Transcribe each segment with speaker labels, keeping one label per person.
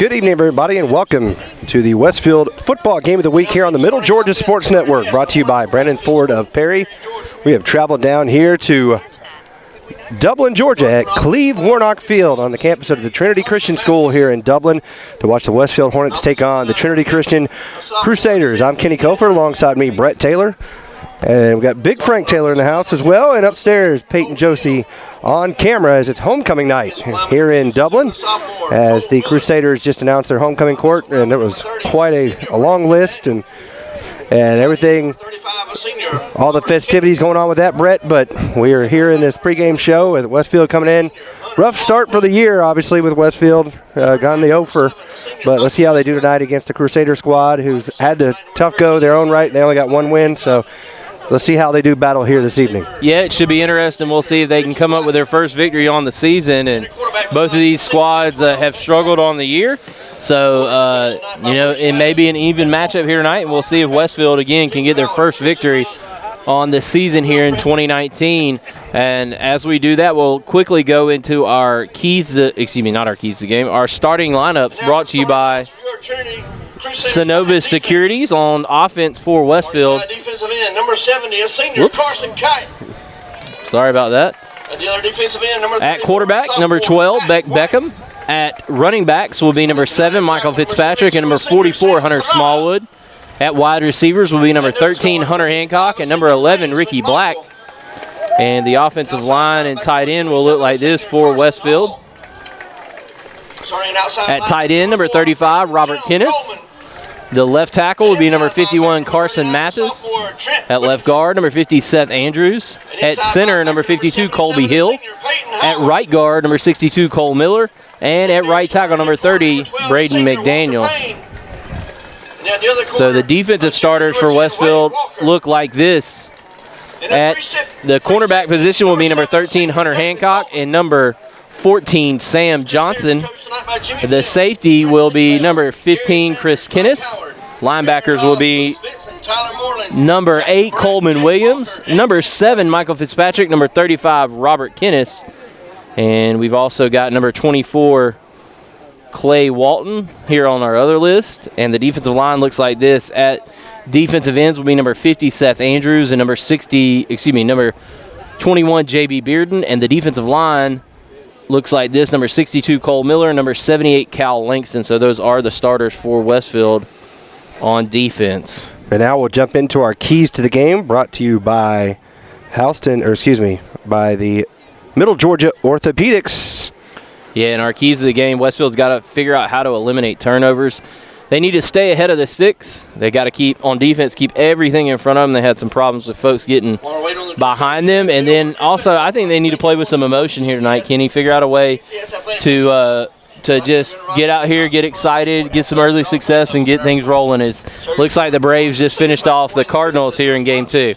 Speaker 1: Good evening, everybody, and welcome to the Westfield Football Game of the Week here on the Middle Georgia Sports Network, brought to you by Brandon Ford of Perry. We have traveled down here to Dublin, Georgia at Cleve Warnock Field on the campus of the Trinity Christian School here in Dublin to watch the Westfield Hornets take on the Trinity Christian Crusaders. I'm Kenny Kofer, alongside me, Brett Taylor. And we've got Big Frank Taylor in the house as well. And upstairs, Peyton Josie on camera as it's homecoming night here in Dublin, as the Crusaders just announced their homecoming court. And it was quite a long list and everything, all the festivities going on with that, Brett. But we are here in this pregame show with Westfield coming in. Rough start for the year, obviously, with Westfield. Gone the over. But let's see how they do tonight against the Crusader squad, who's had to tough go their own right. They only got one win, so let's see how they do battle here this evening.
Speaker 2: Yeah, it should be interesting. We'll see if they can come up with their first victory on the season. And both of these squads have struggled on the year. So, it may be an even matchup here tonight. And we'll see if Westfield, again, can get their first victory on the season here in 2019. And as we do that, we'll quickly go into our our starting lineups, brought to you by Synovus Securities on offense for Westfield.
Speaker 3: Defensive end, number 70, a senior, Carson Kite.
Speaker 2: Sorry about that.
Speaker 3: The other defensive end, number
Speaker 2: at quarterback, number 12, Beck Beckham. At running backs will be number 7, Michael Fitzpatrick, and number 44, Hunter Smallwood. At wide receivers will be number 13, Hunter Hancock, and number 11, Ricky Black. And the offensive line and tight end will look like this for Westfield. At tight end, number 35, Robert Kennis. The left tackle will be number 51, Carson Mathis. At left guard, number 50, Seth Andrews. At center, number 52, Colby Hill. At right guard, number 62, Cole Miller. And at right tackle, number 30, Braden McDaniel. So the defensive starters for Westfield look like this. At the cornerback position will be number 13, Hunter Hancock, and number 14, Sam Johnson. The safety will be number 15, Chris Kennis. Linebackers will be number 8, Coleman Williams. Number 7, Michael Fitzpatrick. Number 35, Robert Kennis. And we've also got number 24, Clay Walton here on our other list. And the defensive line looks like this. At defensive ends will be number 50, Seth Andrews, and number 21, J.B. Bearden. And the defensive line looks like this: number 62, Cole Miller, and number 78, Cal Langston. So those are the starters for Westfield on defense.
Speaker 1: And now we'll jump into our keys to the game, brought to you by by the Middle Georgia Orthopedics.
Speaker 2: Yeah, and our keys to the game, Westfield's got to figure out how to eliminate turnovers. They need to stay ahead of the sticks. They got to keep everything in front of them. They had some problems with folks getting behind them. And then also, I think they need to play with some emotion here tonight, Kenny. Figure out a way to just get out here, get excited, get some early success, and get things rolling. It looks like the Braves just finished off the Cardinals here in Game 2.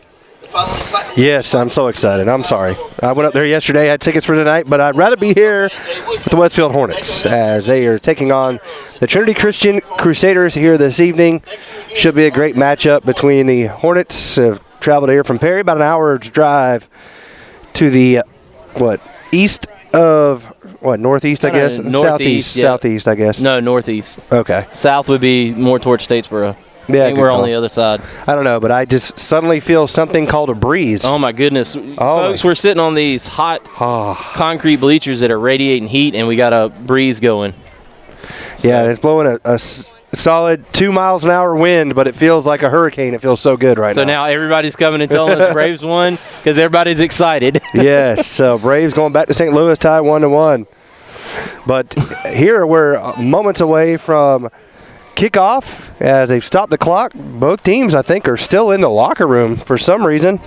Speaker 1: Yes, I'm so excited. I'm sorry. I went up there yesterday, had tickets for tonight, but I'd rather be here with the Westfield Hornets as they are taking on the Trinity Christian Crusaders here this evening. Should be a great matchup between the Hornets. Traveled here from Perry, about an hour's drive to the northeast, I guess?
Speaker 2: Northeast,
Speaker 1: Southeast, I guess.
Speaker 2: No, northeast.
Speaker 1: Okay.
Speaker 2: South would be more towards Statesboro.
Speaker 1: Yeah,
Speaker 2: I think we're on the other side.
Speaker 1: I don't know, but I just suddenly feel something called a breeze.
Speaker 2: Oh, my goodness. Folks, we're sitting on these hot concrete bleachers that are radiating heat, and we got a breeze going. So. Yeah, it's blowing a solid 2 miles an hour wind, but it feels like a hurricane. It feels so good right now. So now everybody's coming and telling us Braves won because everybody's excited.
Speaker 1: Yes, so Braves going back to St. Louis, tied 1-1. But here we're moments away from kickoff as they've stopped the clock. Both teams, I think, are still in the locker room for some reason.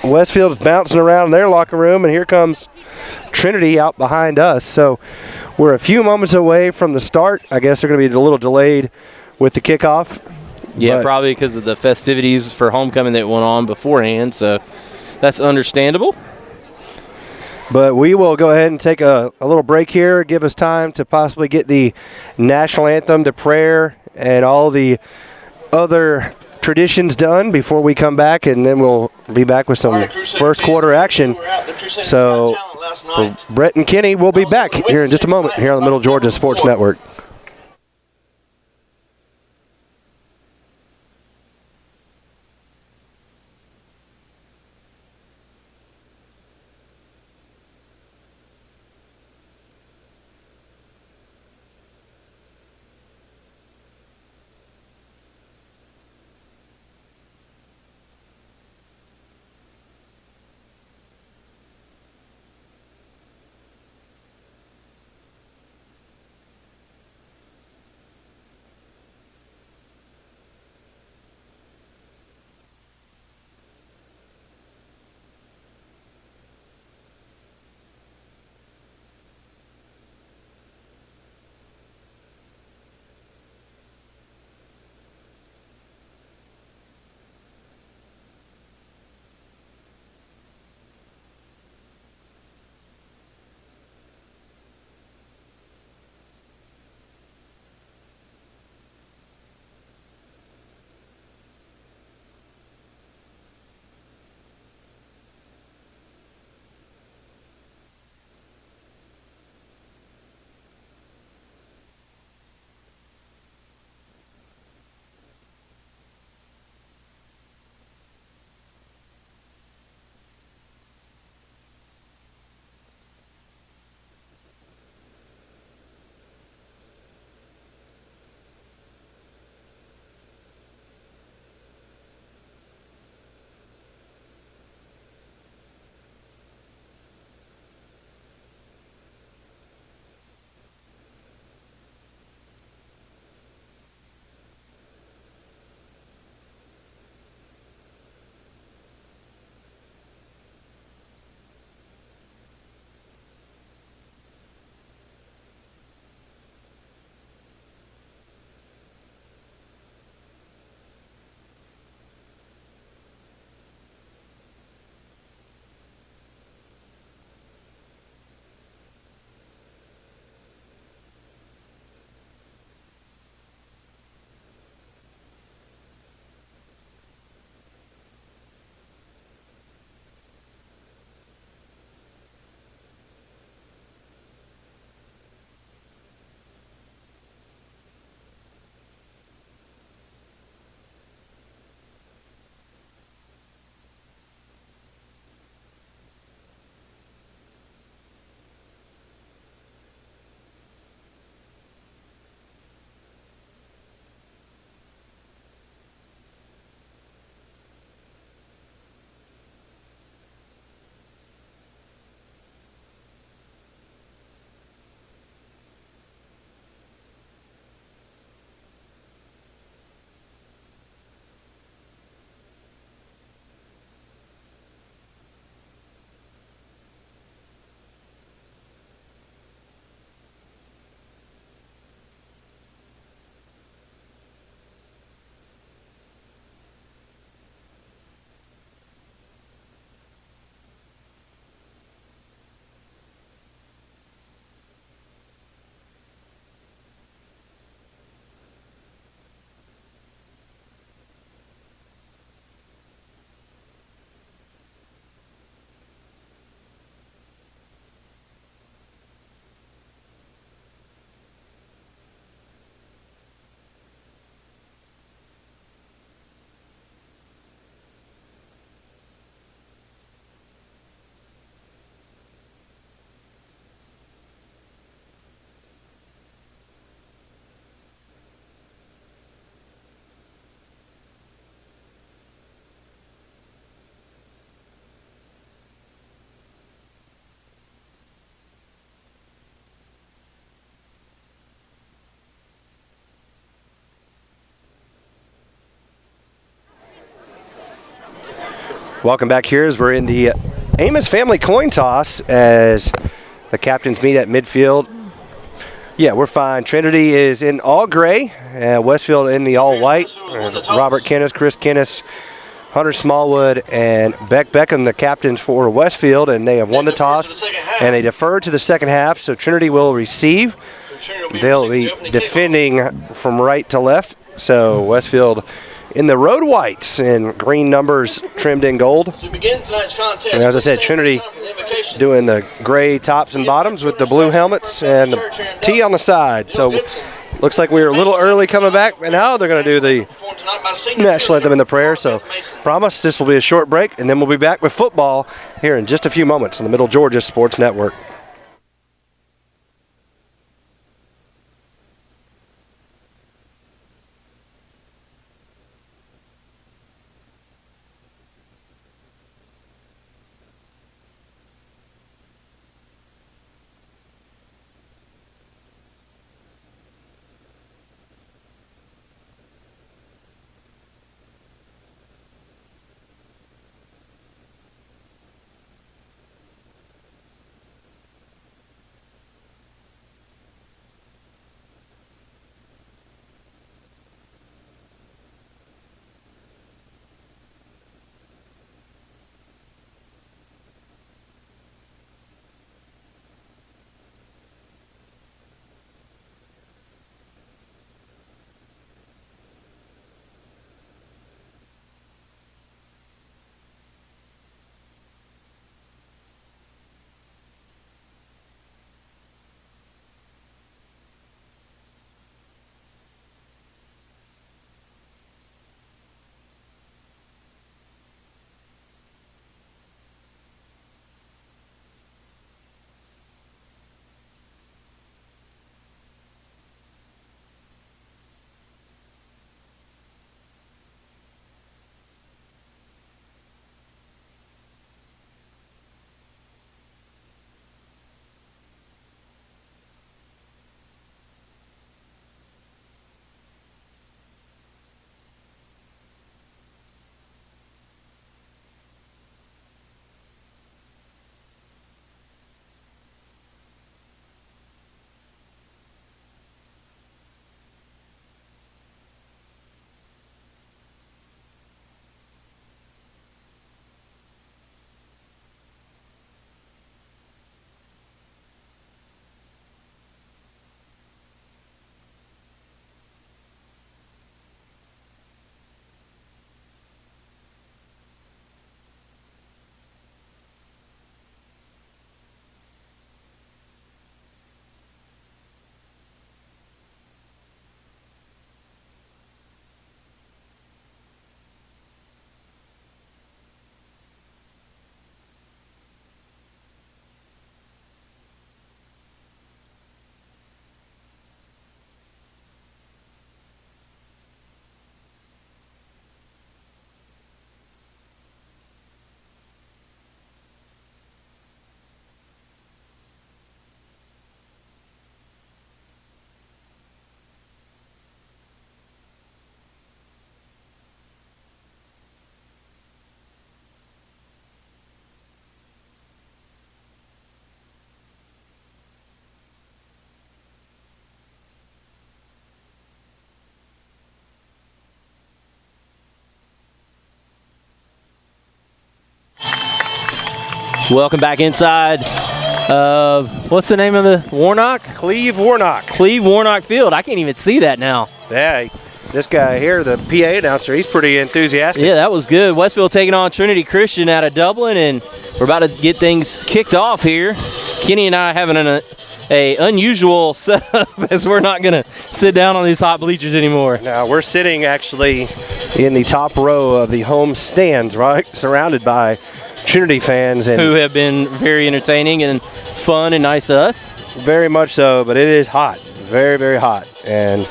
Speaker 1: Westfield's bouncing around in their locker room, and here comes Trinity out behind us. So we're a few moments away from the start. I guess they're going to be a little delayed with the kickoff.
Speaker 2: Yeah, probably because of the festivities for homecoming that went on beforehand, so that's understandable.
Speaker 1: But we will go ahead and take a little break here, give us time to possibly get the national anthem, the prayer, and all the other traditions done before we come back, and then we'll be back with some first quarter action. So
Speaker 3: last night.
Speaker 1: Brett and Kenny will be back here in just a moment here on the Middle Georgia Sports Network. Welcome back here as we're in the Amos family coin toss as the captains meet at midfield. Yeah, we're fine. Trinity is in all gray, Westfield in the all white. Robert Kennis, Chris Kennis, Hunter Smallwood, and Beck Beckham, the captains for Westfield, and they have won the toss, and they defer to the second half, so Trinity will receive. They'll be defending from right to left, so Westfield in the road whites and green numbers trimmed in gold.
Speaker 3: As we begin tonight's contest,
Speaker 1: And as I said, Trinity doing the gray tops and bottoms with the blue helmets and the T on the side. So looks like we were a little early coming back, and now they're going to do the national anthem in the prayer. So promise this will be a short break, and then we'll be back with football here in just a few moments on the Middle Georgia Sports Network.
Speaker 2: Welcome back inside. What's the name of the Warnock?
Speaker 1: Cleve Warnock.
Speaker 2: Cleve Warnock Field. I can't even see that now.
Speaker 1: Yeah, this guy here, the PA announcer, he's pretty enthusiastic.
Speaker 2: Yeah, that was good. Westfield taking on Trinity Christian out of Dublin, and we're about to get things kicked off here. Kenny and I having an unusual setup as we're not going to sit down on these hot bleachers anymore.
Speaker 1: Now, we're sitting actually in the top row of the home stands, right, surrounded by Trinity fans. And
Speaker 2: who have been very entertaining and fun and nice to us.
Speaker 1: Very much so, but it is hot. Very, very hot. And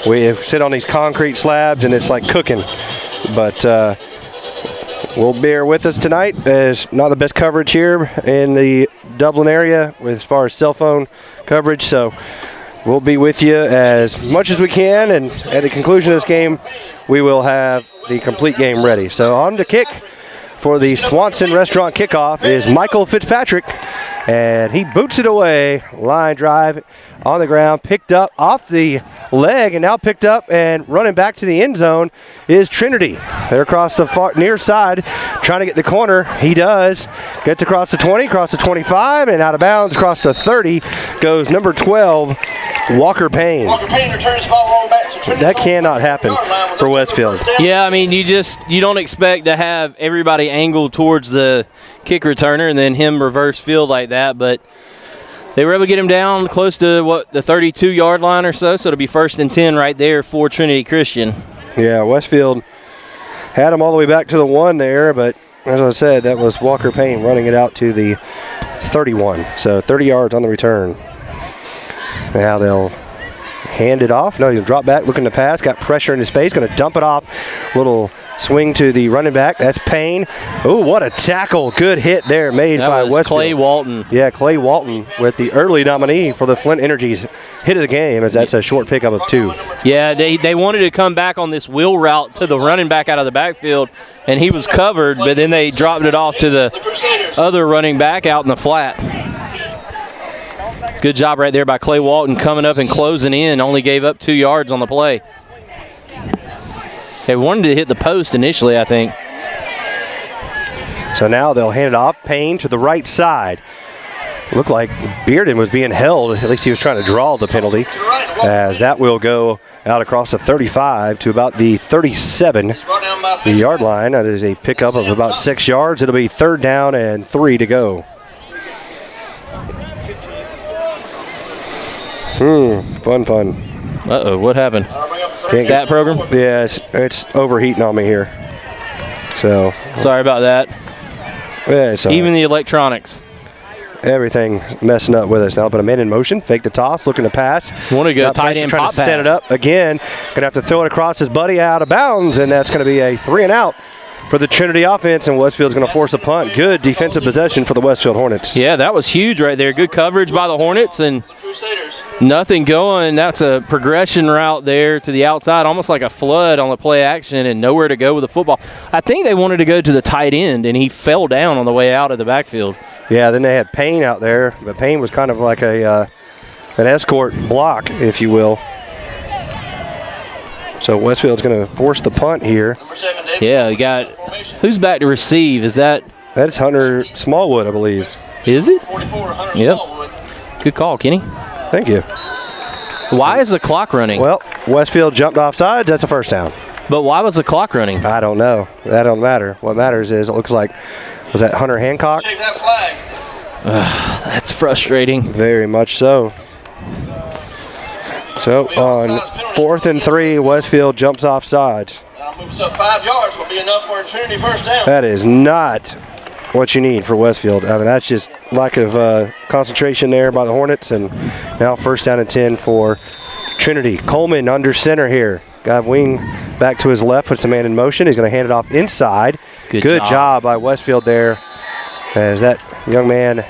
Speaker 1: we sit on these concrete slabs, and it's like cooking. But we'll bear with us tonight. There's not the best coverage here in the Dublin area as far as cell phone coverage, so we'll be with you as much as we can, and at the conclusion of this game, we will have the complete game ready. So on to kick for the Swanson Restaurant kickoff is Michael Fitzpatrick, and he boots it away. Line drive on the ground, picked up off the leg, and now picked up and running back to the end zone is Trinity. They're across the far near side, trying to get the corner. He does. Gets across the 20, across the 25, and out of bounds across the 30 goes number 12, Walker Payne.
Speaker 3: Walker Payne returns the ball on back to Trinity.
Speaker 1: That cannot happen for Westfield.
Speaker 2: Yeah, I mean, you don't expect to have everybody angled towards the kick returner and then him reverse field like that, but they were able to get him down close to, the 32-yard line or so it'll be 1st and 10 right there for Trinity Christian.
Speaker 1: Yeah, Westfield had him all the way back to the 1 there, but as I said, that was Walker Payne running it out to the 31. So 30 yards on the return. Now they'll hand it off. No, he'll drop back, looking to pass. Got pressure in his face. Going to dump it off. Little swing to the running back. That's Payne. Oh, what a tackle. Good hit there made by Westfield.
Speaker 2: Clay Walton.
Speaker 1: Yeah, Clay Walton with the early nominee for the Flint Energy's hit of the game, as that's a short pickup of 2.
Speaker 2: Yeah, they wanted to come back on this wheel route to the running back out of the backfield, and he was covered, but then they dropped it off to the other running back out in the flat. Good job right there by Clay Walton coming up and closing in. Only gave up 2 yards on the play. They wanted to hit the post initially, I think.
Speaker 1: So now they'll hand it off. Payne to the right side. Looked like Bearden was being held. At least he was trying to draw the penalty. As that will go out across the 35 to about the 37-yard line. That is a pickup of about 6 yards. It'll be 3rd down and 3 to go. Fun.
Speaker 2: Uh-oh, what happened? Stat program?
Speaker 1: Yeah, it's overheating on me here. So
Speaker 2: sorry about that.
Speaker 1: Yeah, it's
Speaker 2: even the electronics.
Speaker 1: Everything messing up with us now. But a man in motion, fake the toss, looking to pass.
Speaker 2: Want to go tight end
Speaker 1: trying
Speaker 2: pop
Speaker 1: to set it up again. Gonna have to throw it across his buddy out of bounds, and that's going to be a 3 and out for the Trinity offense, and Westfield's going to force a punt. Good defensive possession for the Westfield Hornets.
Speaker 2: Yeah, that was huge right there. Good coverage by the Hornets, and nothing going. That's a progression route there to the outside, almost like a flood on the play action, and nowhere to go with the football. I think they wanted to go to the tight end, and he fell down on the way out of the backfield.
Speaker 1: Yeah, then they had Payne out there, but Payne was kind of like an escort block, if you will. So Westfield's going to force the punt here.
Speaker 2: Yeah, we got who's back to receive?
Speaker 1: That's Hunter Smallwood, I believe.
Speaker 2: Is it? Yep. Good call, Kenny.
Speaker 1: Thank you.
Speaker 2: Why is the clock running?
Speaker 1: Well, Westfield jumped offside. That's a 1st down.
Speaker 2: But why was the clock running?
Speaker 1: I don't know. That don't matter. What matters is it looks like, was that Hunter Hancock?
Speaker 3: Shake that flag.
Speaker 2: That's frustrating.
Speaker 1: Very much so. So on 4th and 3, Westfield jumps offside.
Speaker 3: Moves up 5 yards will be enough for a Trinity 1st down.
Speaker 1: That is not what you need for Westfield. I mean, that's just lack of concentration there by the Hornets, and now 1st down and 10 for Trinity. Coleman under center here. Got wing back to his left, puts the man in motion. He's going to hand it off inside. Good job by Westfield there, as that young man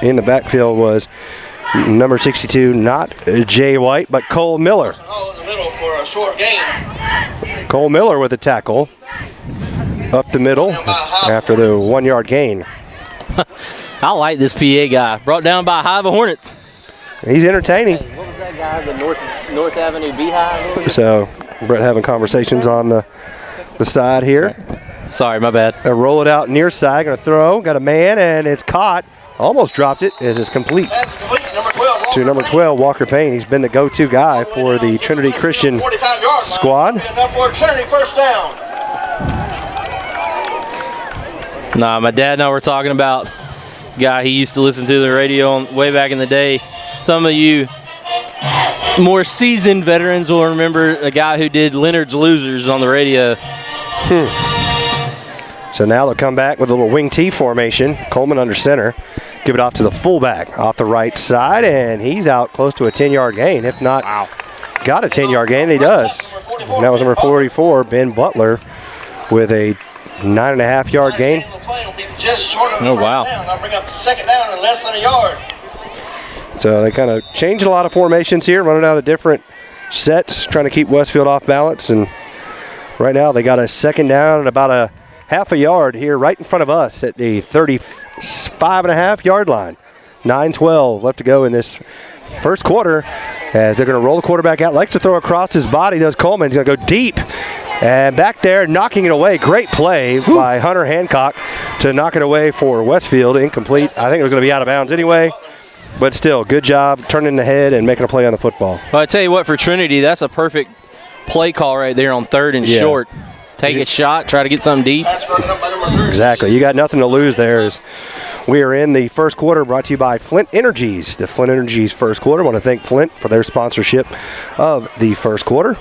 Speaker 1: in the backfield was number 62, not Jay White, but Cole Miller.
Speaker 3: All in the middle for a short gain.
Speaker 1: Cole Miller with a tackle up the middle after the 1-yard gain.
Speaker 2: I like this PA guy. Brought down by a hive of Hornets.
Speaker 1: He's entertaining.
Speaker 2: Hey, what was that guy, the North Avenue Beehive?
Speaker 1: So Brett having conversations on the side here.
Speaker 2: Sorry, my bad.
Speaker 1: Roll it out near side. Going to throw. Got a man, and it's caught. Almost dropped it as it's complete to number 12, Walker Payne. He's been the go-to guy for the Trinity Christian squad.
Speaker 3: Enough for a Trinity 1st down.
Speaker 2: Nah, my dad and I were talking about a guy he used to listen to the radio way back in the day. Some of you more seasoned veterans will remember a guy who did Leonard's Losers on the radio.
Speaker 1: So now they'll come back with a little wing T formation. Coleman under center. Give it off to the fullback off the right side, and he's out close to a 10-yard gain. If not, got a 10-yard gain. He does. And that was number 44, Ben Butler, with a 9.5-yard gain.
Speaker 2: Oh, wow.
Speaker 3: They'll bring up 2nd down in less than a yard.
Speaker 1: So they kind of changed a lot of formations here, running out of different sets, trying to keep Westfield off balance. And right now they got a 2nd down and about a half a yard here right in front of us at the 35.5-yard line. 9:12 left to go in this first quarter as they're going to roll the quarterback out. Likes to throw across his body, does Coleman. He's going to go deep. And back there, knocking it away. Great play by Hunter Hancock to knock it away for Westfield. Incomplete. I think it was going to be out of bounds anyway. but still, good job turning the head and making a play on the football.
Speaker 2: Well, I tell you what, for Trinity, that's a perfect play call right there on 3rd and short. Take a shot, try to get something deep.
Speaker 1: Exactly. You got nothing to lose there. As we are in the first quarter, brought to you by Flint Energies. The Flint Energies first quarter. I want to thank Flint for their sponsorship of the first quarter.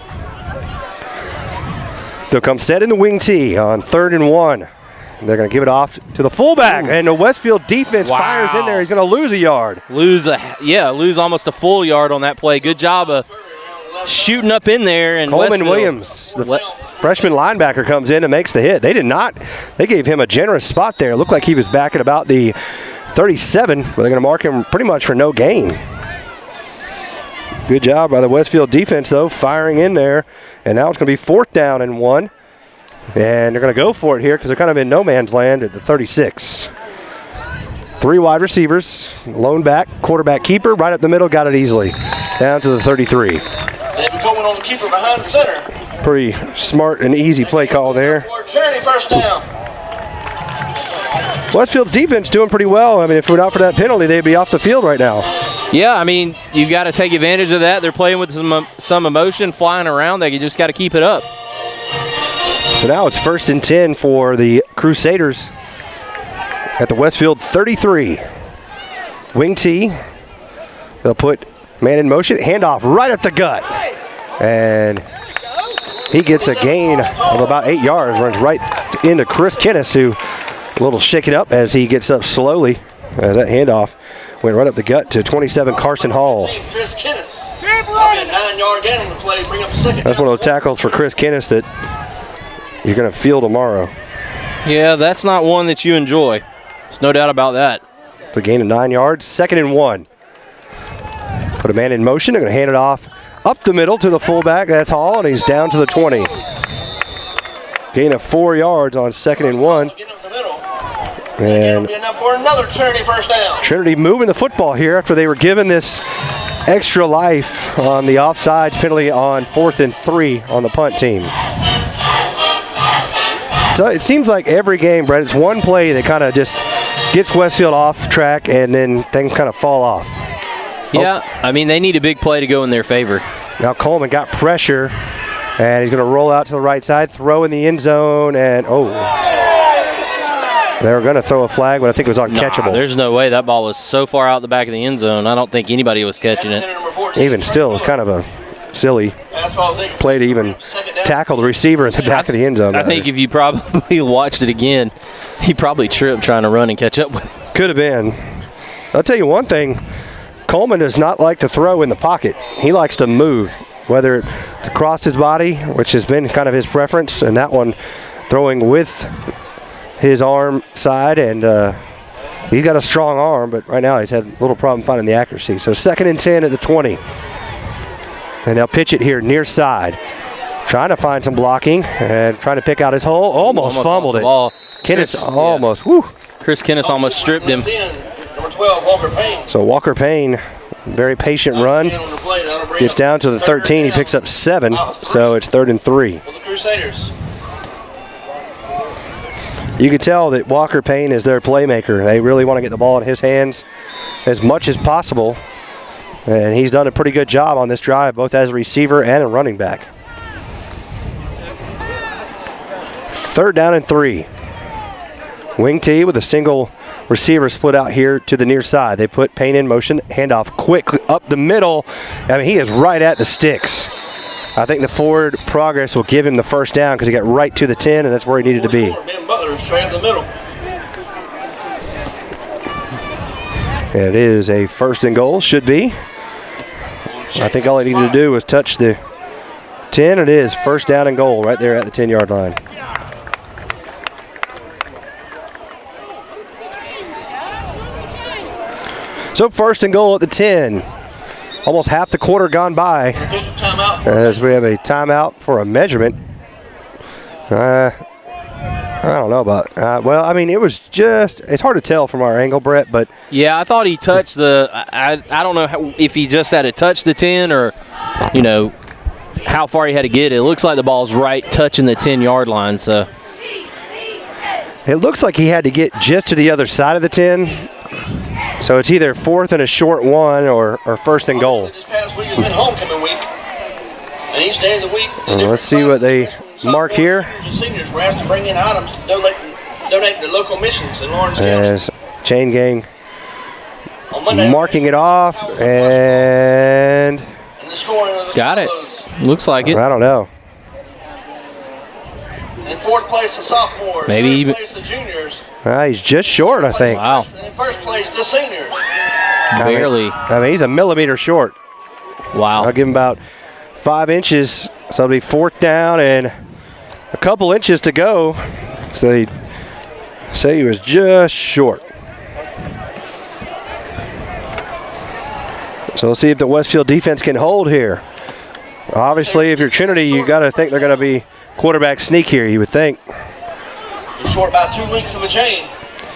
Speaker 1: They'll come set in the wing tee on 3rd and 1. They're going to give it off to the fullback, and the Westfield defense fires in there. He's going to lose a yard.
Speaker 2: Lose almost a full yard on that play. Good job of shooting up in there. And
Speaker 1: Coleman Williams, the freshman linebacker, comes in and makes the hit. They gave him a generous spot there. It looked like he was back at about the 37, but they're going to mark him pretty much for no gain. Good job by the Westfield defense, though, firing in there. And now it's going to be 4th down and 1. And they're going to go for it here because they're kind of in no man's land at the 36. 3 wide receivers, lone back, quarterback keeper, right up the middle, got it easily. Down to the 33.
Speaker 3: David Coleman on the keeper behind center.
Speaker 1: Pretty smart and easy play call there.
Speaker 3: Trinity first down.
Speaker 1: Westfield's defense doing pretty well. I mean, if we're not for that penalty, they'd be off the field right now.
Speaker 2: Yeah, I mean, you've got to take advantage of that. They're playing with some emotion, flying around. They just got to keep it up.
Speaker 1: So now it's 1st and 10 for the Crusaders at the Westfield 33. Wing tee. They'll put man in motion. Handoff right up the gut. And he gets a gain of about 8 yards. Runs right into Chris Kennis, who a little shaken up as he gets up slowly. As that handoff went right up the gut to 27 Carson Hall.
Speaker 3: Chris Kennis. That'll be a 9-yard gain on the play. Bring up 2nd.
Speaker 1: That's one of those tackles for Chris Kennis that you're going to feel tomorrow.
Speaker 2: Yeah, that's not one that you enjoy. There's no doubt about that.
Speaker 1: It's a gain of 9 yards. 2nd and 1. Put a man in motion. They're going to hand it off up the middle to the fullback. That's Hall, and he's down to the 20. Gain of 4 yards on 2nd and 1. And
Speaker 3: be enough for another Trinity first down.
Speaker 1: Trinity moving the football here after they were given this extra life on the offsides penalty on 4th and 3 on the punt team. So it seems like every game, Brett, it's one play that kind of just gets Westfield off track and then things kind of fall off.
Speaker 2: Yeah, I mean, they need a big play to go in their favor.
Speaker 1: Now Coleman got pressure, and he's going to roll out to the right side, throw in the end zone, and they were going to throw a flag, but I think it was uncatchable.
Speaker 2: There's no way. That ball was so far out the back of the end zone, I don't think anybody was catching it.
Speaker 1: Even still, it's kind of a silly play to even tackle the receiver in the back of the end zone.
Speaker 2: I think if you probably watched it again, he probably tripped trying to run and catch up with it.
Speaker 1: Could have been. I'll tell you one thing. Coleman does not like to throw in the pocket. He likes to move, whether it's across his body, which has been kind of his preference, and that one throwing with his arm side, and he's got a strong arm, but right now he's had a little problem finding the accuracy. So 2nd and 10 at the 20. And they'll pitch it here near side. Trying to find some blocking and trying to pick out his hole. Almost fumbled it. Kennis almost. Whew.
Speaker 2: Chris Kennis almost stripped him.
Speaker 3: Number 12, Walker Payne.
Speaker 1: So Walker Payne, very patient run. Gets down to the 13. He picks up 7. So it's 3rd and 3.
Speaker 3: For the Crusaders.
Speaker 1: You can tell that Walker Payne is their playmaker. They really want to get the ball in his hands as much as possible. And he's done a pretty good job on this drive, both as a receiver and a running back. 3rd down and 3. Wing tee with a single receiver split out here to the near side. They put Payne in motion, handoff quick up the middle. I mean, he is right at the sticks. I think the forward progress will give him the first down because he got right to the 10, and that's where he needed to be.
Speaker 3: Ben Butler straight up the middle.
Speaker 1: And it is a 1st and goal, should be. I think all he needed to do was touch the 10. It is 1st down and goal right there at the 10-yard line. So 1st and goal at the 10. Almost half the quarter gone by as we have a timeout for a measurement. I don't know about well, I mean, it was just, it's hard to tell from our angle, Brett, but.
Speaker 2: Yeah, I thought he touched the, I don't know if he just had to touch the 10 or, you know, how far he had to get. It looks like the ball's right touching the 10-yard line, so.
Speaker 1: It looks like he had to get just to the other side of the 10. So it's either 4th and a short one or 1st and goal.
Speaker 3: This past week has been homecoming week. And each day of the week,
Speaker 1: Let's see what they mark here.
Speaker 3: And seniors were asked to bring in items to donate to local missions in Lawrence County.
Speaker 1: As chain gang
Speaker 3: On Monday,
Speaker 1: marking it off, and
Speaker 3: the scoring of the
Speaker 2: Got it. Looks like it.
Speaker 1: I don't know.
Speaker 3: In 4th place, the sophomores.
Speaker 2: Maybe
Speaker 3: 3rd
Speaker 2: even-
Speaker 3: place, the juniors.
Speaker 1: He's just short, I think.
Speaker 2: Wow.
Speaker 3: And in 1st place, the seniors.
Speaker 2: Barely.
Speaker 1: I mean, he's a millimeter short.
Speaker 2: Wow.
Speaker 1: I'll give him about 5 inches, so it'll be 4th down and a couple inches to go. So they say he was just short. So we'll see if the Westfield defense can hold here. Obviously, if you're Trinity, you got to think they're going to be quarterback sneak here, you would think.
Speaker 3: You're short about 2 links of a chain.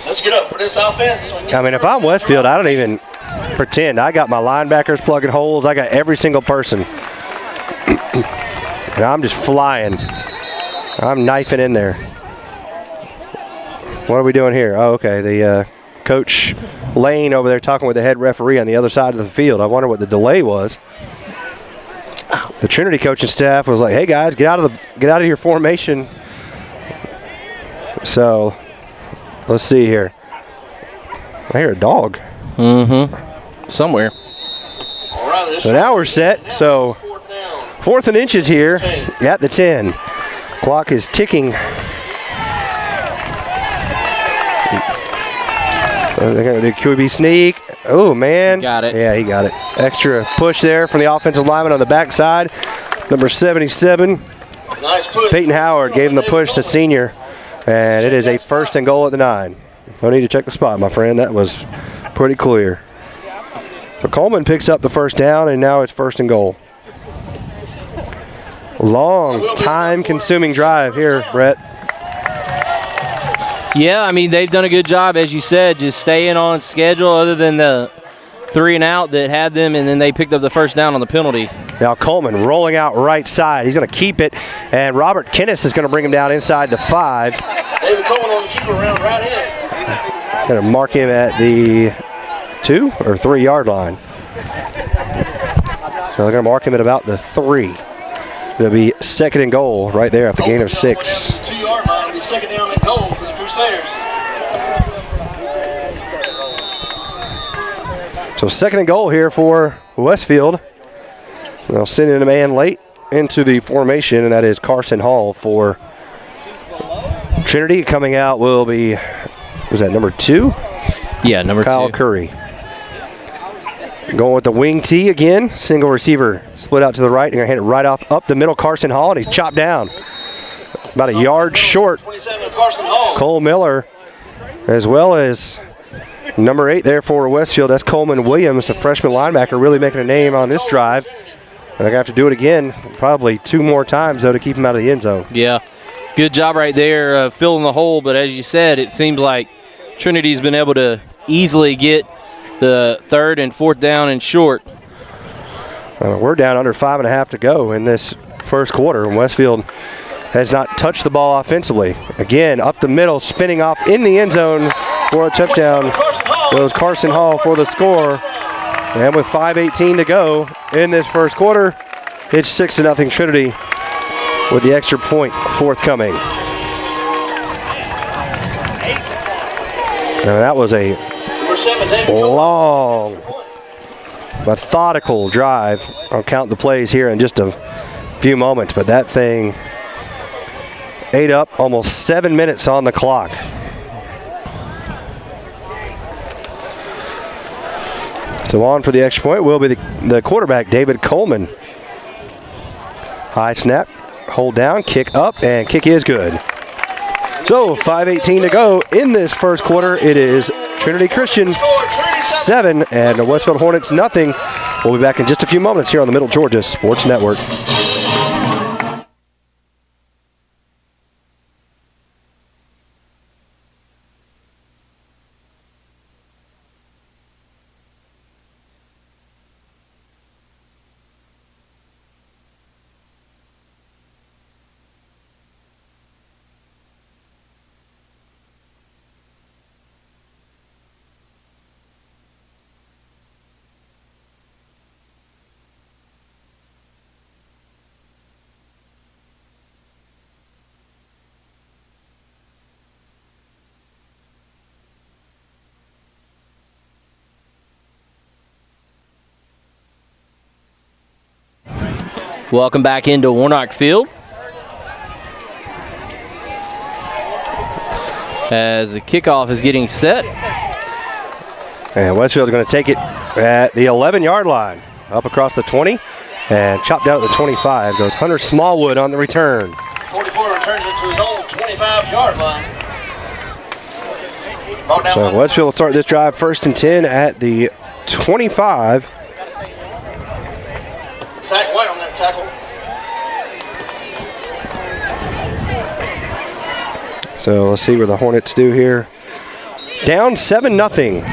Speaker 3: Let's get up for this offense.
Speaker 1: I mean, if I'm Westfield, I don't even pretend. I got my linebackers plugging holes. I got every single person. And I'm just flying. I'm knifing in there. What are we doing here? Oh, okay. The Coach Lane over there talking with the head referee on the other side of the field. I wonder what the delay was. The Trinity coaching staff was like, "Hey guys, get out of your formation." So, let's see here. I hear a dog.
Speaker 2: Somewhere.
Speaker 3: All right, this
Speaker 1: So now we're set. So
Speaker 3: 4th down.
Speaker 1: 4th and inches here at the 10. Clock is ticking. They're going to do QB sneak. Oh, man.
Speaker 2: Got it.
Speaker 1: Yeah, he got it. Extra push there from the offensive lineman on the backside. Number 77,
Speaker 3: Nice push.
Speaker 1: Peyton Howard, gave him the push to senior. And it is a 1st and goal at the 9. No need to check the spot, my friend. That was pretty clear. So Coleman picks up the 1st down, and now it's 1st and goal. Long, time-consuming drive here, Brett.
Speaker 2: Yeah, I mean, they've done a good job, as you said, just staying on schedule other than the 3 and out that had them, and then they picked up the 1st down on the penalty.
Speaker 1: Now Coleman rolling out right side. He's going to keep it, and Robert Kinnis is going to bring him down inside the 5.
Speaker 3: David Coleman on the keeper around right in.
Speaker 1: Going to mark him at the 2 or 3 yard line. So they're going to mark him at about the 3. It'll be 2nd and goal right there after gain of 6.
Speaker 3: 2 yard line. It'll be 2nd down and goal for the Crusaders.
Speaker 1: So 2nd and goal here for Westfield. They'll send in a man late into the formation, and that is Carson Hall for Trinity. Coming out will be, was that number 2?
Speaker 2: Yeah, number
Speaker 1: Kyle
Speaker 2: 2.
Speaker 1: Curry. Going with the wing T again. Single receiver split out to the right. They're going to hand it right off up the middle. Carson Hall, and he's chopped down. About a yard short.
Speaker 3: 27 Carson Hall.
Speaker 1: Cole Miller, as well as number 8 there for Westfield. That's Coleman Williams, the freshman linebacker, really making a name on this drive. And they're going to have to do it again, probably 2 more times, though, to keep him out of the end zone.
Speaker 2: Yeah, good job right there filling the hole. But as you said, it seems like Trinity's been able to easily get the 3rd and 4th down and short.
Speaker 1: We're down under 5.5 to go in this first quarter, and Westfield has not touched the ball offensively. Again, up the middle, spinning off in the end zone for a touchdown. Goes Carson Hall for the score. And with 5:18 to go in this first quarter, it's 6-0 Trinity with the extra point forthcoming. Now that was a long, methodical drive. I'll count the plays here in just a few moments, but that thing ate up almost 7 minutes on the clock. So on for the extra point will be the quarterback, David Coleman. High snap, hold down, kick up, and kick is good. So 5:18 to go in this first quarter. It is Trinity Christian 7 and the Westfield Hornets nothing. We'll be back in just a few moments here on the Middle Georgia Sports Network.
Speaker 2: Welcome back into Warnock Field. As the kickoff is getting set.
Speaker 1: And Westfield's going to take it at the 11-yard line. Up across the 20 and chopped out at the 25. Goes Hunter Smallwood on the return.
Speaker 3: 44 returns it to his own 25-yard line.
Speaker 1: So Westfield will start this drive 1st and 10 at the 25.
Speaker 3: Zach White on that tackle.
Speaker 1: So let's see what the Hornets do here. Down 7-0.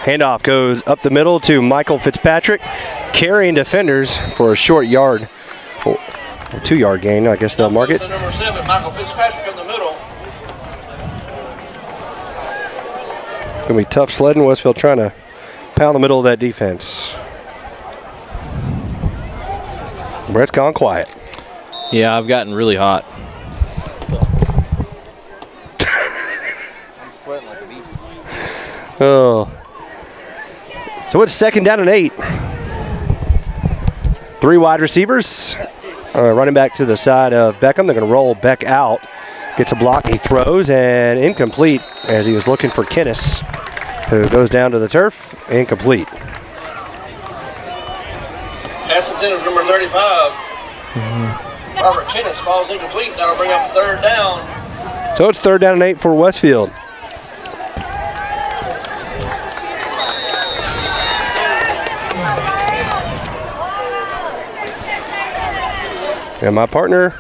Speaker 1: Handoff goes up the middle to Michael Fitzpatrick, carrying defenders for a short yard, or 2-yard gain, I guess they'll mark it.
Speaker 3: Number 7, Michael Fitzpatrick in the middle.
Speaker 1: It's going to be tough sledding. Westfield trying to pound the middle of that defense. Brett's gone quiet.
Speaker 2: Yeah, I've gotten really hot.
Speaker 4: I'm sweating like a beast.
Speaker 1: Oh. So it's 2nd down and 8. 3 wide receivers. Running back to the side of Beckham. They're going to roll Beck out. Gets a block. He throws and incomplete as he was looking for Kinnis, who goes down to the turf. Incomplete.
Speaker 3: Pass intended for number 35. Robert Kinnis falls incomplete. That'll bring up 3rd down.
Speaker 1: So it's 3rd down and 8 for Westfield. And my partner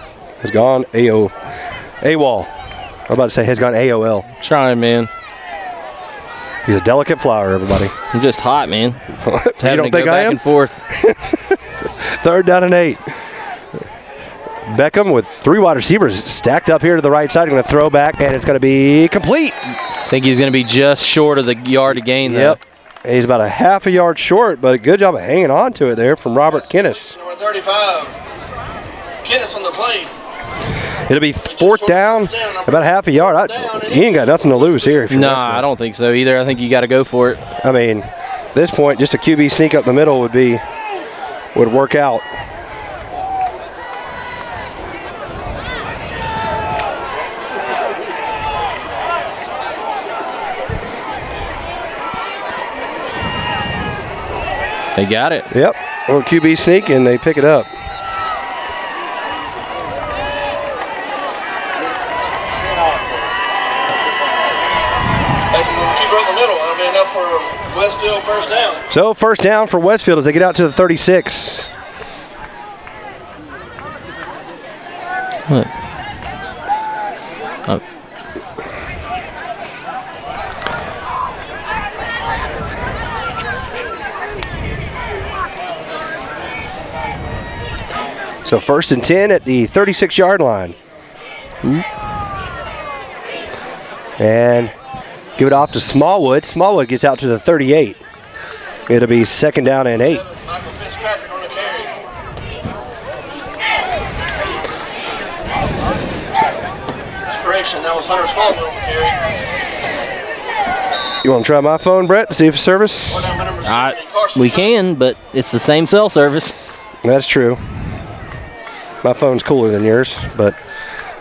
Speaker 1: has gone AWOL. I'm about to say has gone AOL.
Speaker 2: Trying, man.
Speaker 1: He's a delicate flower, everybody.
Speaker 2: I'm just hot, man.
Speaker 1: You don't think I am?
Speaker 2: Back and forth.
Speaker 1: 3rd down and 8. Beckham with 3 wide receivers stacked up here to the right side. Going to throw back, and it's going to be complete.
Speaker 2: I think he's going to be just short of the yard to gain, though.
Speaker 1: Yep. He's about a half a yard short, but a good job of hanging on to it there from Robert Kinnis.
Speaker 3: Number 35. Kinnis on the play.
Speaker 1: It'll be 4th down, about half a yard. He ain't got nothing to lose here.
Speaker 2: No, I don't think so either. I think you got to go for it.
Speaker 1: I mean, at this point, just a QB sneak up the middle would work out.
Speaker 2: They got it.
Speaker 1: Yep, a little QB sneak, and they pick it up.
Speaker 3: Westfield 1st down.
Speaker 1: So 1st down for Westfield as they get out to the 36.
Speaker 2: What? Oh.
Speaker 1: So 1st and 10 at the 36-yard line. And give it off to Smallwood. Smallwood gets out to the 38. It'll be 2nd down and 8.
Speaker 3: Michael Fitzpatrick on the carry. That's correction. That was Hunter Smallwood on the carry.
Speaker 1: You want to try my phone, Brett, to see if it's service?
Speaker 2: We can, but it's the same cell service.
Speaker 1: That's true. My phone's cooler than yours, but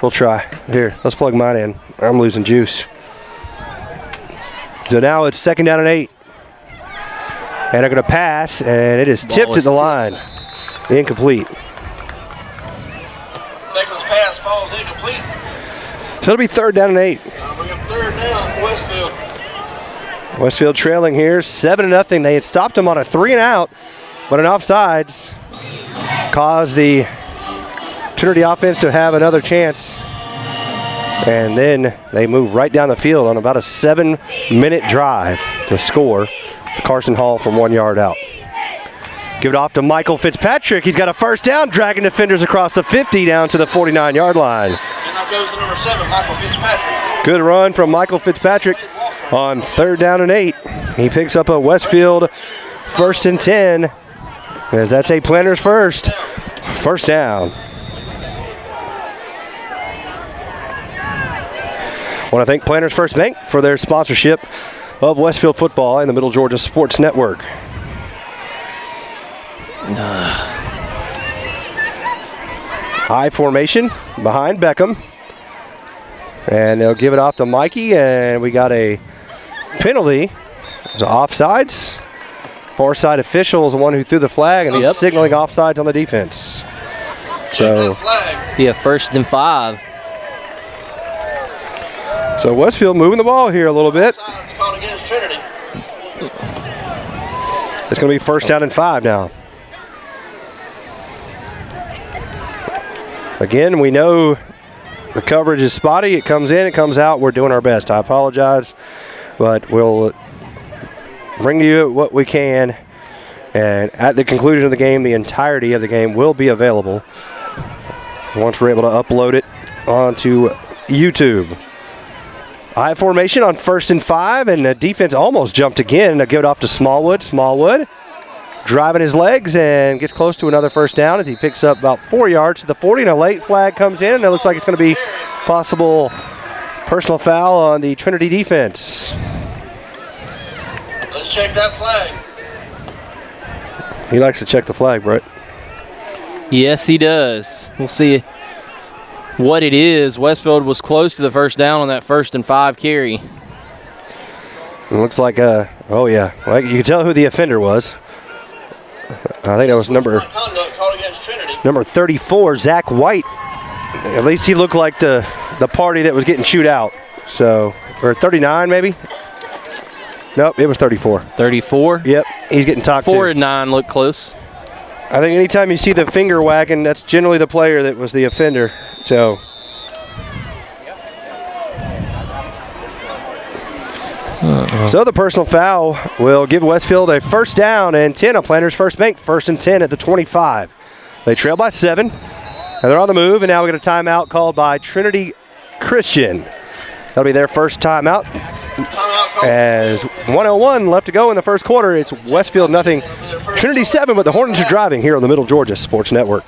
Speaker 1: we'll try. Here, let's plug mine in. I'm losing juice. So now it's 2nd down and 8. And they're going to pass, and it is tipped at the line. Incomplete.
Speaker 3: Beckham's pass falls incomplete.
Speaker 1: So it'll be 3rd down and 8.
Speaker 3: Bring up 3rd down for Westfield.
Speaker 1: Westfield trailing here, 7-0. They had stopped them on a 3-and-out, but an offsides caused the Trinity offense to have another chance. And then they move right down the field on about a 7-minute drive to score. Carson Hall from 1 yard out. Give it off to Michael Fitzpatrick. He's got a 1st down, dragging defenders across the 50 down to the 49-yard line.
Speaker 3: And now goes to number 7, Michael Fitzpatrick.
Speaker 1: Good run from Michael Fitzpatrick on 3rd down and 8. He picks up a Westfield 1st and 10 As that's a Planters first. First down. I want to thank Planters First Bank for their sponsorship of Westfield Football and the Middle Georgia Sports Network. High formation behind Beckham. And they'll give it off to Mikey, and we got a penalty. There's offsides. Far side official is the one who threw the flag, and he's signaling offsides on the defense. So,
Speaker 2: yeah, 1st and 5.
Speaker 1: So Westfield moving the ball here a little bit.
Speaker 3: It's called against Trinity.
Speaker 1: It's going to be 1st down and 5 now. Again, we know the coverage is spotty. It comes in, it comes out. We're doing our best. I apologize, but we'll bring you what we can. And at the conclusion of the game, the entirety of the game will be available once we're able to upload it onto YouTube. High formation on 1st and 5, and the defense almost jumped again. They'll give it off to Smallwood. Smallwood driving his legs and gets close to another 1st down as he picks up about 4 yards to the 40, and a late flag comes in, and it looks like it's going to be possible personal foul on the Trinity defense.
Speaker 3: Let's check that flag.
Speaker 1: He likes to check the flag, Brett.
Speaker 2: Yes, he does. We'll see what it is. Westfield was close to the 1st down on that 1st and 5 carry.
Speaker 1: It looks like, oh yeah, well, you can tell who the offender was. I think that was number 34, Zach White. At least he looked like the party that was getting chewed out. So, or 39 maybe? Nope, it was 34.
Speaker 2: 34?
Speaker 1: Yep, he's getting talked
Speaker 2: 4
Speaker 1: to.
Speaker 2: and 9 look close.
Speaker 1: I think anytime you see the finger wagging, that's generally the player that was the offender. So. So the personal foul will give Westfield a 1st down and 10 on Planters First Bank. 1st and 10 at the 25. They trail by 7, and they're on the move, and now we get a timeout called by Trinity Christian. That'll be their first timeout. As 1:01 left to go in the first quarter, it's Westfield nothing, Trinity 7, but the Hornets are driving here on the Middle Georgia Sports Network.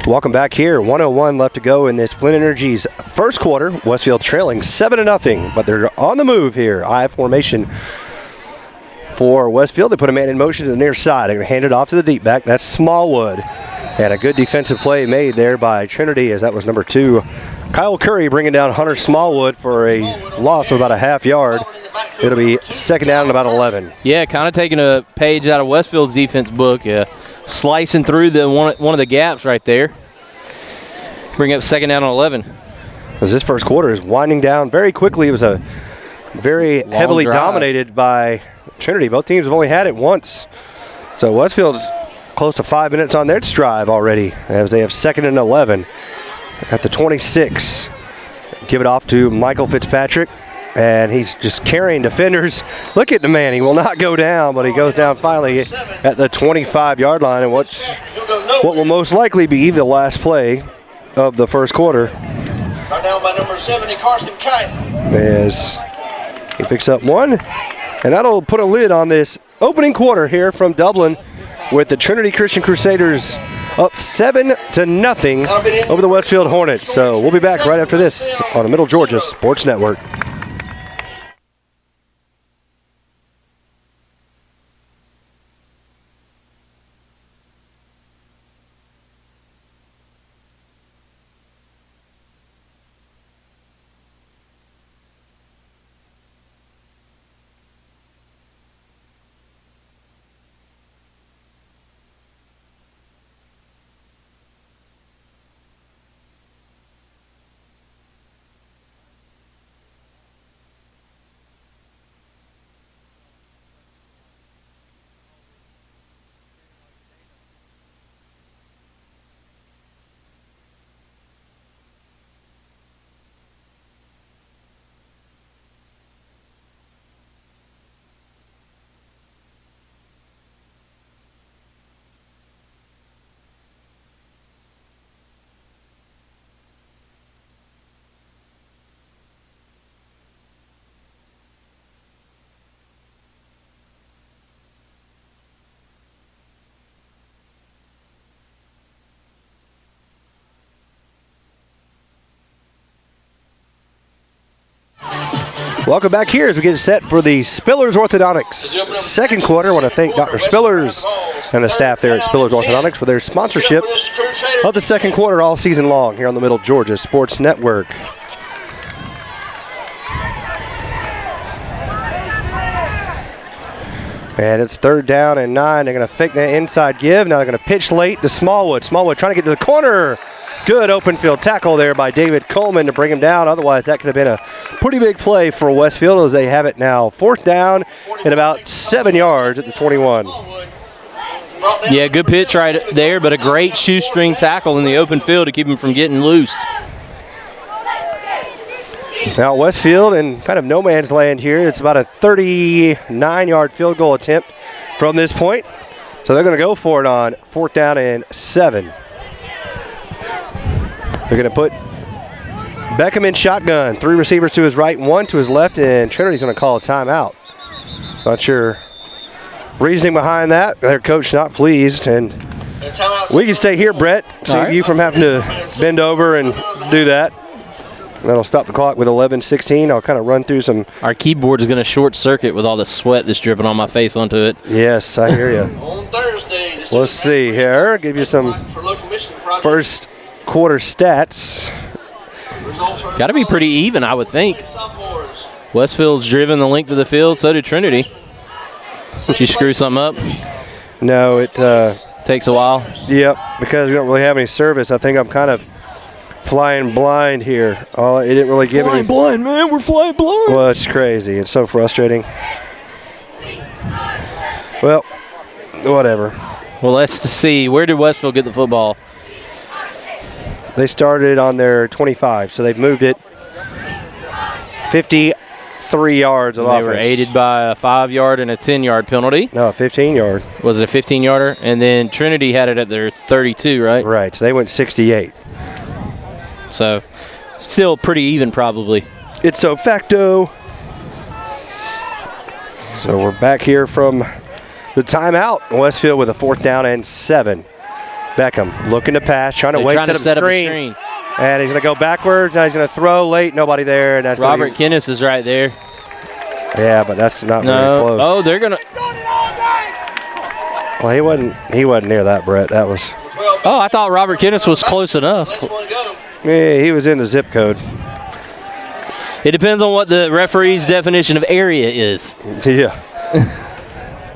Speaker 1: Welcome back here. 1:01 left to go in this Flint Energy's first quarter. Westfield trailing 7-0, but they're on the move here. High formation for Westfield. They put a man in motion to the near side. They're going to hand it off to the deep back. That's Smallwood. And a good defensive play made there by Trinity, as that was number 2. Kyle Curry bringing down Hunter Smallwood for a loss of about a half yard. It'll be 2nd down and about 11.
Speaker 2: Yeah, kind of taking a page out of Westfield's defense book. Slicing through the one of the gaps right there. Bring up 2nd down and 11.
Speaker 1: As this first quarter is winding down very quickly. It was a very heavily dominated by Trinity. Both teams have only had it once. So Westfield's close to 5 minutes on their drive already, as they have 2nd and 11 at the 26. Give it off to Michael Fitzpatrick, and he's just carrying defenders. Look at the man. He will not go down, but he goes down finally at the 25-yard line, and what will most likely be the last play of the first quarter.
Speaker 3: Right down by number 70, Carson Kite.
Speaker 1: As he picks up one, and that'll put a lid on this opening quarter here from Dublin, with the Trinity Christian Crusaders up 7-0 over the Westfield Hornets. So we'll be back right after this on the Middle Georgia Sports Network. Welcome back here as we get set for the Spillers Orthodontics second quarter. I want to thank Dr. Spillers and the staff there at Spillers Orthodontics for their sponsorship of the second quarter all season long here on the Middle Georgia Sports Network. And it's 3rd down and 9. They're going to fake that inside give. Now they're going to pitch late to Smallwood. Smallwood trying to get to the corner. Good open field tackle there by David Coleman to bring him down. Otherwise, that could have been a pretty big play for Westfield as they have it now 4th down and about 7 yards at the 21.
Speaker 2: Yeah, good pitch right there, but a great shoestring tackle in the open field to keep him from getting loose.
Speaker 1: Now Westfield in kind of no man's land here. It's about a 39-yard field goal attempt from this point. So they're going to go for it on 4th down and 7. They're going to put Beckham in shotgun. 3 receivers to his right, 1 to his left, and Trinity's going to call a timeout. Not sure reasoning behind that. Their coach not pleased, and we can stay here, Brett. Save you from having to bend over and do that. That'll stop the clock with 11:16. I'll kind of run through some.
Speaker 2: Our keyboard is going to short circuit with all the sweat that's dripping on my face onto it.
Speaker 1: Yes, I hear you.
Speaker 3: On Thursday,
Speaker 1: Let's see here. Give you some first quarter stats.
Speaker 2: Got to be pretty even, I would think. Westfield's driven the length of the field, so did Trinity. Did you screw something up?
Speaker 1: No, it
Speaker 2: takes a while.
Speaker 1: Yep, because we don't really have any service. I think I'm kind of flying blind here. Oh, it didn't really give me.
Speaker 2: Flying blind, man. We're flying blind.
Speaker 1: Well, it's crazy. It's so frustrating. Well, whatever.
Speaker 2: Well, let's see. Where did Westfield get the football?
Speaker 1: They started on their 25, so they've moved it 53 yards of offense.
Speaker 2: They were aided by a 5-yard and a 10-yard penalty.
Speaker 1: No, a 15-yard.
Speaker 2: Was it a 15-yarder? And then Trinity had it at their 32, right?
Speaker 1: Right, so they went 68.
Speaker 2: So, still pretty even probably.
Speaker 1: It's so facto. So we're back here from the timeout. Westfield with a 4th down and 7. Beckham looking to pass, trying to set up a screen. And he's going to go backwards. Now he's going to throw late. Nobody there. And that's
Speaker 2: Robert Kinnis is right there.
Speaker 1: Yeah, but that's not very close.
Speaker 2: Oh, they're going to.
Speaker 1: Well, he wasn't near that, Brett. That was.
Speaker 2: Oh, I thought Robert Kinnis was close enough.
Speaker 1: Yeah, he was in the zip code.
Speaker 2: It depends on what the referee's definition of area is.
Speaker 1: Yeah.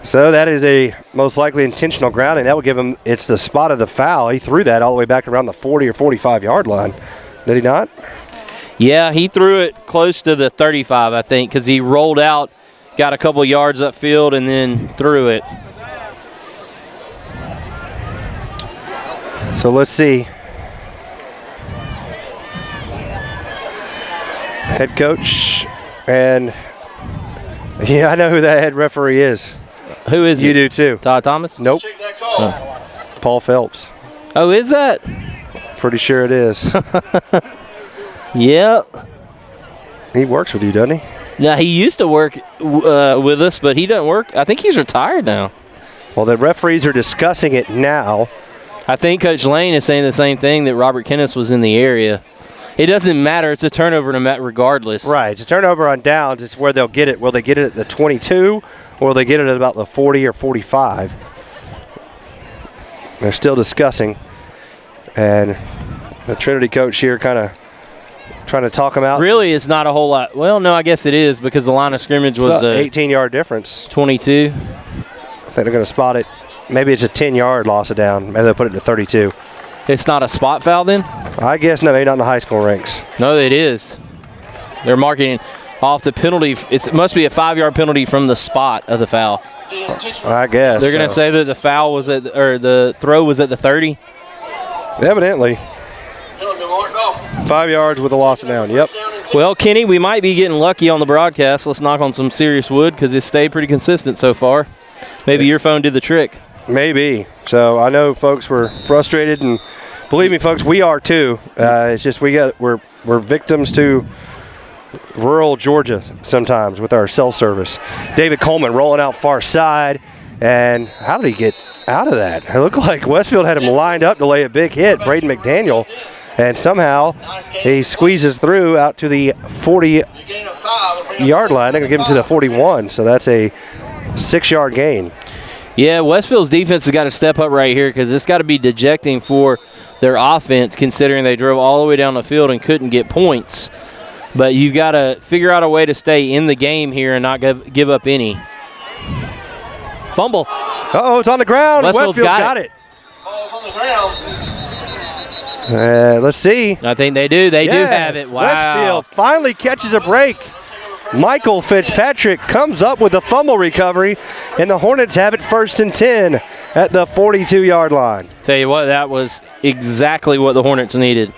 Speaker 1: So that is a most likely intentional grounding. That will give him, it's the spot of the foul. He threw that all the way back around the 40 or 45-yard line. Did he not?
Speaker 2: Yeah, he threw it close to the 35, I think, because he rolled out, got a couple yards upfield, and then threw it.
Speaker 1: So let's see. Head coach, and yeah, I know who that head referee is.
Speaker 2: Who is
Speaker 1: you
Speaker 2: it?
Speaker 1: You do too.
Speaker 2: Todd Thomas?
Speaker 1: Nope. Paul Phelps.
Speaker 2: Oh, is that?
Speaker 1: Pretty sure it is.
Speaker 2: Yep.
Speaker 1: He works with you, doesn't he?
Speaker 2: Yeah, he used to work with us, but he doesn't work. I think he's retired now.
Speaker 1: Well, the referees are discussing it now.
Speaker 2: I think Coach Lane is saying the same thing, that Robert Kenneth was in the area. It doesn't matter. It's a turnover regardless.
Speaker 1: Right. It's a turnover on downs. It's where they'll get it. Will they get it at the 22 or will they get it at about the 40 or 45? They're still discussing. And the Trinity coach here kind of trying to talk them out.
Speaker 2: Really, it's not a whole lot. Well, no, I guess it is because the line of scrimmage was
Speaker 1: an 18-yard difference.
Speaker 2: 22.
Speaker 1: I think they're going to spot it. Maybe it's a 10-yard loss of down. Maybe they'll put it to 32.
Speaker 2: It's not a spot foul then?
Speaker 1: I guess no, maybe not in the high school ranks.
Speaker 2: No, it is. They're marking off the penalty. It must be a 5-yard penalty from the spot of the foul.
Speaker 1: I guess.
Speaker 2: They're going to say that the foul was at, or the throw was at the 30?
Speaker 1: Evidently. 5 yards with a loss of down. Yep.
Speaker 2: Well, Kenny, we might be getting lucky on the broadcast. Let's knock on some serious wood because it's stayed pretty consistent so far. Maybe your phone did the trick.
Speaker 1: Maybe. So I know folks were frustrated, and believe me, folks, we are too. It's just we're victims to rural Georgia sometimes with our cell service. David Coleman rolling out far side, and how did he get out of that? It looked like Westfield had him lined up to lay a big hit, Braden McDaniel, and somehow he squeezes through out to the 40-yard line. They're going to give him to the 41, so that's a 6-yard gain.
Speaker 2: Yeah, Westfield's defense has got to step up right here because it's got to be dejecting for their offense considering they drove all the way down the field and couldn't get points. But you've got to figure out a way to stay in the game here and not give up any. Fumble.
Speaker 1: Uh-oh, it's on the ground.
Speaker 2: Westfield's got it.
Speaker 3: Ball's on the ground.
Speaker 1: Let's see.
Speaker 2: I think they do. They do have it. Wow.
Speaker 1: Westfield finally catches a break. Michael Fitzpatrick comes up with a fumble recovery, and the Hornets have it 1st and 10 at the 42-yard line.
Speaker 2: Tell you what, that was exactly what the Hornets needed.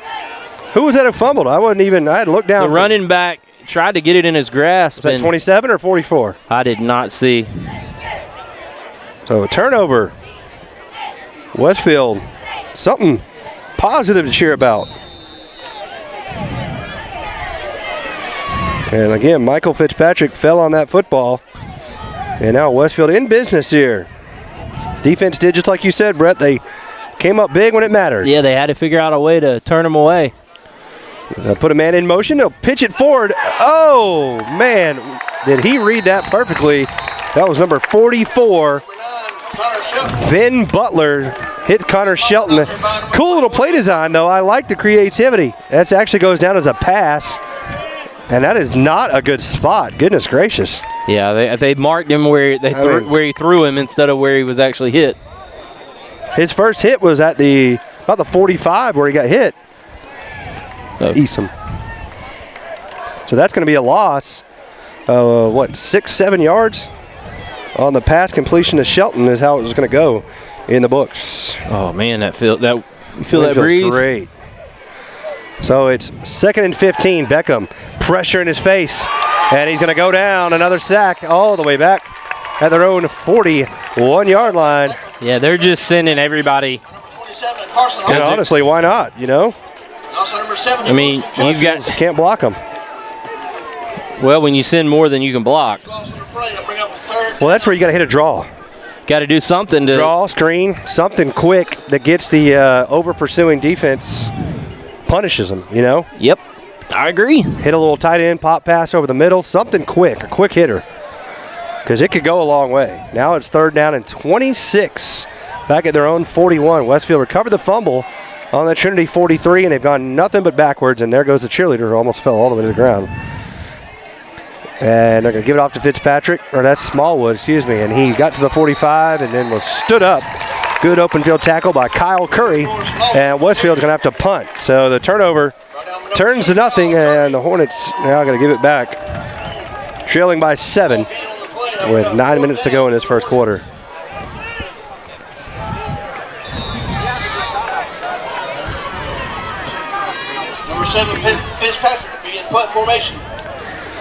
Speaker 1: Who was that who fumbled? I had to look down.
Speaker 2: The running back tried to get it in his grasp.
Speaker 1: Was that 27 or 44?
Speaker 2: I did not see.
Speaker 1: So a turnover. Westfield, something positive to cheer about. And again, Michael Fitzpatrick fell on that football. And now Westfield in business here. Defense did just like you said, Brett. They came up big when it mattered.
Speaker 2: Yeah, they had to figure out a way to turn them away.
Speaker 1: They'll put a man in motion. They'll pitch it forward. Oh, man. Did he read that perfectly? That was number 44. Ben Butler hits Connor Shelton. Cool little play design, though. I like the creativity. That actually goes down as a pass. And that is not a good spot. Goodness gracious.
Speaker 2: Yeah, they marked him where where he threw him instead of where he was actually hit.
Speaker 1: His first hit was at about the 45 where he got hit. Easom. So that's going to be a loss. 6-7 yards on the pass completion to Shelton is how it was going to go in the books.
Speaker 2: Oh man, you feel that breeze?
Speaker 1: Great. So it's 2nd and 15. Beckham pressure in his face, and he's going to go down. Another sack all the way back at their own 41-yard line.
Speaker 2: Yeah, they're just sending everybody.
Speaker 1: And honestly, why not? You know.
Speaker 2: I mean, you've got
Speaker 1: can't block them.
Speaker 2: Well, when you send more than you can block.
Speaker 1: Well, that's where you got to hit a draw.
Speaker 2: Got to do something to
Speaker 1: draw, screen, something quick that gets the over-pursuing defense, punishes them, you know?
Speaker 2: Yep, I agree.
Speaker 1: Hit a little tight end, pop pass over the middle, something quick, a quick hitter, because it could go a long way. Now it's 3rd down and 26, back at their own 41. Westfield recovered the fumble on the Trinity 43, and they've gone nothing but backwards, and there goes the cheerleader who almost fell all the way to the ground. And they're going to give it off to Fitzpatrick, or that's Smallwood, excuse me. And he got to the 45 and then was stood up. Good open field tackle by Kyle Curry. And Westfield's going to have to punt. So the turnover turns to nothing, and the Hornets now going to give it back. Trailing by 7 with 9 minutes to go in this first quarter.
Speaker 3: Number 7, Fitzpatrick, begin punt formation.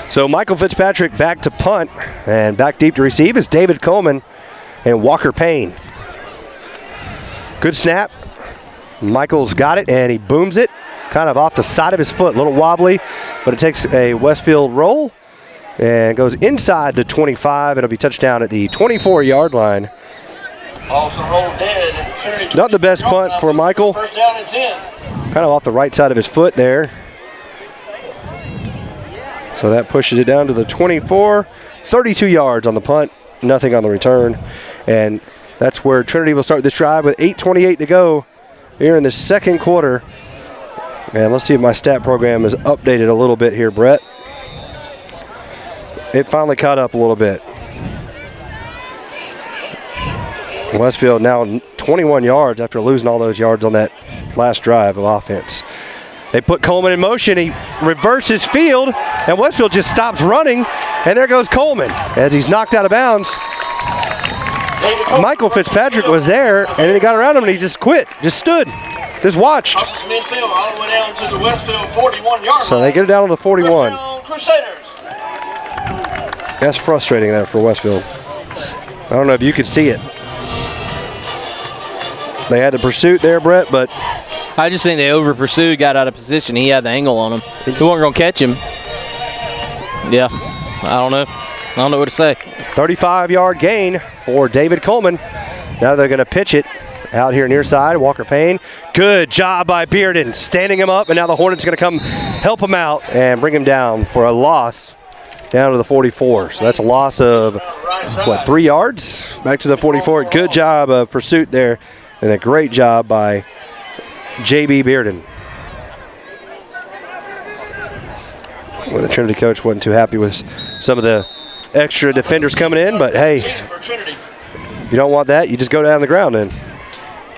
Speaker 1: So Michael Fitzpatrick back to punt, and back deep to receive is David Coleman and Walker Payne. Good snap. Michael's got it, and he booms it kind of off the side of his foot, a little wobbly, but it takes a Westfield roll and goes inside the 25. It'll be touchdown at the 24-yard line
Speaker 3: Ball's going to roll dead. And Trinity
Speaker 1: Not the best punt for Michael.
Speaker 3: First down and 10.
Speaker 1: Kind of off the right side of his foot there. So that pushes it down to the 24. 32 yards on the punt, nothing on the return. And that's where Trinity will start this drive with 8:28 to go here in the second quarter. And let's see if my stat program is updated a little bit here, Brett. It finally caught up a little bit. Westfield now 21 yards after losing all those yards on that last drive of offense. They put Coleman in motion. He reverses field, and Westfield just stops running. And there goes Coleman as he's knocked out of bounds. Michael Fitzpatrick was there, and then he got around him, and he just quit, just stood, just watched.
Speaker 3: Midfield all the way down to the Westfield 41-yard line.
Speaker 1: So they get it down to the 41.
Speaker 3: Crusaders.
Speaker 1: That's frustrating there for Westfield. I don't know if you could see it. They had the pursuit there, Brett, but
Speaker 2: I just think they over-pursued, got out of position. He had the angle on him. He wasn't going to catch him. Yeah, I don't know. I don't know what to say.
Speaker 1: 35-yard gain for David Coleman. Now they're going to pitch it out here near side. Walker Payne. Good job by Bearden, standing him up, and now the Hornets are going to come help him out and bring him down for a loss down to the 44. So that's a loss of, 3 yards? Back to the 44. Good job of pursuit there, and a great job by J.B. Bearden. Well, the Trinity coach wasn't too happy with some of the extra defenders coming in, but hey, you don't want that. You just go down the ground then.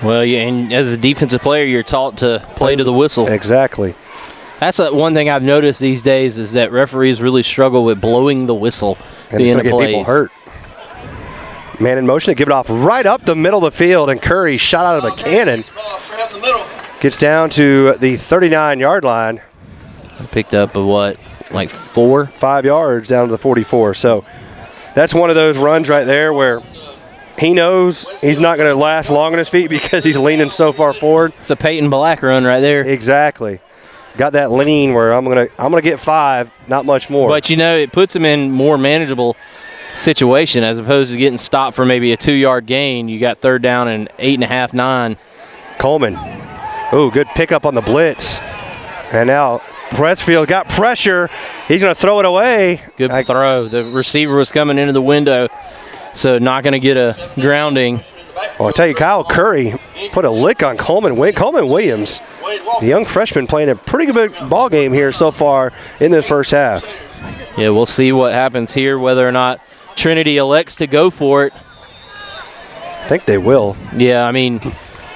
Speaker 2: Well, yeah, and as a defensive player, you're taught to play to the whistle.
Speaker 1: Exactly.
Speaker 2: That's one thing I've noticed these days is that referees really struggle with blowing the whistle
Speaker 1: and
Speaker 2: at the end of
Speaker 1: get
Speaker 2: plays.
Speaker 1: People hurt. Man in motion to give it off right up the middle of the field, and Curry shot out of a cannon. Gets down to the 39-yard line.
Speaker 2: Picked up a what? Like 5
Speaker 1: yards down to the 44. So that's one of those runs right there where he knows he's not going to last long on his feet because he's leaning so far forward.
Speaker 2: It's a Peyton Black run right there.
Speaker 1: Exactly. Got that lean where I'm gonna get 5, not much more.
Speaker 2: But it puts him in more manageable situation as opposed to getting stopped for maybe a 2-yard gain. You got third down and 8.5, 9.
Speaker 1: Coleman. Oh, good pickup on the blitz. And now Westfield got pressure. He's going to throw it away.
Speaker 2: Good throw. The receiver was coming into the window, so not going to get a grounding.
Speaker 1: Well, I'll tell you, Kyle Curry put a lick on Coleman Williams. The young freshman playing a pretty good ball game here so far in this first half.
Speaker 2: Yeah, we'll see what happens here, whether or not Trinity elects to go for it.
Speaker 1: I think they will.
Speaker 2: Yeah,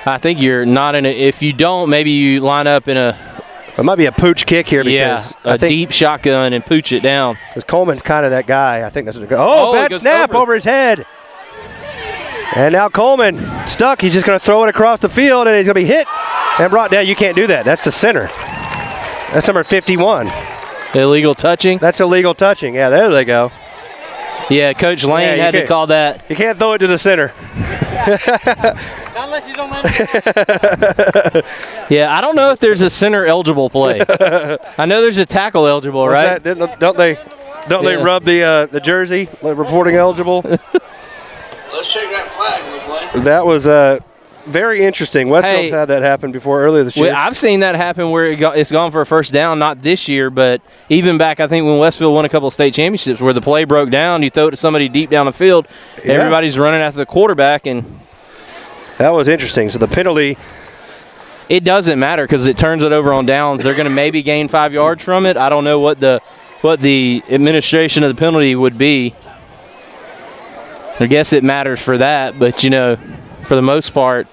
Speaker 2: I think you're not in a – if you don't, maybe you line up in a –
Speaker 1: it might be a pooch kick here because
Speaker 2: a deep shotgun and pooch it down.
Speaker 1: Because Coleman's kind of that guy. I think that's what bad snap over his head. And now Coleman stuck. He's just going to throw it across the field, and he's going to be hit and brought down. You can't do that. That's the center. That's number 51.
Speaker 2: Illegal touching?
Speaker 1: That's illegal touching. Yeah, there they go.
Speaker 2: Yeah, Coach Lane had to call that.
Speaker 1: You can't throw it to the center.
Speaker 4: Not unless he's on that.
Speaker 2: Yeah, I don't know if there's a center eligible play. I know there's a tackle eligible, right?
Speaker 1: Don't they rub the jersey reporting eligible?
Speaker 3: Let's check that flag.
Speaker 1: That was very interesting. Westfield's had that happen before earlier this year.
Speaker 2: I've seen that happen where it's gone for a first down, not this year, but even back, I think, when Westfield won a couple of state championships where the play broke down, you throw it to somebody deep down the field, everybody's running after the quarterback. And
Speaker 1: that was interesting. So the penalty.
Speaker 2: It doesn't matter because it turns it over on downs. They're going to maybe gain 5 yards from it. I don't know what the administration of the penalty would be. I guess it matters for that, but, for the most part,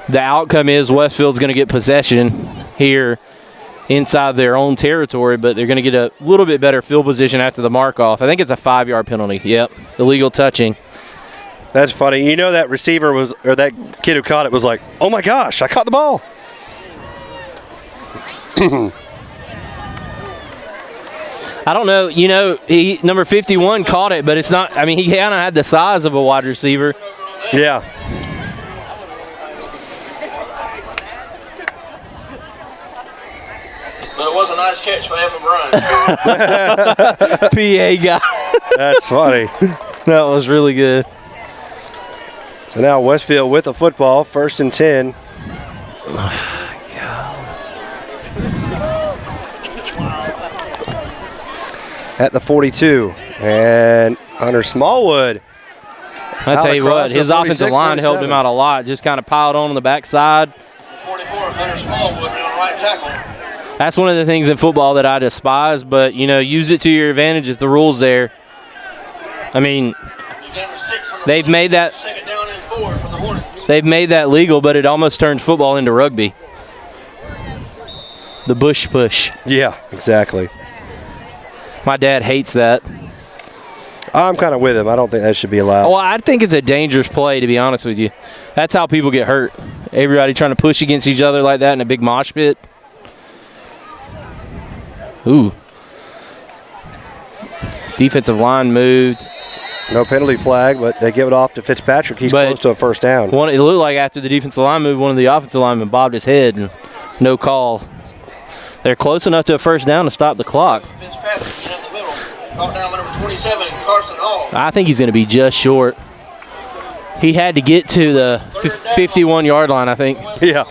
Speaker 2: the outcome is Westfield's going to get possession here inside their own territory, but they're going to get a little bit better field position after the mark-off. I think it's a 5-yard penalty. Yep, illegal touching.
Speaker 1: That's funny. That receiver or that kid who caught it was like, oh, my gosh, I caught the ball.
Speaker 2: I don't know. Number 51 caught it, but it's not. He kind of had the size of a wide receiver.
Speaker 1: Yeah.
Speaker 3: But it was a nice catch by Evan Bryant.
Speaker 2: PA guy.
Speaker 1: That's funny.
Speaker 2: That was really good.
Speaker 1: So now Westfield with the football, 1st and 10. At the 42. And Hunter Smallwood.
Speaker 2: I tell you what, his offensive line helped him out a lot. Just kind of piled on the backside.
Speaker 3: 44, Hunter Smallwood on right tackle.
Speaker 2: That's one of the things in football that I despise, but, you know, use it to your advantage if the rule's there. I mean, they've made that
Speaker 3: Second down and 4 from the Hornets.
Speaker 2: they've made that legal, but it almost turns football into rugby. The bush push.
Speaker 1: Yeah, exactly.
Speaker 2: My dad hates that.
Speaker 1: I'm kind of with him. I don't think that should be allowed.
Speaker 2: Well, I think it's a dangerous play, to be honest with you. That's how people get hurt. Everybody trying to push against each other like that in a big mosh pit. Ooh. Defensive line moved.
Speaker 1: No penalty flag, but they give it off to Fitzpatrick. He's close to a first down.
Speaker 2: It looked like after the defensive line moved, one of the offensive linemen bobbed his head and no call. They're close enough to a first down to stop the clock.
Speaker 3: Fitzpatrick in the middle. Brought down number 27, Carson Hall.
Speaker 2: I think he's going to be just short. He had to get to the 51-yard line, I think.
Speaker 1: Yeah.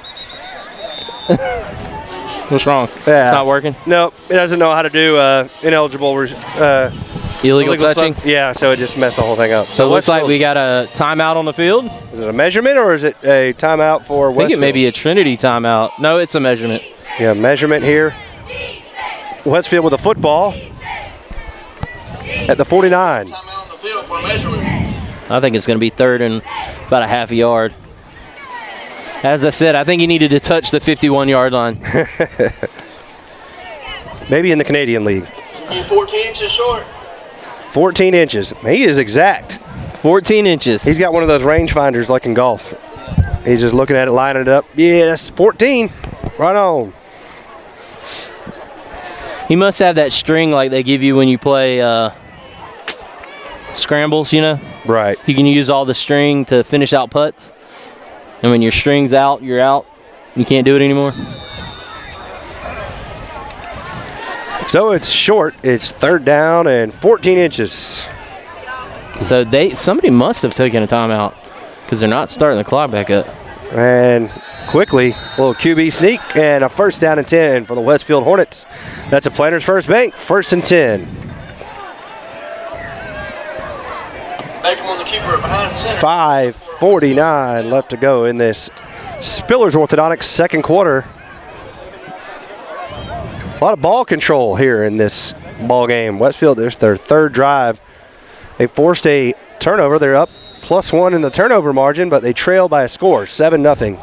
Speaker 2: What's wrong?
Speaker 1: Yeah.
Speaker 2: It's not working?
Speaker 1: Nope. It doesn't know how to do ineligible
Speaker 2: Illegal touching?
Speaker 1: stuff. Yeah, so it just messed the whole thing up.
Speaker 2: So it looks like we got a timeout on the field.
Speaker 1: Is it a measurement or is it a timeout for Westfield?
Speaker 2: I think it may be a Trinity timeout. No, it's a measurement.
Speaker 1: Yeah, measurement here. Westfield with a football at the 49.
Speaker 3: Timeout on the field for a measurement.
Speaker 2: I think it's going to be third and about a half a yard. As I said, I think he needed to touch the 51-yard line.
Speaker 1: Maybe in the Canadian League.
Speaker 3: 14 inches short.
Speaker 1: 14 inches. He is exact.
Speaker 2: 14 inches.
Speaker 1: He's got one of those rangefinders like in golf. He's just looking at it, lining it up. Yeah, that's 14. Right on.
Speaker 2: He must have that string like they give you when you play scrambles, you know?
Speaker 1: Right.
Speaker 2: You can use all the string to finish out putts. And when your string's out, you're out. You can't do it anymore.
Speaker 1: So it's short. It's 3rd down and 14 inches.
Speaker 2: So somebody must have taken a timeout because they're not starting the clock back up.
Speaker 1: And quickly, a little QB sneak and a 1st down and 10 for the Westfield Hornets. That's a Planters First Bank, 1st and 10.
Speaker 3: Beckham on the keeper behind center.
Speaker 1: 5:49 left to go in this Spillers Orthodontics second quarter. A lot of ball control here in this ball game. Westfield, there's their 3rd drive. They forced a turnover. They're up +1 in the turnover margin, but they trail by a score, 7-0.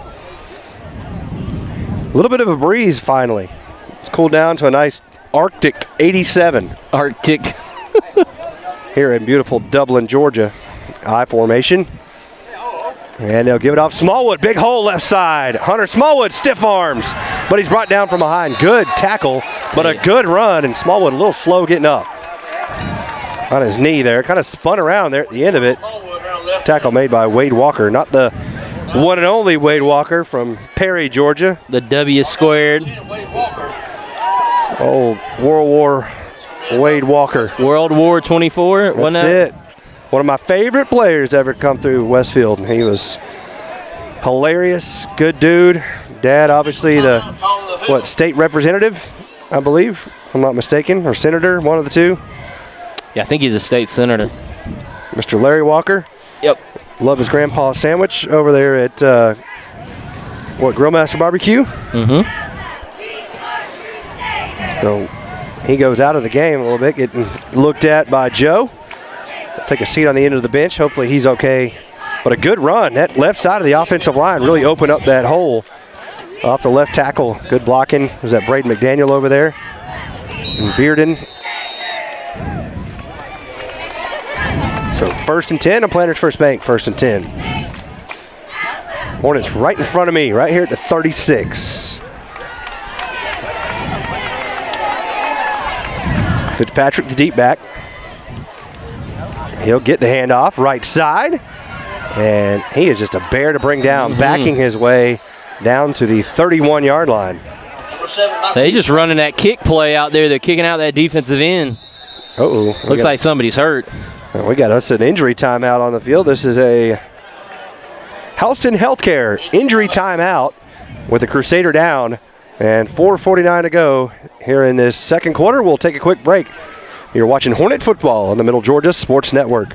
Speaker 1: A little bit of a breeze finally. It's cooled down to a nice Arctic 87.
Speaker 2: Arctic.
Speaker 1: Here in beautiful Dublin, Georgia. I formation. And they'll give it off. Smallwood, big hole left side. Hunter Smallwood, stiff arms, but he's brought down from behind. Good tackle, but a good run, and Smallwood a little slow getting up. On his knee there, kind of spun around there at the end of it. Tackle made by Wade Walker, not the one and only Wade Walker from Perry, Georgia.
Speaker 2: The W squared.
Speaker 1: Oh, World War Wade Walker.
Speaker 2: World War 24.
Speaker 1: That's it. One of my favorite players to ever come through Westfield. He was hilarious, good dude. Dad, obviously the state representative, I believe, if I'm not mistaken, or senator, one of the two.
Speaker 2: Yeah, I think he's a state senator.
Speaker 1: Mr. Larry Walker.
Speaker 2: Yep.
Speaker 1: Love his grandpa's sandwich over there at Grillmaster Barbecue.
Speaker 2: Mm-hmm.
Speaker 1: So he goes out of the game a little bit, getting looked at by Joe. Take a seat on the end of the bench. Hopefully he's okay. But a good run. That left side of the offensive line really opened up that hole off the left tackle. Good blocking. Was that Braden McDaniel over there? And Bearden. So 1st and 10 on Planters First Bank. 1st and 10. Hornets right in front of me, right here at the 36. Fitzpatrick, the deep back. He'll get the handoff, right side. And he is just a bear to bring down, backing his way down to the 31-yard line.
Speaker 2: They just running that kick play out there. They're kicking out that defensive end.
Speaker 1: Uh-oh.
Speaker 2: Looks like somebody's hurt.
Speaker 1: We got us an injury timeout on the field. This is a Houston Healthcare injury timeout with the Crusader down and 4:49 to go here in this second quarter. We'll take a quick break. You're watching Hornet Football on the Middle Georgia Sports Network.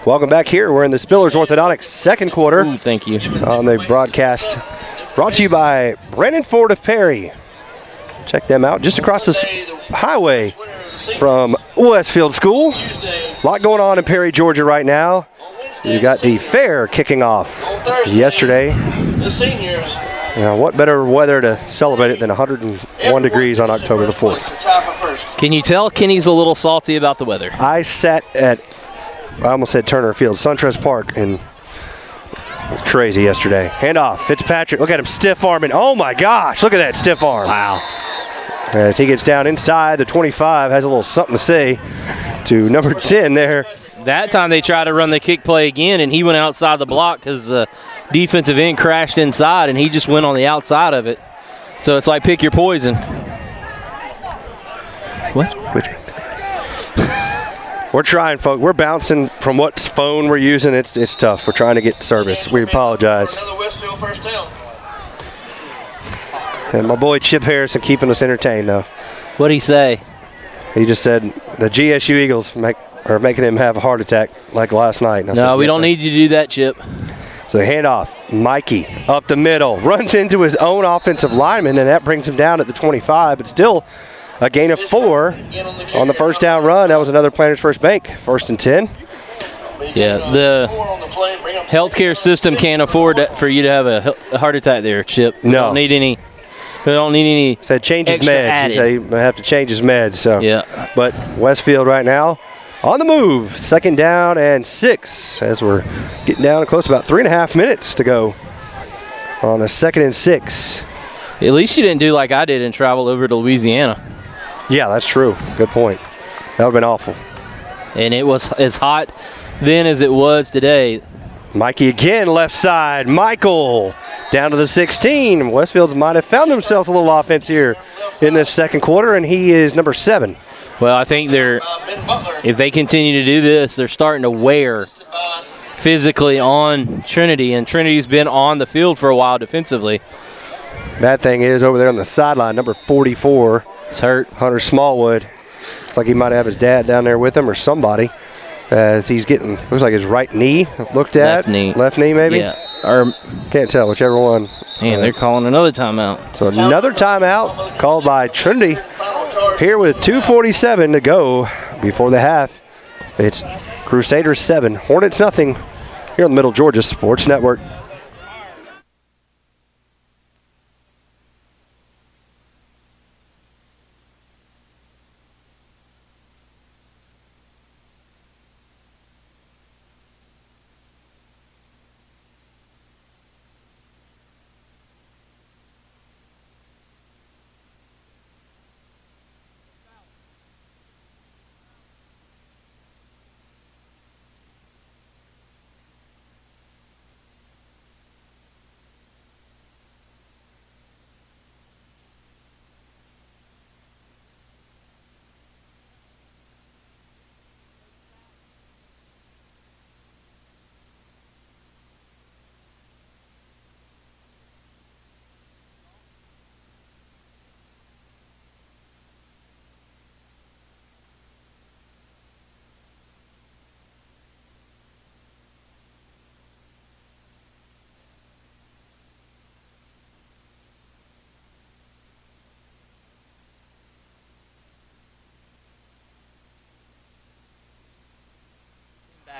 Speaker 1: Welcome back here. We're in the Spillers Orthodontics second quarter.
Speaker 2: Ooh, thank you.
Speaker 1: On the broadcast, brought to you by Brandon Ford of Perry. Check them out just across this highway from Westfield School. A lot going on in Perry, Georgia right now. You got the fair kicking off yesterday.
Speaker 3: The seniors.
Speaker 1: What better weather to celebrate it than 101 degrees on October the 4th?
Speaker 2: Can you tell Kenny's a little salty about the weather?
Speaker 1: I sat at, I almost said Turner Field, SunTrust Park, and it was crazy yesterday. Handoff, Fitzpatrick, look at him stiff arming. Oh my gosh, look at that stiff arm.
Speaker 2: Wow.
Speaker 1: As he gets down inside the 25, has a little something to say to number 10 there.
Speaker 2: That time they tried to run the kick play again, and he went outside the block because defensive end crashed inside, and he just went on the outside of it. So it's like pick your poison. What?
Speaker 1: We're trying, folks. We're bouncing from what phone we're using. It's tough. We're trying to get service. We apologize.
Speaker 3: Another Westfield first down.
Speaker 1: And my boy Chip Harrison keeping us entertained, though.
Speaker 2: What'd he say?
Speaker 1: He just said the GSU Eagles are making him have a heart attack like last night. And I said,
Speaker 2: No, we
Speaker 1: "Yes,
Speaker 2: don't
Speaker 1: sir."
Speaker 2: need you to do that, Chip.
Speaker 1: So the handoff, Mikey up the middle, runs into his own offensive lineman, and that brings him down at the 25. But still a gain of 4 on the first down run. That was another Planters First Bank, 1st and 10.
Speaker 2: Yeah, the healthcare system can't afford for you to have a heart attack there, Chip. We
Speaker 1: No.
Speaker 2: don't need any. We don't need any.
Speaker 1: Said change his
Speaker 2: extra
Speaker 1: meds. He
Speaker 2: added.
Speaker 1: said he might have to change his meds. So
Speaker 2: Yeah.
Speaker 1: But Westfield right now on the move. 2nd down and 6 as we're getting down to close to about 3.5 minutes to go on the 2nd and 6.
Speaker 2: At least you didn't do like I did and travel over to Louisiana.
Speaker 1: Yeah, that's true. Good point. That would have been awful.
Speaker 2: And it was as hot then as it was today.
Speaker 1: Mikey again, left side. Michael down to the 16. Westfield's might have found themselves a little offense here in this second quarter, and he is number 7.
Speaker 2: Well, I think if they continue to do this, they're starting to wear physically on Trinity, and Trinity's been on the field for a while defensively.
Speaker 1: Bad thing is over there on the sideline, number 44.
Speaker 2: It's hurt.
Speaker 1: Hunter Smallwood. It's like he might have his dad down there with him or somebody as he's getting, looks like his right knee looked at. Left knee maybe?
Speaker 2: Yeah. Or,
Speaker 1: can't tell, whichever one.
Speaker 2: man, they're calling another timeout.
Speaker 1: So another timeout called by Trinity here with 2:47 to go before the half. It's Crusaders 7, Hornets nothing here on the Middle Georgia Sports Network.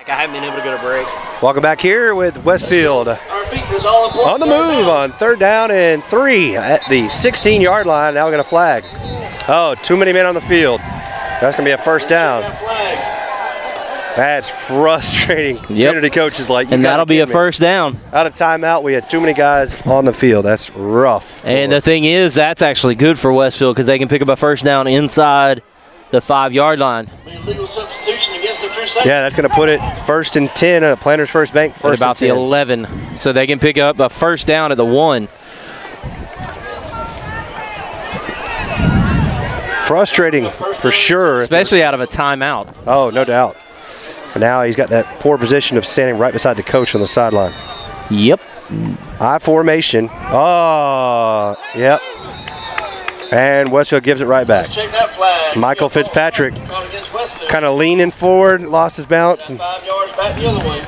Speaker 2: back. I haven't been able to go to break.
Speaker 1: Welcome back here with Westfield
Speaker 3: Our feet was all important.
Speaker 1: on the move on 3rd down and 3 at the 16-yard line. Now we're going to flag. Oh, too many men on the field. That's going to be a first down.
Speaker 3: That flag.
Speaker 1: That's frustrating. Trinity coach is like,
Speaker 2: and that'll be a first down.
Speaker 1: Out of timeout, we had too many guys on the field. That's rough.
Speaker 2: And the thing is, that's actually good for Westfield because they can pick up a first down inside the 5-yard line.
Speaker 3: Legal substitution against the Crusaders.
Speaker 1: Yeah, that's going to put it 1st and 10 at Planters First Bank.
Speaker 2: At
Speaker 1: First
Speaker 2: about
Speaker 1: and 10.
Speaker 2: the 11. So they can pick up a first down at the 1.
Speaker 1: Frustrating for sure.
Speaker 2: Especially out of a timeout.
Speaker 1: Oh, no doubt. But now he's got that poor position of standing right beside the coach on the sideline.
Speaker 2: Yep.
Speaker 1: I formation. Oh, yep. And Westfield gives it right back.
Speaker 3: Check that flag.
Speaker 1: Michael Fitzpatrick
Speaker 3: Against Westfield.
Speaker 1: kind of leaning forward, lost his balance. And
Speaker 3: 5 yards back the other way.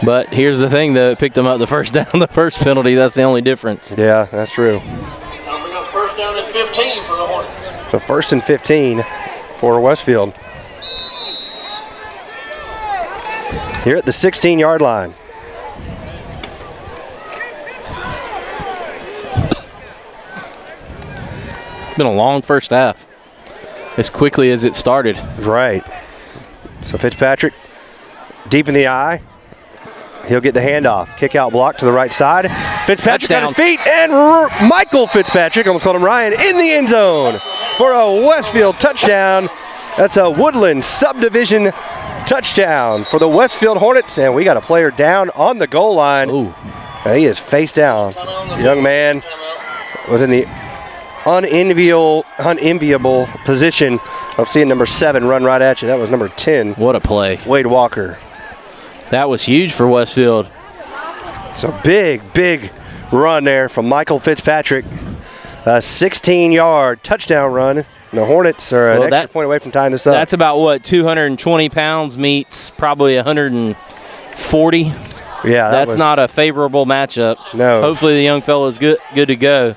Speaker 2: But here's the thing, though. It picked them up the first down, the first penalty. That's the only difference.
Speaker 1: yeah, that's true.
Speaker 3: I'll bring up first down at 15 for the Hornets.
Speaker 1: So 1st and 15 for Westfield. Here at the 16-yard line.
Speaker 2: Been a long first half. As quickly as it started.
Speaker 1: Right. So Fitzpatrick, deep in the eye. He'll get the handoff. Kick out block to the right side. Fitzpatrick on his feet, and Michael Fitzpatrick, almost called him Ryan, in the end zone for a Westfield touchdown. That's a Woodland subdivision touchdown for the Westfield Hornets, and we got a player down on the goal line.
Speaker 2: Ooh.
Speaker 1: He is face down. The young man was in the unenviable position of seeing number 7 run right at you. That was number 10.
Speaker 2: What a play.
Speaker 1: Wade Walker.
Speaker 2: That was huge for Westfield.
Speaker 1: So big run there from Michael Fitzpatrick. A 16-yard touchdown run. And the Hornets are an extra point away from tying this up.
Speaker 2: That's about what, 220 pounds meets probably 140.
Speaker 1: Yeah,
Speaker 2: that's not a favorable matchup.
Speaker 1: No.
Speaker 2: Hopefully the young fellow is good to go.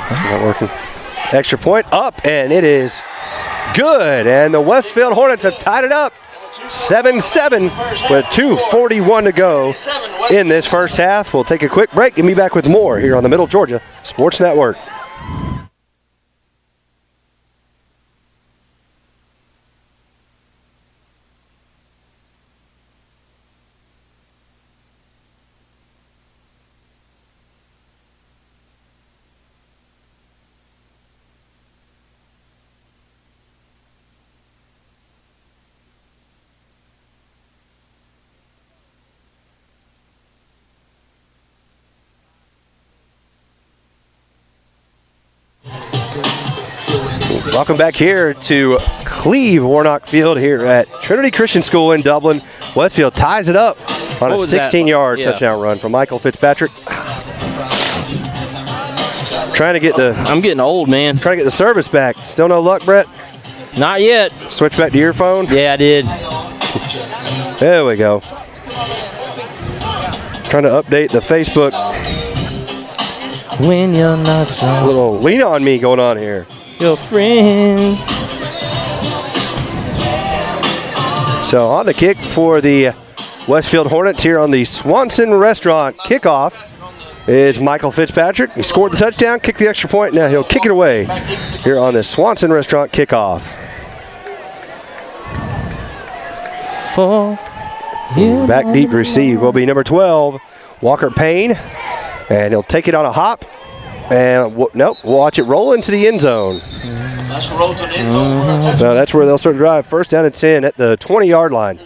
Speaker 1: That's not working. Extra point up, and it is good. And the Westfield Hornets have tied it up 7-7 with 2:41 to go in this first half. We'll take a quick break and be back with more here on the Middle Georgia Sports Network. Welcome back here to Cleve Warnock Field here at Trinity Christian School in Dublin. Westfield ties it up on a 16-yard touchdown run from Michael Fitzpatrick. Trying to get the...
Speaker 2: I'm getting old, man.
Speaker 1: Trying to get the service back. Still no luck, Brett?
Speaker 2: Not yet.
Speaker 1: Switch back to your phone?
Speaker 2: Yeah, I did.
Speaker 1: There we go. Trying to update the Facebook.
Speaker 2: When you're not so...
Speaker 1: A little lean on me going on here.
Speaker 2: Your friend.
Speaker 1: So on the kick for the Westfield Hornets here on the Swanson Restaurant kickoff is Michael Fitzpatrick. He scored the touchdown, kicked the extra point. Now he'll kick it away here on the Swanson Restaurant kickoff. Back deep to receive will be number 12, Walker Payne. And he'll take it on a hop. And nope, watch it roll into the end zone. So that's where they'll start to drive. First down and 10 at the 20-yard line.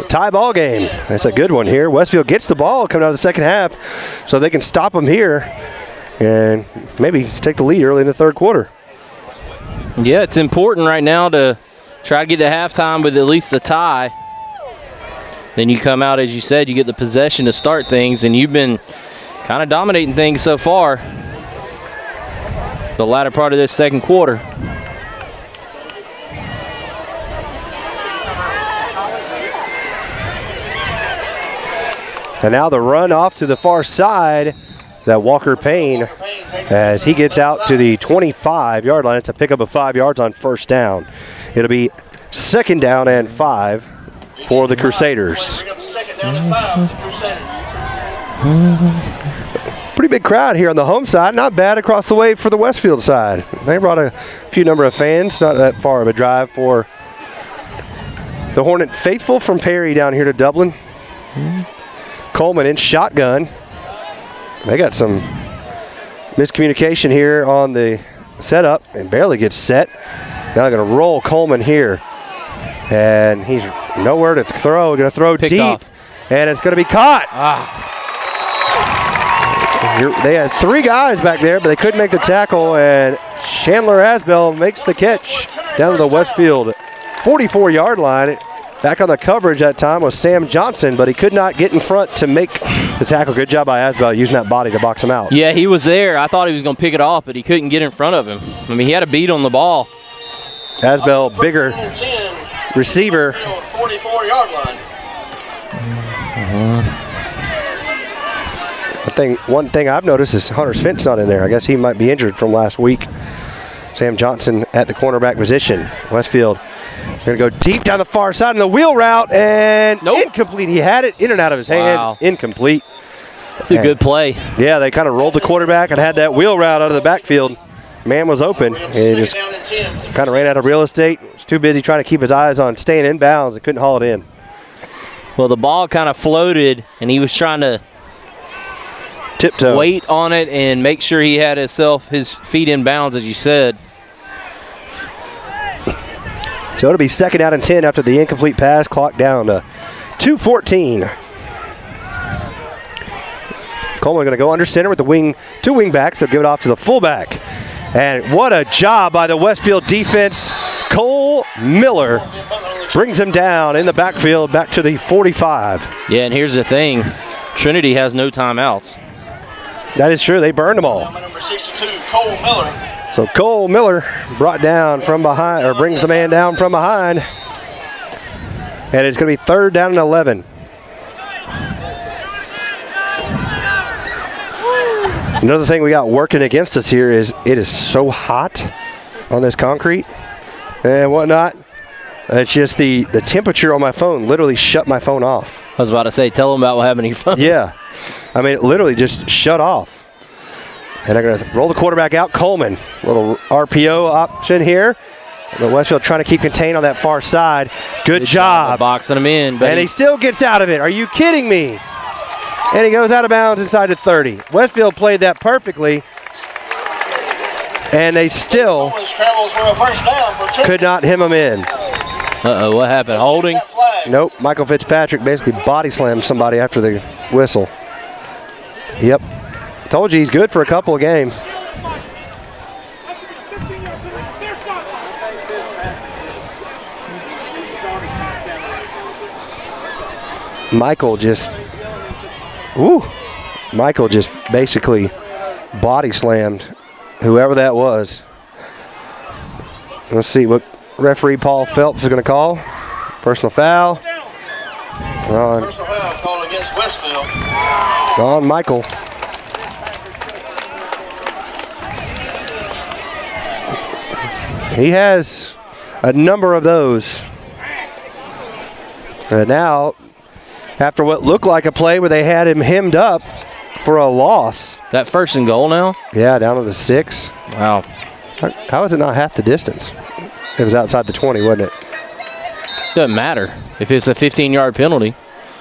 Speaker 1: Tie ball game. That's a good one here. Westfield gets the ball coming out of the second half, so they can stop them here and maybe take the lead early in the third quarter.
Speaker 2: Yeah, it's important right now to try to get to halftime with at least a tie. Then you come out, as you said, you get the possession to start things, and you've been kind of dominating things so far. The latter part of this second quarter.
Speaker 1: And now the run off to the far side is that Walker Payne as he gets out to the 25-yard line. It's a pickup of 5 yards on first down. It'll be second down and 5 for the Crusaders.
Speaker 3: Bring up the second down and 5 for the Crusaders.
Speaker 1: Pretty big crowd here on the home side. Not bad across the way for the Westfield side. They brought a few number of fans. Not that far of a drive for the Hornet faithful from Perry down here to Dublin. Coleman in shotgun. They got some miscommunication here on the setup and barely gets set. Now they're going to roll Coleman here. And he's nowhere to throw. Going to throw
Speaker 2: Picked
Speaker 1: deep.
Speaker 2: off.
Speaker 1: And it's going to be caught. They had 3 guys back there, but they couldn't make the tackle. And Chandler Asbell makes the catch down to the Westfield 44-yard line. Back on the coverage that time was Sam Johnson, but he could not get in front to make the tackle. Good job by Asbell using that body to box him out.
Speaker 2: Yeah, he was there. I thought he was going to pick it off, but he couldn't get in front of him. I mean, he had a beat on the ball.
Speaker 1: Asbell, bigger receiver.
Speaker 3: 44-yard line.
Speaker 1: One thing I've noticed is Hunter Spence not in there. I guess he might be injured from last week. Sam Johnson at the cornerback position. Westfield going to go deep down the far side in the wheel route, and incomplete. He had it in and out of his hands.
Speaker 2: Wow.
Speaker 1: Incomplete.
Speaker 2: It's a good play.
Speaker 1: Yeah, they kind of rolled the quarterback and had that wheel route out of the backfield. Man was open, and he just kind of ran out of real estate. Was too busy trying to keep his eyes on staying in bounds and couldn't haul it in.
Speaker 2: Well, the ball kind of floated, and he was trying to
Speaker 1: tiptoe,
Speaker 2: wait on it and make sure he had his feet in bounds, as you said.
Speaker 1: So it'll be 2nd down and 10 after the incomplete pass. Clock down to 2:14. Coleman going to go under center with the 2 wing backs. They'll give it off to the fullback. And what a job by the Westfield defense. Cole Miller brings him down in the backfield back to the 45.
Speaker 2: Yeah, and here's the thing. Trinity has no timeouts.
Speaker 1: That is true. They burned them all.
Speaker 3: Number 62, Cole Miller.
Speaker 1: So Cole Miller brought down from behind, or brings the man down from behind. And it's going to be 3rd down and 11. Another thing we got working against us here is it is so hot on this concrete and whatnot. It's just the temperature on my phone literally shut my phone off.
Speaker 2: I was about to say, tell them about what happened to your phone.
Speaker 1: Yeah. I mean, it literally just shut off. And they're going to roll the quarterback out. Coleman, little RPO option here. But Westfield trying to keep contained on that far side. Good job.
Speaker 2: Boxing him in.
Speaker 1: And he still gets out of it. Are you kidding me? And he goes out of bounds inside the 30. Westfield played that perfectly. And they still could not hem him in.
Speaker 2: Uh-oh, what happened? Holding?
Speaker 1: Nope. Michael Fitzpatrick basically body slammed somebody after the whistle. Yep. Told you he's good for a couple of games. Michael just basically body slammed whoever that was. Let's see what referee Paul Phelps is going to call. Personal foul.
Speaker 3: Personal foul called against Westfield.
Speaker 1: On Michael. He has a number of those. And now, after what looked like a play where they had him hemmed up for a loss.
Speaker 2: That 1st and goal now?
Speaker 1: Yeah, down to the 6.
Speaker 2: Wow.
Speaker 1: How is it not half the distance? It was outside the 20, wasn't it?
Speaker 2: Doesn't matter if it's a 15-yard penalty.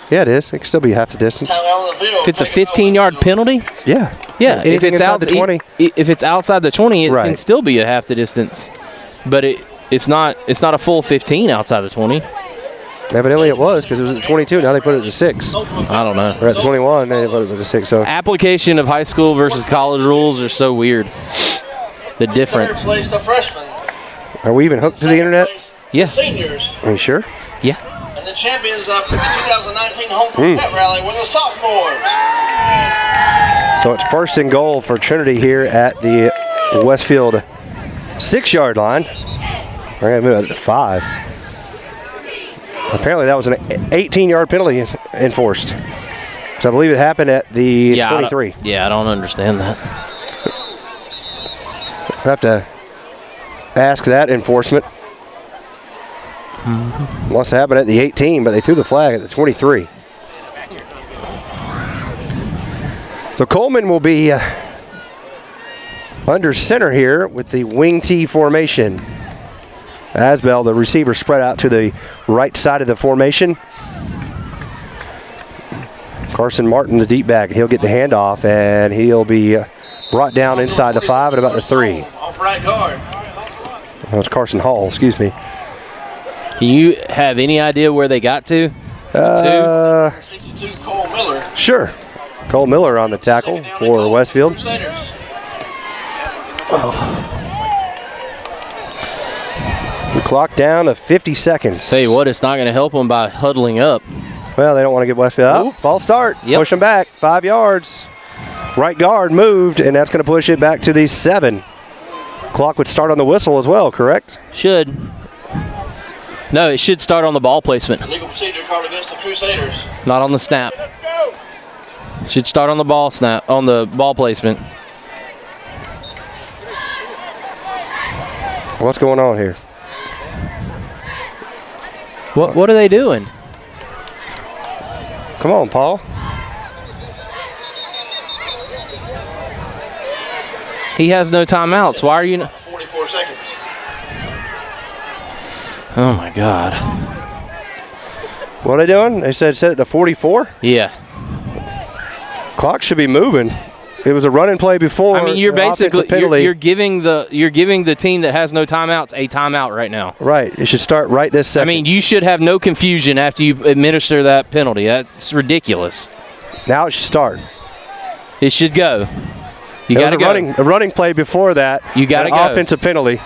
Speaker 1: Yeah, it is. It can still be half the distance.
Speaker 2: If it's a 15-yard penalty?
Speaker 1: Yeah.
Speaker 2: Yeah.
Speaker 1: If it's outside the 20.
Speaker 2: If it's outside the 20, it
Speaker 1: Right.
Speaker 2: can still be a half the distance. But it's not a full 15 outside the 20.
Speaker 1: Evidently it was because it was at 22. Now they put it at 6.
Speaker 2: I don't know.
Speaker 1: Or at 21, they put it at 6. So
Speaker 2: Application of high school versus college rules are so weird. The difference.
Speaker 3: Placed a freshman.
Speaker 1: are we even hooked to the internet?
Speaker 2: Yes.
Speaker 3: Seniors.
Speaker 1: Are you sure?
Speaker 2: Yeah.
Speaker 3: And the champions of the 2019 Homecoming Pet Rally were the sophomores.
Speaker 1: So it's 1st and goal for Trinity here at the Westfield 6-yard line. We're going to move it to 5. Apparently that was an 18-yard penalty enforced. So I believe it happened at the 23.
Speaker 2: I don't understand that.
Speaker 1: I have to ask that enforcement. Must have happened at the 18, but they threw the flag at the 23. So Coleman will be under center here with the wing T formation. Asbell, the receiver, spread out to the right side of the formation. Carson Martin, the deep back, he'll get the handoff, and he'll be brought down inside the 5 at about the 3.
Speaker 3: Off right guard.
Speaker 1: That was Carson Hall, excuse me.
Speaker 2: Do you have any idea where they got to?
Speaker 3: 62, Cole Miller.
Speaker 1: Sure. Cole Miller on the tackle for Westfield.
Speaker 3: Crusaders.
Speaker 1: The clock down to 50 seconds.
Speaker 2: Tell you what, it's not going to help them by huddling up.
Speaker 1: Well, they don't want to give Westfield up. False start.
Speaker 2: Yep.
Speaker 1: Push them back 5 yards. Right guard moved, and that's going to push it back to the 7. Clock would start on the whistle as well, correct?
Speaker 2: Should. No, it should start on the ball placement,
Speaker 3: Legal procedure called against the Crusaders.
Speaker 2: not on the snap. Should start on the ball snap, on the ball placement.
Speaker 1: What's going on here?
Speaker 2: What are they doing?
Speaker 1: Come on, Paul.
Speaker 2: He has no timeouts. Why are you?
Speaker 3: 44 seconds.
Speaker 2: Oh my God.
Speaker 1: What are they doing? They said set it to 44.
Speaker 2: Yeah.
Speaker 1: Clock should be moving. It was a running play before.
Speaker 2: I mean, you're
Speaker 1: the offensive
Speaker 2: basically
Speaker 1: penalty.
Speaker 2: you're giving the team that has no timeouts a timeout right now.
Speaker 1: Right. It should start right this second.
Speaker 2: I mean, you should have no confusion after you administer that penalty. That's ridiculous.
Speaker 1: now it should start.
Speaker 2: It should go. You
Speaker 1: There
Speaker 2: got to
Speaker 1: was
Speaker 2: go.
Speaker 1: a running play before that.
Speaker 2: You gotta
Speaker 1: an
Speaker 2: go.
Speaker 1: Offensive penalty.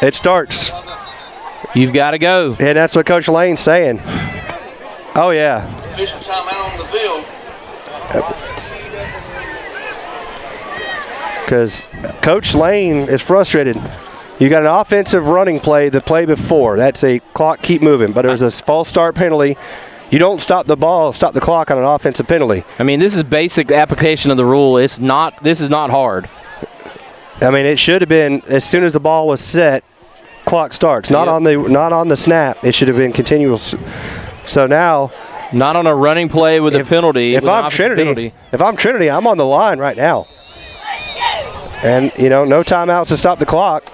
Speaker 1: It starts.
Speaker 2: You've got to go.
Speaker 1: And that's what Coach Lane's saying. Oh, yeah.
Speaker 3: Official timeout on the field.
Speaker 1: Because Coach Lane is frustrated. You got an offensive running play the play before. That's a clock, keep moving. But there's a false start penalty. You don't stop the ball, stop the clock on an offensive penalty.
Speaker 2: I mean, this is basic application of the rule. This is not hard.
Speaker 1: I mean, it should have been as soon as the ball was set, clock starts. Not on the snap. It should have been continuous. So now,
Speaker 2: Not on a running play with a penalty.
Speaker 1: If I'm Trinity, I'm on the line right now. And no timeouts to stop the clock.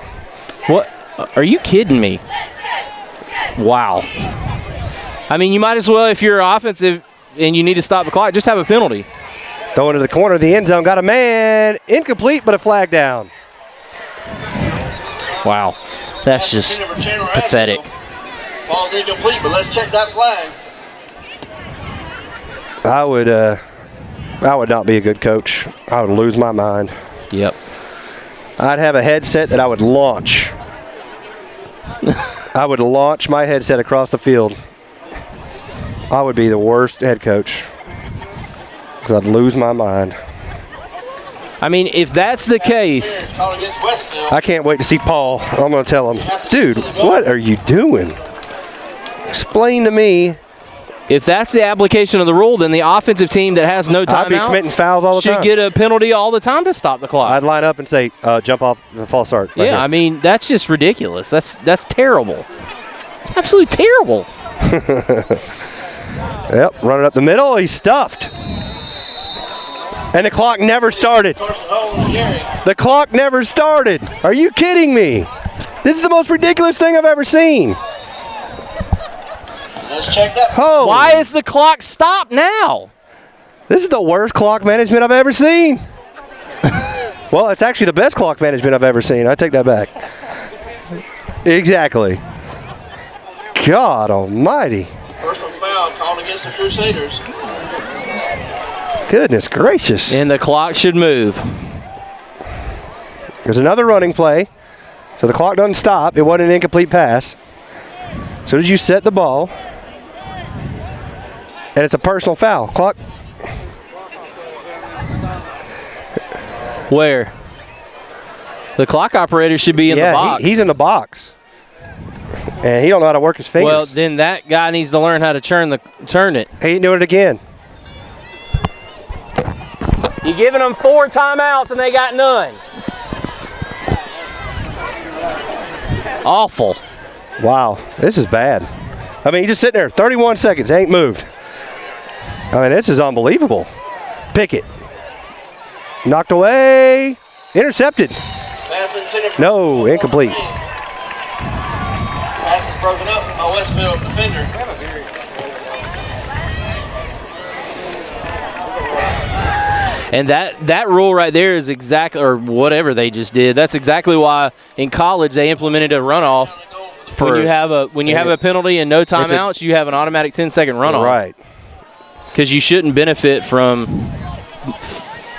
Speaker 2: What? Are you kidding me? Wow. I mean, you might as well, if you're offensive and you need to stop the clock, just have a penalty.
Speaker 1: Throw into the corner of the end zone. Got a man. Incomplete, but a flag down.
Speaker 2: Wow. That's just pathetic.
Speaker 3: Falls incomplete, but let's check that flag.
Speaker 1: I would not be a good coach. I would lose my mind.
Speaker 2: Yep.
Speaker 1: I'd have a headset that I would launch. I would launch my headset across the field. I would be the worst head coach because I'd lose my mind.
Speaker 2: I mean, if that's the case,
Speaker 3: Called against Westfield.
Speaker 1: I can't wait to see Paul. I'm going to tell him, dude, what are you doing? Explain to me.
Speaker 2: if that's the application of the rule, then the offensive team that has no
Speaker 1: I'd be committing
Speaker 2: timeouts
Speaker 1: fouls all the
Speaker 2: should
Speaker 1: time.
Speaker 2: get a penalty all the time to stop the clock.
Speaker 1: I'd line up and say, jump off the false start. right
Speaker 2: Yeah,
Speaker 1: here.
Speaker 2: I mean, that's just ridiculous. That's terrible. Absolutely terrible.
Speaker 1: Yep, running up the middle. He's stuffed. And the clock never started.
Speaker 3: Carson Hall in the carry.
Speaker 1: The clock never started. Are you kidding me? This is the most ridiculous thing I've ever seen.
Speaker 3: Let's check that.
Speaker 1: Oh,
Speaker 2: Why is the clock stopped now?
Speaker 1: This is the worst clock management I've ever seen. Well, it's actually the best clock management I've ever seen. I take that back. Exactly. God almighty.
Speaker 3: Personal foul called against the Crusaders.
Speaker 1: Goodness gracious.
Speaker 2: And the clock should move.
Speaker 1: There's another running play. So the clock doesn't stop. It wasn't an incomplete pass. So did you set the ball? And it's a personal foul. Clock.
Speaker 2: Where? The clock operator should be in the box.
Speaker 1: He's in the box. And he don't know how to work his fingers.
Speaker 2: Well, then that guy needs to learn how to turn it.
Speaker 1: He ain't doing it again.
Speaker 2: You're giving them 4 timeouts and they got none. Awful.
Speaker 1: Wow, this is bad. I mean, he's just sitting there, 31 seconds, ain't moved. I mean, this is unbelievable. Pickett. Knocked away. Intercepted. No, incomplete.
Speaker 3: Pass is broken up by Westfield defender.
Speaker 2: And that rule right there is exactly, or whatever they just did. That's exactly why in college they implemented a runoff. When you have a penalty and no timeouts, you have an automatic 10-second runoff.
Speaker 1: Right.
Speaker 2: Because you shouldn't benefit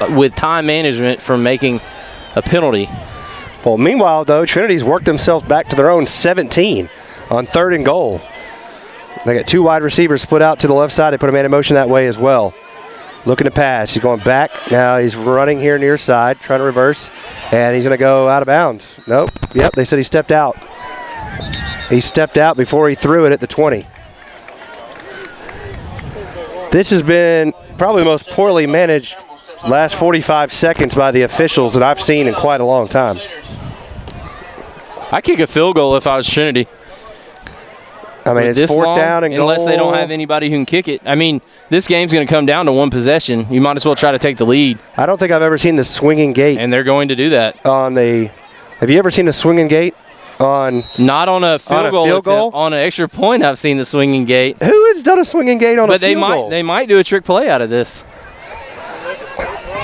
Speaker 2: with time management from making a penalty.
Speaker 1: Well, meanwhile, though, Trinity's worked themselves back to their own 17 on 3rd and goal. They got 2 wide receivers split out to the left side. They put a man in motion that way as well. Looking to pass. He's going back. Now he's running here near side, trying to reverse, and he's going to go out of bounds. Nope. Yep, they said he stepped out. He stepped out before he threw it at the 20. This has been probably the most poorly managed last 45 seconds by the officials that I've seen in quite a long time.
Speaker 2: I'd kick a field goal if I was Trinity.
Speaker 1: I mean, it's 4th down and goal.
Speaker 2: Unless they don't have anybody who can kick it. I mean, this game's going to come down to one possession. You might as well try to take the lead.
Speaker 1: I don't think I've ever seen the swinging gate.
Speaker 2: And they're going to do that.
Speaker 1: Have you ever seen a swinging gate?
Speaker 2: Not on a field goal. On an extra point, I've seen the swinging gate.
Speaker 1: Who has done a swinging gate on a field goal?
Speaker 2: But they might do a trick play out of this.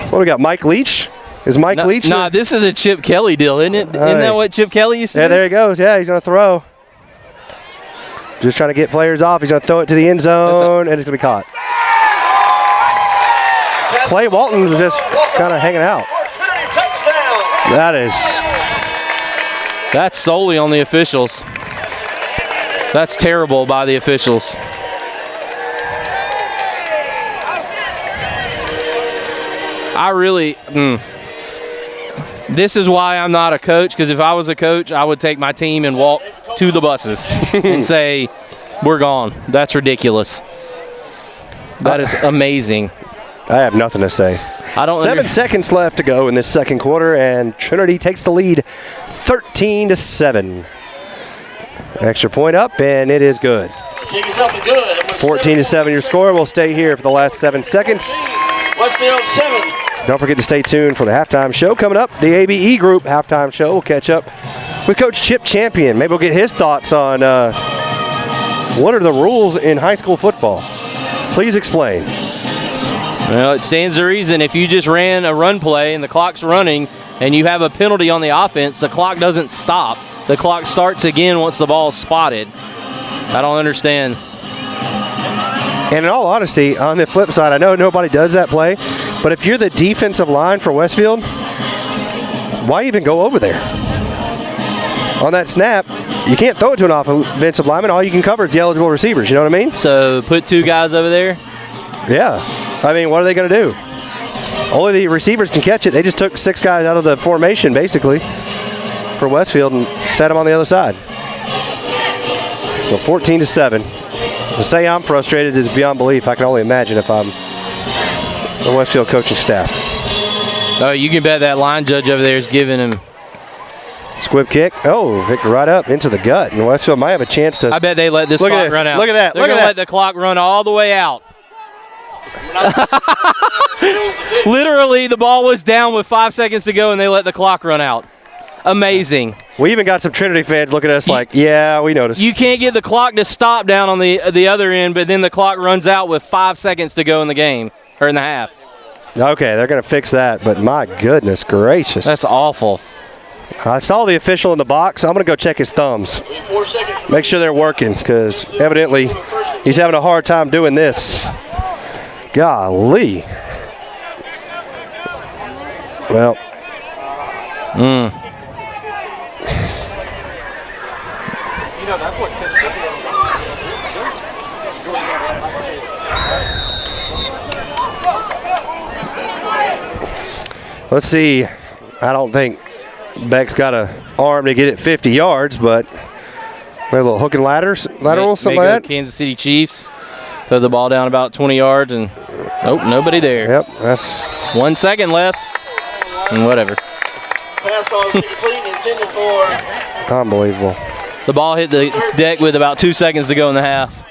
Speaker 1: What do we got, Mike Leach? Is Mike Leach?
Speaker 2: Nah, this is a Chip Kelly deal, isn't it? Isn't that what Chip Kelly used to do?
Speaker 1: Yeah, there he goes. Yeah, he's going to throw. Just trying to get players off. He's going to throw it to the end zone, and it's going to be caught. Clay Walton's just kind of hanging out.
Speaker 2: That's solely on the officials. That's terrible by the officials. This is why I'm not a coach, because if I was a coach, I would take my team and walk to the buses and say, we're gone. That's ridiculous. That is amazing.
Speaker 1: I have nothing to say. 7 seconds left to go in this second quarter, and Trinity takes the lead 13-7. Extra point up, and it is good. 14-7 your score. We'll stay here for the last 7 seconds.
Speaker 3: Westfield 7.
Speaker 1: Don't forget to stay tuned for the halftime show coming up. The ABE Group halftime show. We'll catch up with Coach Chip Champion. Maybe we'll get his thoughts on what are the rules in high school football. Please explain.
Speaker 2: Well, it stands to reason. If you just ran a run play and the clock's running and you have a penalty on the offense, the clock doesn't stop. The clock starts again once the ball is spotted. I don't understand.
Speaker 1: And in all honesty, on the flip side, I know nobody does that play, but if you're the defensive line for Westfield, why even go over there? On that snap, you can't throw it to an offensive lineman. All you can cover is the eligible receivers. You know what I mean?
Speaker 2: So put 2 guys over there?
Speaker 1: Yeah. I mean, what are they going to do? Only the receivers can catch it. They just took 6 guys out of the formation, basically, for Westfield and set them on the other side. So 14-7. To say I'm frustrated is beyond belief. I can only imagine if I'm the Westfield coaching staff.
Speaker 2: Oh, you can bet that line judge over there is giving him.
Speaker 1: Squib kick. Oh, picked right up into the gut. And Westfield might have a chance to.
Speaker 2: I bet they let this clock run out.
Speaker 1: Look at that.
Speaker 2: They're going to let the clock run all the way out. Literally, the ball was down with 5 seconds to go, and they let the clock run out. Amazing.
Speaker 1: We even got some Trinity fans looking at us like, yeah, we noticed.
Speaker 2: You can't get the clock to stop down on the other end, but then the clock runs out with 5 seconds to go in the game, or in the half.
Speaker 1: Okay, they're going to fix that, but my goodness gracious.
Speaker 2: That's awful.
Speaker 1: I saw the official in the box. I'm going to go check his thumbs. Make sure they're working, because evidently he's having a hard time doing this. Golly. Well. Let's see. I don't think Beck's got an arm to get it 50 yards, but maybe a little hook and lateral, something like that.
Speaker 2: Kansas City Chiefs throw the ball down about 20 yards, and nope, nobody there.
Speaker 1: Yep, that's
Speaker 2: 1 second left, and whatever.
Speaker 3: Pass ball is complete and intended for.
Speaker 1: Unbelievable.
Speaker 2: The ball hit the deck with about 2 seconds to go in the half.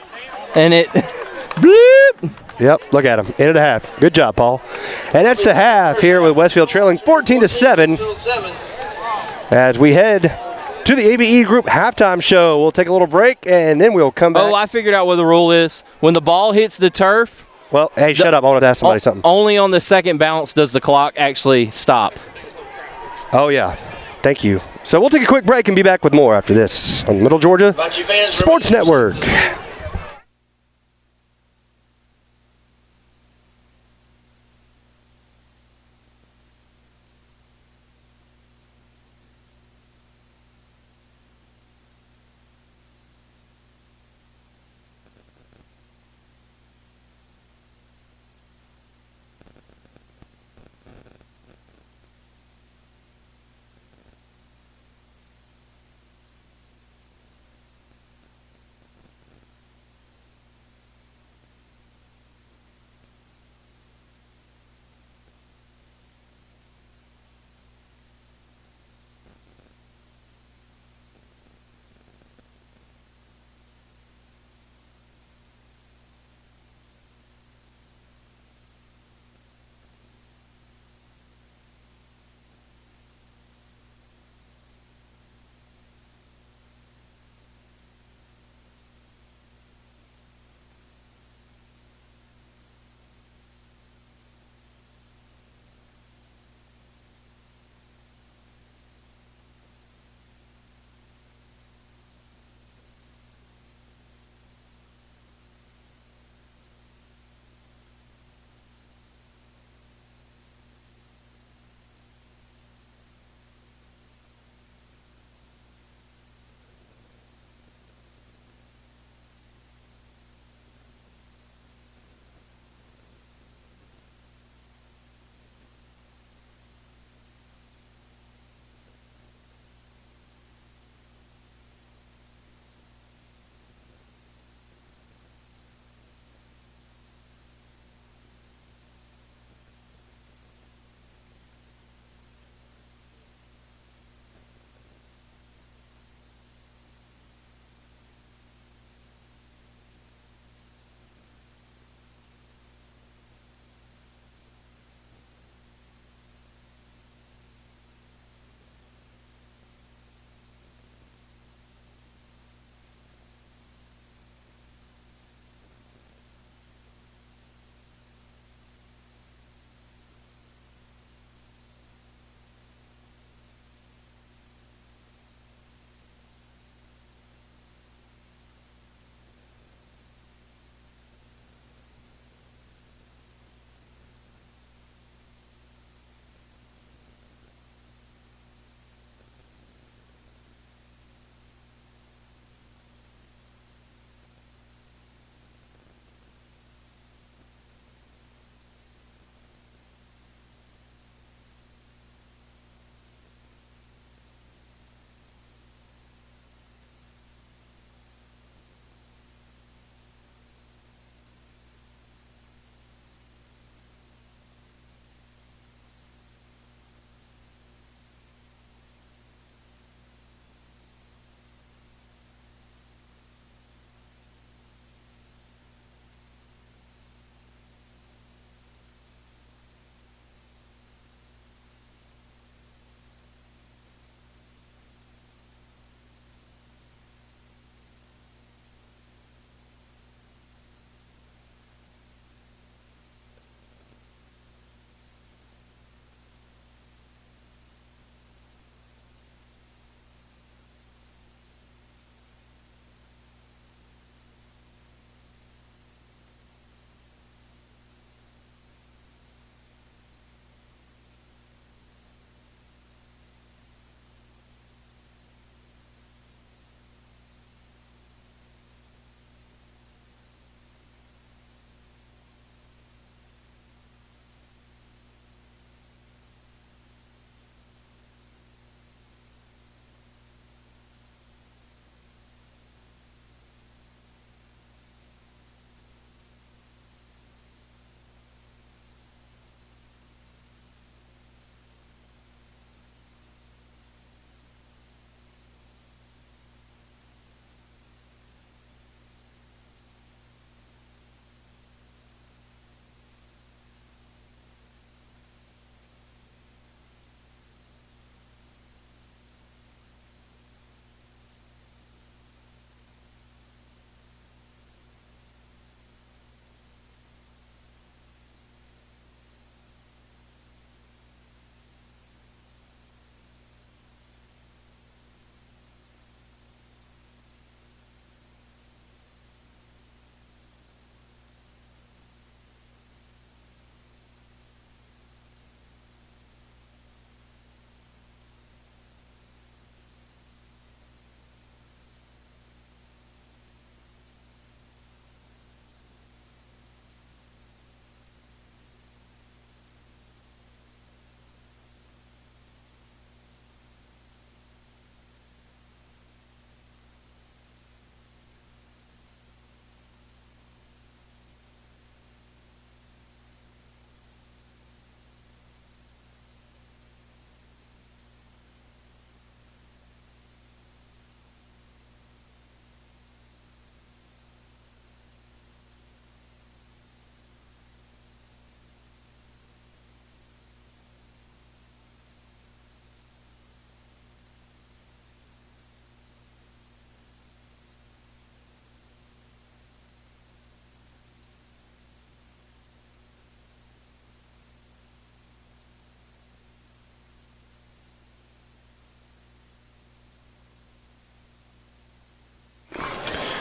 Speaker 2: And it, bloop.
Speaker 1: Yep, look at him. 8.5. Good job, Paul. And that's the half here with Westfield trailing 14-7 as we head to the ABE Group halftime show. We'll take a little break, and then we'll come back.
Speaker 2: Oh, I figured out what the rule is. When the ball hits the turf.
Speaker 1: Well, hey, shut up. I want to ask somebody something.
Speaker 2: Only on the second bounce does the clock actually stop.
Speaker 1: Oh, yeah. Thank you. So we'll take a quick break and be back with more after this on Middle Georgia Sports Network.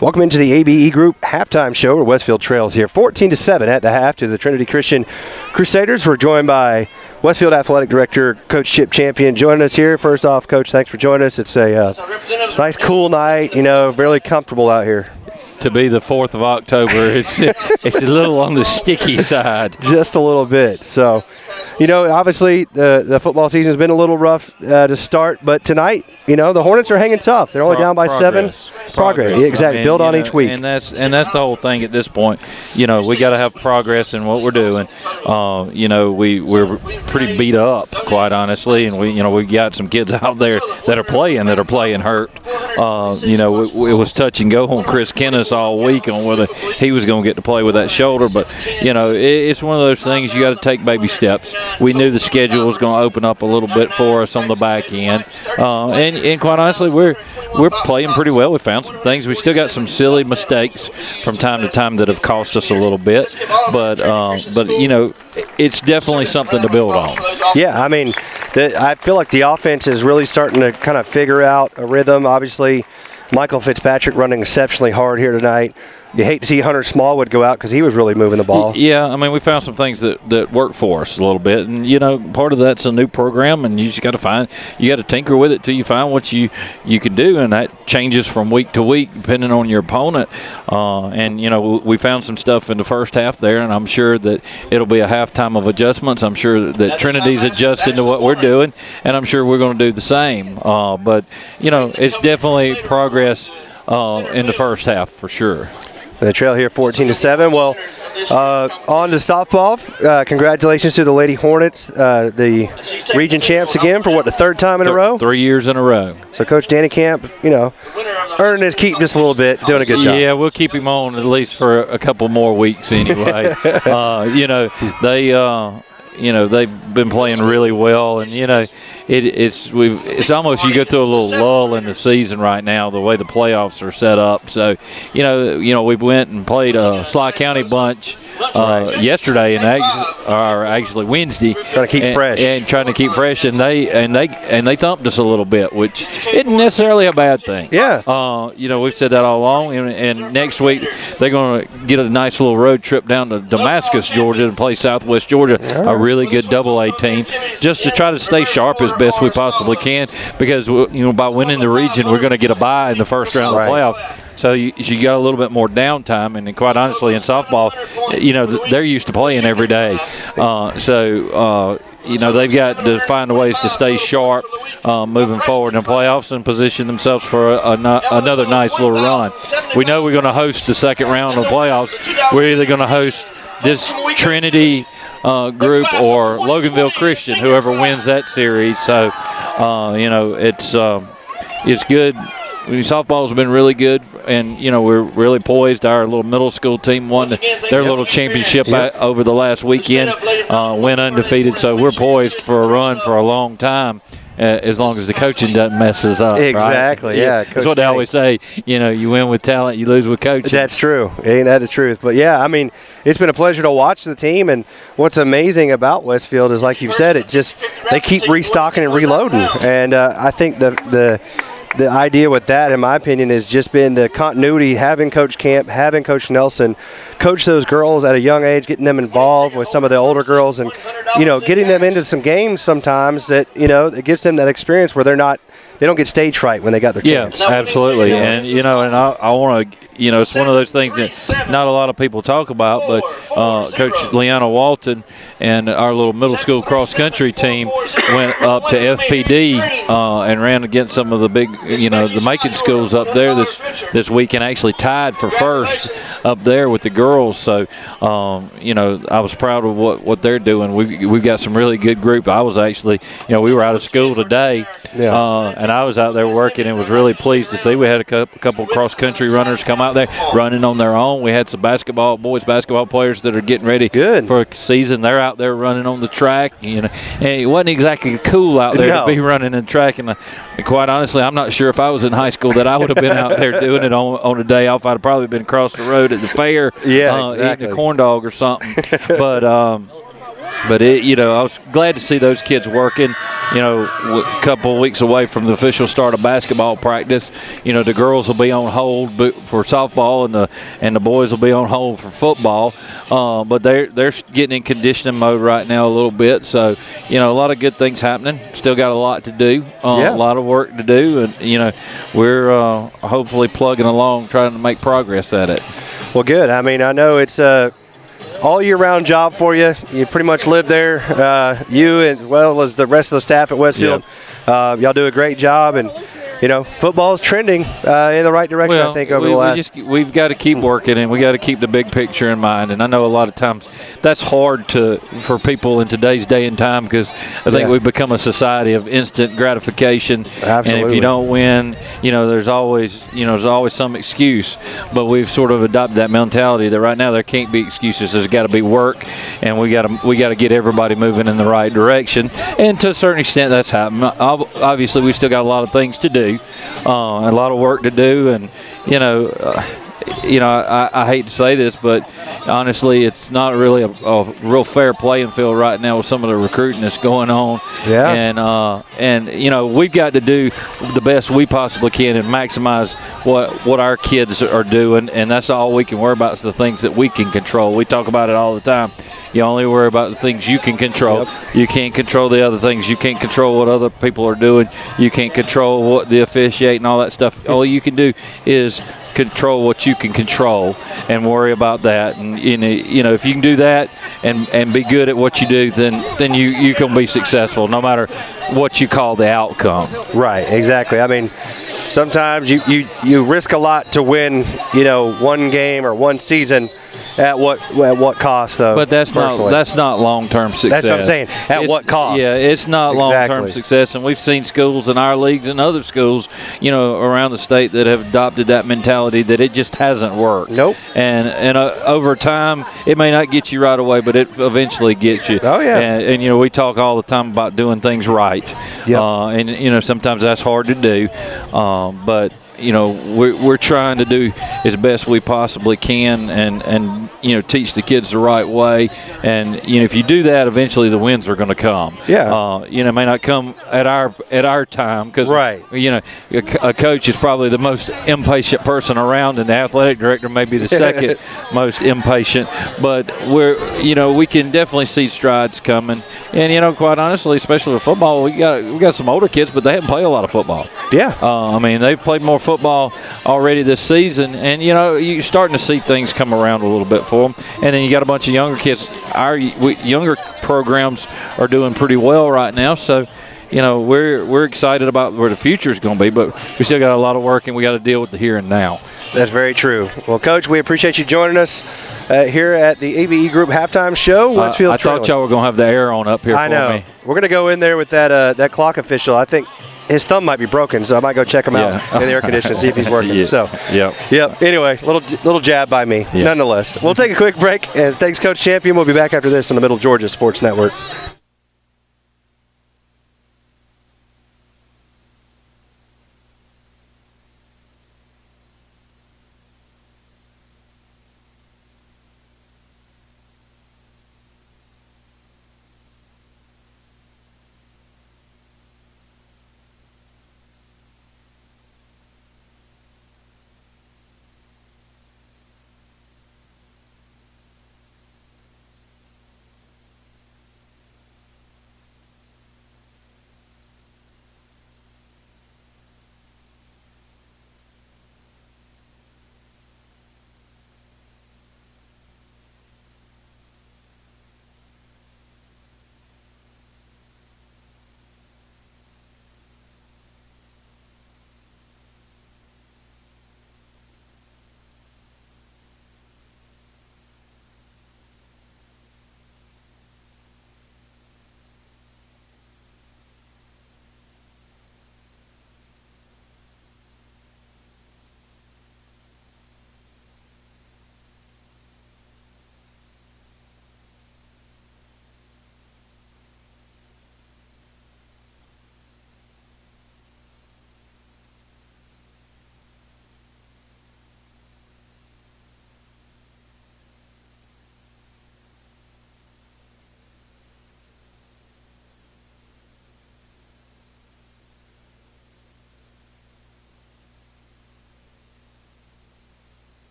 Speaker 1: Welcome into the ABE Group halftime show where Westfield trails here 14-7 at the half to the Trinity Christian Crusaders. We're joined by Westfield Athletic Director Coach Chip Champion joining us here. First off, Coach, thanks for joining us. It's a nice, cool night, really comfortable out here.
Speaker 5: To be the 4th of October, it's a little on the sticky side.
Speaker 1: Just a little bit. So, obviously the football season has been a little rough to start, but tonight, the Hornets are hanging tough. They're only down by 7. Progress. Yeah, exactly. Build on each week.
Speaker 5: And that's the whole thing at this point. We got to have progress in what we're doing. We're pretty beat up, quite honestly, and we got some kids out there that are playing hurt. It was touch and go on Chris Kennis all week on whether he was going to get to play with that shoulder, but it's one of those things you got to take baby steps. We knew the schedule was going to open up a little bit for us on the back end, and quite honestly, we're playing pretty well. We found some things. We still got some silly mistakes from time to time that have cost us a little bit, but it's definitely something to build on.
Speaker 1: Yeah, I feel like the offense is really starting to kind of figure out a rhythm. Obviously, Michael Fitzpatrick running exceptionally hard here tonight. You hate to see Hunter Smallwood go out because he was really moving the ball.
Speaker 5: Yeah, we found some things that work for us a little bit, and part of that's a new program, and you just got to tinker with it till you find what you can do, and that changes from week to week depending on your opponent. We found some stuff in the first half there, and I'm sure that it'll be a halftime of adjustments. I'm sure that Trinity's adjusting to what we're doing, and I'm sure we're going to do the same. But it's definitely progress in the first half for sure.
Speaker 1: The trail here 14-7. Well, on to softball. Congratulations to the Lady Hornets, the region champs again for the third time in a row?
Speaker 5: 3 years in a row.
Speaker 1: So Coach Danny Camp, earning his keep just a little bit, doing a good job.
Speaker 5: Yeah, we'll keep him on at least for a couple more weeks anyway. They've been playing really well, and it's almost you go through a little lull in the season right now the way the playoffs are set up. So we went and played a Sly County bunch yesterday and actually Wednesday,
Speaker 1: trying to keep fresh,
Speaker 5: and they thumped us a little bit, which isn't necessarily a bad thing.
Speaker 1: Yeah.
Speaker 5: We've said that all along, and next week they're going to get a nice little road trip down to Damascus, Georgia, to play Southwest Georgia, a really good Double-A team, just to try to stay sharp as best we possibly can, because by winning the region we're going to get a bye in the first round of the playoffs. So you got a little bit more downtime, and quite honestly, in softball, they're used to playing every day. They've got to find ways to stay sharp moving forward in the playoffs and position themselves for another nice little run. We know we're going to host the second round of the playoffs. We're either going to host this Trinity group or Loganville Christian, whoever wins that series. So, it's good. Softball's been really good, and we're really poised. Our little middle school team won their little championship over the last weekend, went undefeated. So we're poised for a run for a long time, as long as the coaching doesn't mess us up.
Speaker 1: Exactly.
Speaker 5: Right?
Speaker 1: Yeah.
Speaker 5: That's what they always say. You win with talent, you lose with coaching.
Speaker 1: That's true. Ain't that the truth? But yeah, it's been a pleasure to watch the team, and what's amazing about Westfield is, like you said, they keep restocking and reloading, and I think the idea with that, in my opinion, has just been the continuity, having Coach Camp, having Coach Nelson coach those girls at a young age, getting them involved with some of the older girls, and getting them into some games sometimes that it gives them that experience where they don't get stage fright when they got their chance.
Speaker 5: Yeah, absolutely. And I want to it's one of those things that not a lot of people talk about, but Coach Leanna Walton and our little middle school cross-country team went up to FPD and ran against some of the big, the Macon schools up there this week, and actually tied for first up there with the girls. So, I was proud of what they're doing. We've got some really good group. I was actually, we were out of school today, and I was out there working and was really pleased to see. We had a couple cross-country runners come out there running on their own. We had some boys basketball players that are getting ready for a season. They're out there running on the track, and it wasn't exactly cool out there to be running in track. And quite honestly, I'm not sure if I was in high school that I would have been out there doing it on a day off. I'd have probably been across the road at the fair, eating a corn dog or something. But But I was glad to see those kids working. A couple of weeks away from the official start of basketball practice. The girls will be on hold for softball, and the boys will be on hold for football. But they're getting in conditioning mode right now a little bit. So a lot of good things happening. Still got a lot to do. A lot of work to do, and we're hopefully plugging along, trying to make progress at it.
Speaker 1: Well, good. I mean, I know it's all year-round job for you. You pretty much live there, you as well as the rest of the staff at Westfield. Y'all do a great job, and football's trending in the right direction. I think over the last.
Speaker 5: We've got to keep working, and we got to keep the big picture in mind. And I know a lot of times that's hard for people in today's day and time, because I think we've become a society of instant gratification.
Speaker 1: Absolutely.
Speaker 5: And if you don't win, there's always some excuse. But we've sort of adopted that mentality that right now there can't be excuses. There's got to be work, and we got to get everybody moving in the right direction. And to a certain extent, that's happening. Obviously, we still got a lot of things to do. A lot of work to do, and I hate to say this, but honestly, it's not really a real fair playing field right now with some of the recruiting that's going on.
Speaker 1: Yeah.
Speaker 5: And we've got to do the best we possibly can and maximize what our kids are doing, and that's all we can worry about is the things that we can control. We talk about it all the time. You only worry about the things you can control. Yep. You can't control the other things. You can't control what other people are doing. You can't control what the officiating, all that stuff. All you can do is control what you can control and worry about that. And if you can do that and be good at what you do, then you can be successful no matter what you call the outcome.
Speaker 1: Right, exactly. I mean, sometimes you risk a lot to win, one game or one season. At what cost, though?
Speaker 5: But that's not long-term success.
Speaker 1: That's what I'm saying. At what cost?
Speaker 5: Yeah, it's not long-term success, and we've seen schools in our leagues and other schools, around the state that have adopted that mentality that it just hasn't worked.
Speaker 1: Nope.
Speaker 5: And over time, it may not get you right away, but it eventually gets you.
Speaker 1: Oh yeah.
Speaker 5: And we talk all the time about doing things right.
Speaker 1: Yeah.
Speaker 5: And sometimes that's hard to do, but. We're trying to do as best we possibly can and teach the kids the right way. And, if you do that, eventually the wins are going to come.
Speaker 1: Yeah.
Speaker 5: It may not come at our time because,
Speaker 1: right.
Speaker 5: A coach is probably the most impatient person around, and the athletic director may be the second most impatient. But we can definitely see strides coming. And, quite honestly, especially with football, we got some older kids, but they haven't played a lot of football.
Speaker 1: Yeah.
Speaker 5: They've played more football already this season, and you're starting to see things come around a little bit for them. And then you got a bunch of younger kids. Our younger programs are doing pretty well right now, so we're excited about where the future is going to be. But we still got a lot of work, and we got to deal with the here and now.
Speaker 1: That's very true. Well, Coach, we appreciate you joining us here at the ABE Group halftime show. Westfield.
Speaker 5: I thought y'all were going to have the air on up here.
Speaker 1: I know.
Speaker 5: Me.
Speaker 1: We're going to go in there with that clock official. I think his thumb might be broken, so I might go check him out in the air conditioner, see if he's working. Yep. Anyway, little jab by me, nonetheless. We'll take a quick break, and thanks, Coach Champion. We'll be back after this on the Middle Georgia Sports Network.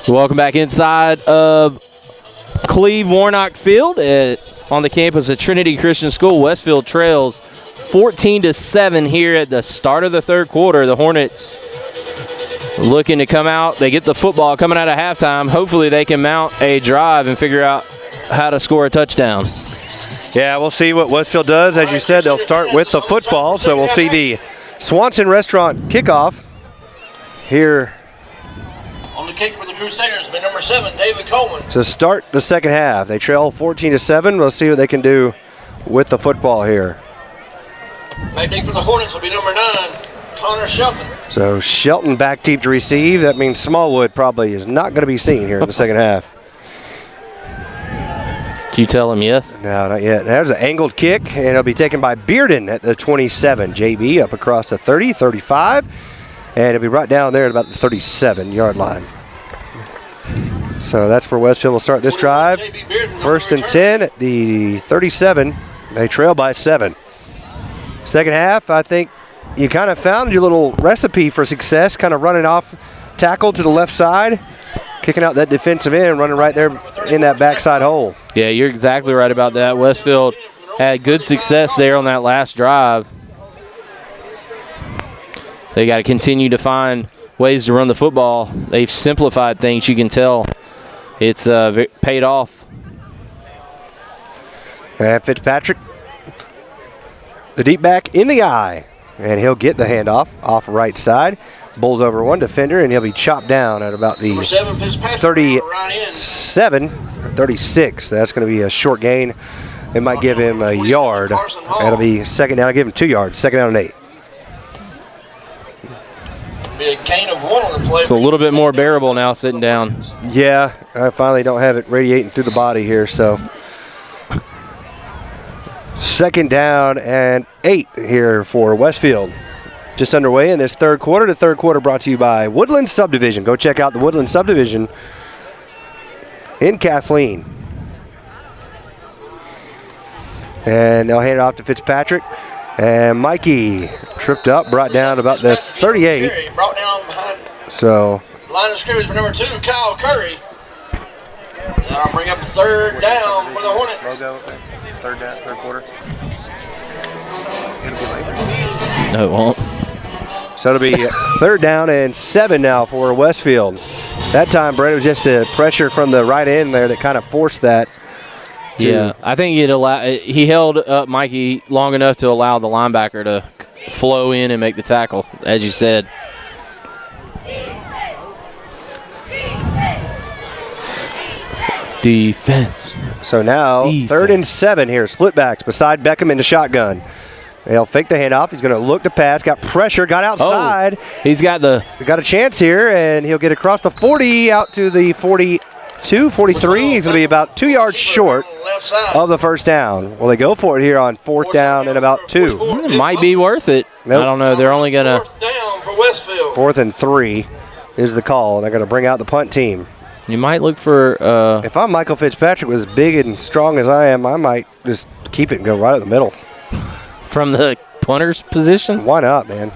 Speaker 2: Welcome back inside of Cleve Warnock Field on the campus of Trinity Christian School. Westfield trails 14-7 here at the start of the third quarter. The Hornets looking to come out. They get the football coming out of halftime. Hopefully they can mount a drive and figure out how to score a touchdown.
Speaker 1: Yeah, we'll see what Westfield does. As you said, they'll start with the football, so we'll see the Swanson Restaurant kickoff here.
Speaker 3: On the kick for the Crusaders, be number 7, David Coleman.
Speaker 1: To start the second half. They trail 14-7. We'll see what they can do with the football here.
Speaker 3: Back deep for the Hornets will be number 9, Connor Shelton.
Speaker 1: So Shelton back deep to receive. That means Smallwood probably is not going to be seen here in the second half.
Speaker 2: Can you tell him yes?
Speaker 1: No, not yet. There's an angled kick, and it'll be taken by Bearden at the 27. JB up across the 30, 35, and it'll be brought down there at about the 37-yard line. So that's where Westfield will start this drive. First and 10 at the 37. They trail by 7. Second half, I think you kind of found your little recipe for success, kind of running off tackle to the left side, kicking out that defensive end, running right there in that backside hole.
Speaker 2: Yeah, you're exactly right about that. Westfield had good success there on that last drive. They got to continue to find ways to run the football. They've simplified things. You can tell it's paid off.
Speaker 1: And Fitzpatrick, the deep back in the eye, and he'll get the handoff off right side. Bowls over one defender, and he'll be chopped down at about the 37, 36. That's going to be a short gain. It might give him a yard. That'll be second down. I'll give him 2 yards. Second down and 8.
Speaker 3: Be a gain of 1 on the play.
Speaker 2: It's a little bit more bearable now sitting down.
Speaker 1: Yeah, I finally don't have it radiating through the body here, so. Second down and 8 here for Westfield. Just underway in this third quarter. The third quarter brought to you by Woodland Subdivision. Go check out the Woodland Subdivision in Kathleen. And they'll hand it off to Fitzpatrick. And Mikey tripped up, brought down about the 38.
Speaker 3: Brought down behind
Speaker 1: So
Speaker 3: line of scrimmage for number 2, Kyle Curry. That'll bring up third down for the Hornets.
Speaker 1: logo third down, third quarter.
Speaker 2: No, it won't.
Speaker 1: So it'll be third down and 7 now for Westfield. That time, Brett, it was just a pressure from the right end there that kind of forced that.
Speaker 2: Yeah, I think he held up Mikey long enough to allow the linebacker to flow in and make the tackle, as you said. Defense.
Speaker 1: So now third and 7 here. Split backs beside Beckham in the shotgun. They'll fake the handoff. He's going to look to pass. Got pressure. Got outside.
Speaker 2: Oh, he's got
Speaker 1: a chance here, and he'll get across the 40 out to the 42, 43. He's going to be about 2 yards short of the first down. Well, they go for it here on fourth down and about 2.
Speaker 2: It might be worth it. Nope. I don't know. They're only going to.
Speaker 3: Fourth down for Westfield.
Speaker 1: 4th and 3 is the call. They're going to bring out the punt team.
Speaker 2: You might look for.
Speaker 1: If I'm Michael Fitzpatrick, as big and strong as I am, I might just keep it and go right in the middle.
Speaker 2: From the punter's position?
Speaker 1: Why not, man?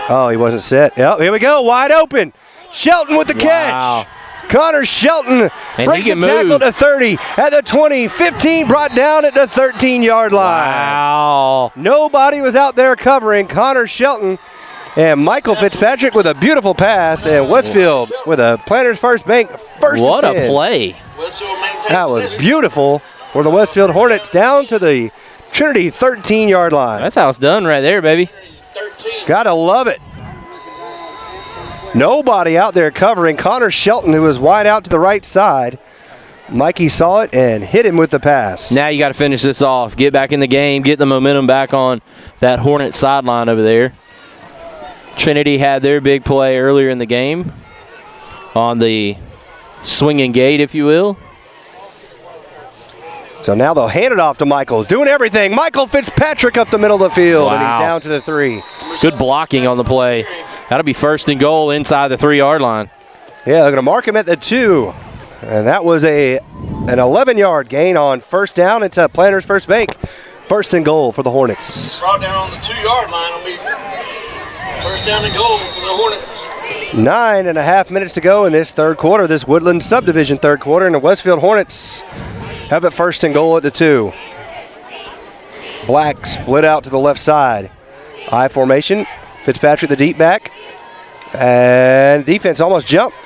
Speaker 1: Oh, he wasn't set. Yep, here we go. Wide open. Shelton with the catch. Connor Shelton breaks the tackle to 30 at the 20. 15 brought down at the 13-yard line.
Speaker 2: Wow.
Speaker 1: Nobody was out there covering Connor Shelton. And Michael Fitzpatrick with a beautiful pass. And Westfield with a Planters First Bank first
Speaker 2: What
Speaker 1: and 10.
Speaker 2: A play.
Speaker 1: That was beautiful for the Westfield Hornets down to the Trinity 13-yard line.
Speaker 2: That's how it's done right there, baby.
Speaker 1: Gotta love it. Nobody out there covering Connor Shelton, who was wide out to the right side. Mikey saw it and hit him with the pass.
Speaker 2: Now you got to finish this off. Get back in the game. Get the momentum back on that Hornet sideline over there. Trinity had their big play earlier in the game on the swinging gate, if you will.
Speaker 1: So now they'll hand it off to Michael. Doing everything. Michael Fitzpatrick up the middle of the field, and he's down to the 3.
Speaker 2: Good blocking on the play. That'll be first and goal inside the 3-yard line.
Speaker 1: Yeah, they're going to mark him at the 2. And that was an 11-yard gain on first down. It's a Planters First Bank. First and goal for the Hornets.
Speaker 3: Brought down on the 2-yard line will be first down and goal for the Hornets.
Speaker 1: 9.5 minutes to go in this third quarter, this Woodland subdivision third quarter, and the Westfield Hornets have it first and goal at the 2. Black split out to the left side. I formation. Fitzpatrick the deep back. And defense almost jumped.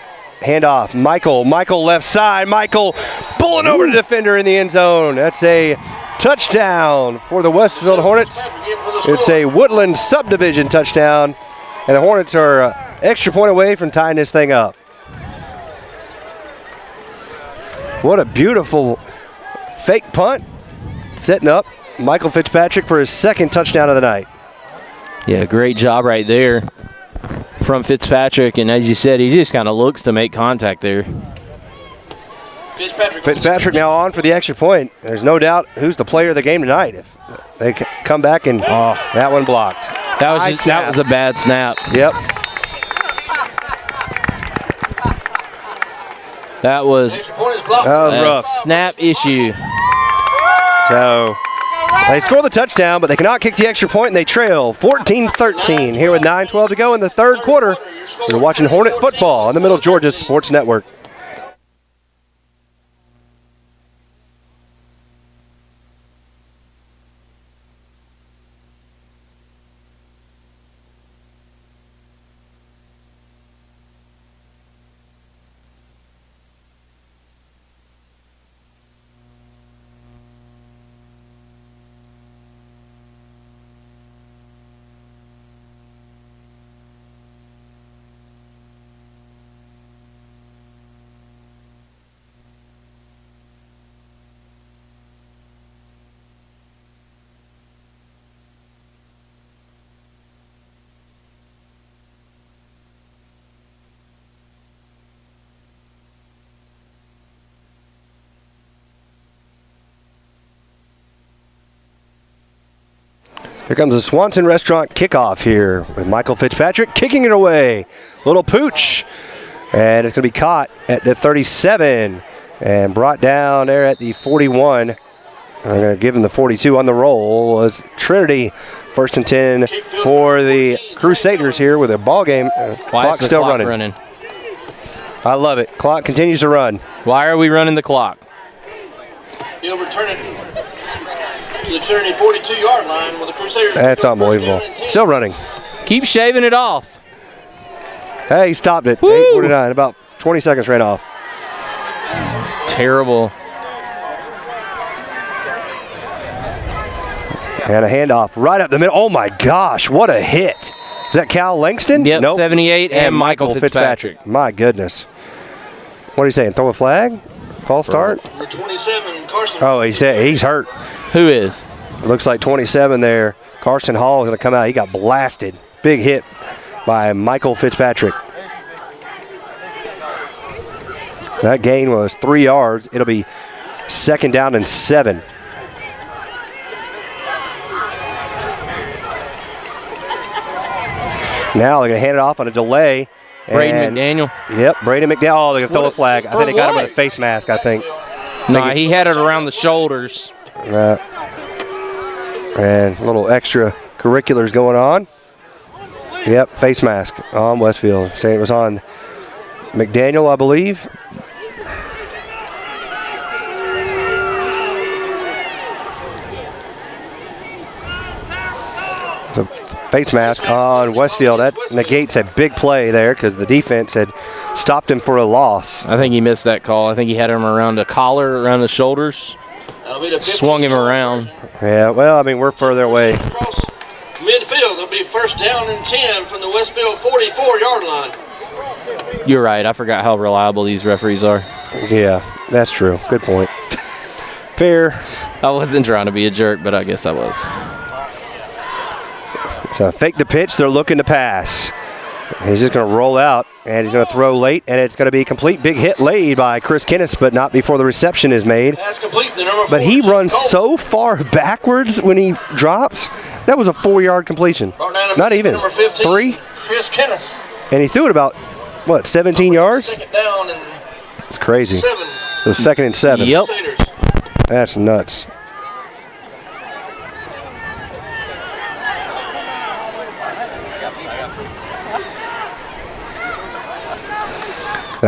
Speaker 1: Handoff. Michael left side. Michael pulling over the defender in the end zone. That's a touchdown for the Westfield Hornets. It's a Woodland subdivision touchdown. And the Hornets are extra point away from tying this thing up. What a beautiful fake punt. Setting up Michael Fitzpatrick for his second touchdown of the night.
Speaker 2: Yeah, great job right there from Fitzpatrick. And as you said, he just kind of looks to make contact there.
Speaker 1: Fitzpatrick now on for the extra point. There's no doubt who's the player of the game tonight. If they come back and that one blocked.
Speaker 2: That was a bad snap.
Speaker 1: Yep.
Speaker 2: That was
Speaker 1: rough.
Speaker 2: Snap issue.
Speaker 1: So they score the touchdown, but they cannot kick the extra point, and they trail 14-13 here with 9:12 to go in the third quarter. You're watching Hornet football on the Middle Georgia Sports Network. Here comes the Swanson Restaurant kickoff here with Michael Fitzpatrick kicking it away. Little pooch. And it's going to be caught at the 37 and brought down there at the 41. I'm going to give him the 42 on the roll. Was Trinity. First and 10 for the Crusaders here with a ball game. Clock still running. I love it. Clock continues to run.
Speaker 2: Why are we running the clock?
Speaker 3: He'll return it to the Trinity 42-yard line with the Crusaders.
Speaker 1: That's unbelievable. Still running.
Speaker 2: Keep shaving it off.
Speaker 1: Hey, he stopped it. 8:49. About 20 seconds ran off.
Speaker 2: Terrible.
Speaker 1: And a handoff right up the middle. Oh, my gosh. What a hit. Is that Cal Langston?
Speaker 2: Yep,
Speaker 1: Nope.
Speaker 2: 78 and Michael Fitzpatrick.
Speaker 1: My goodness. What are you saying? Throw a flag? False start?
Speaker 3: Number 27, Carson.
Speaker 1: Oh, he's hurt.
Speaker 2: Who is?
Speaker 1: It looks like 27 there. Carson Hall is going to come out. He got blasted. Big hit by Michael Fitzpatrick. That gain was 3 yards. It'll be second down and 7. Now they're going to hand it off on a delay.
Speaker 2: Braden McDaniel.
Speaker 1: Yep, Braden McDaniel. Oh, they're going to throw a flag. I think they got him with a face mask, I think.
Speaker 2: No, he had it around the shoulders.
Speaker 1: And a little extra curriculars going on. Yep, face mask on Westfield. Saying it was on McDaniel, I believe. So face mask on Westfield. That negates a big play there because the defense had stopped him for a loss.
Speaker 2: I think he missed that call. I think he had him around a collar, around the shoulders. Swung him around.
Speaker 1: Yeah, well, I mean, we're further away.
Speaker 3: Across midfield, it'll be first down and 10 from the Westfield 44-yard line.
Speaker 2: You're right. I forgot how reliable these referees are.
Speaker 1: Yeah, that's true. Good point. Fair.
Speaker 2: I wasn't trying to be a jerk, but I guess I was.
Speaker 1: So fake the pitch. They're looking to pass. He's just going to roll out, and he's going to throw late, and it's going to be a complete big hit laid by Chris Kennis, but not before the reception is made.
Speaker 3: That's complete. The number 4.
Speaker 1: But he runs so far backwards when he drops. That was a 4-yard completion. Not even.
Speaker 3: Number 15,
Speaker 1: 3.
Speaker 3: Chris Kennis.
Speaker 1: And he threw it about, 17 yards?
Speaker 3: Second down and
Speaker 1: It's crazy.
Speaker 3: 7.
Speaker 1: It was second and 7.
Speaker 2: Yep.
Speaker 3: Crusaders.
Speaker 1: That's nuts.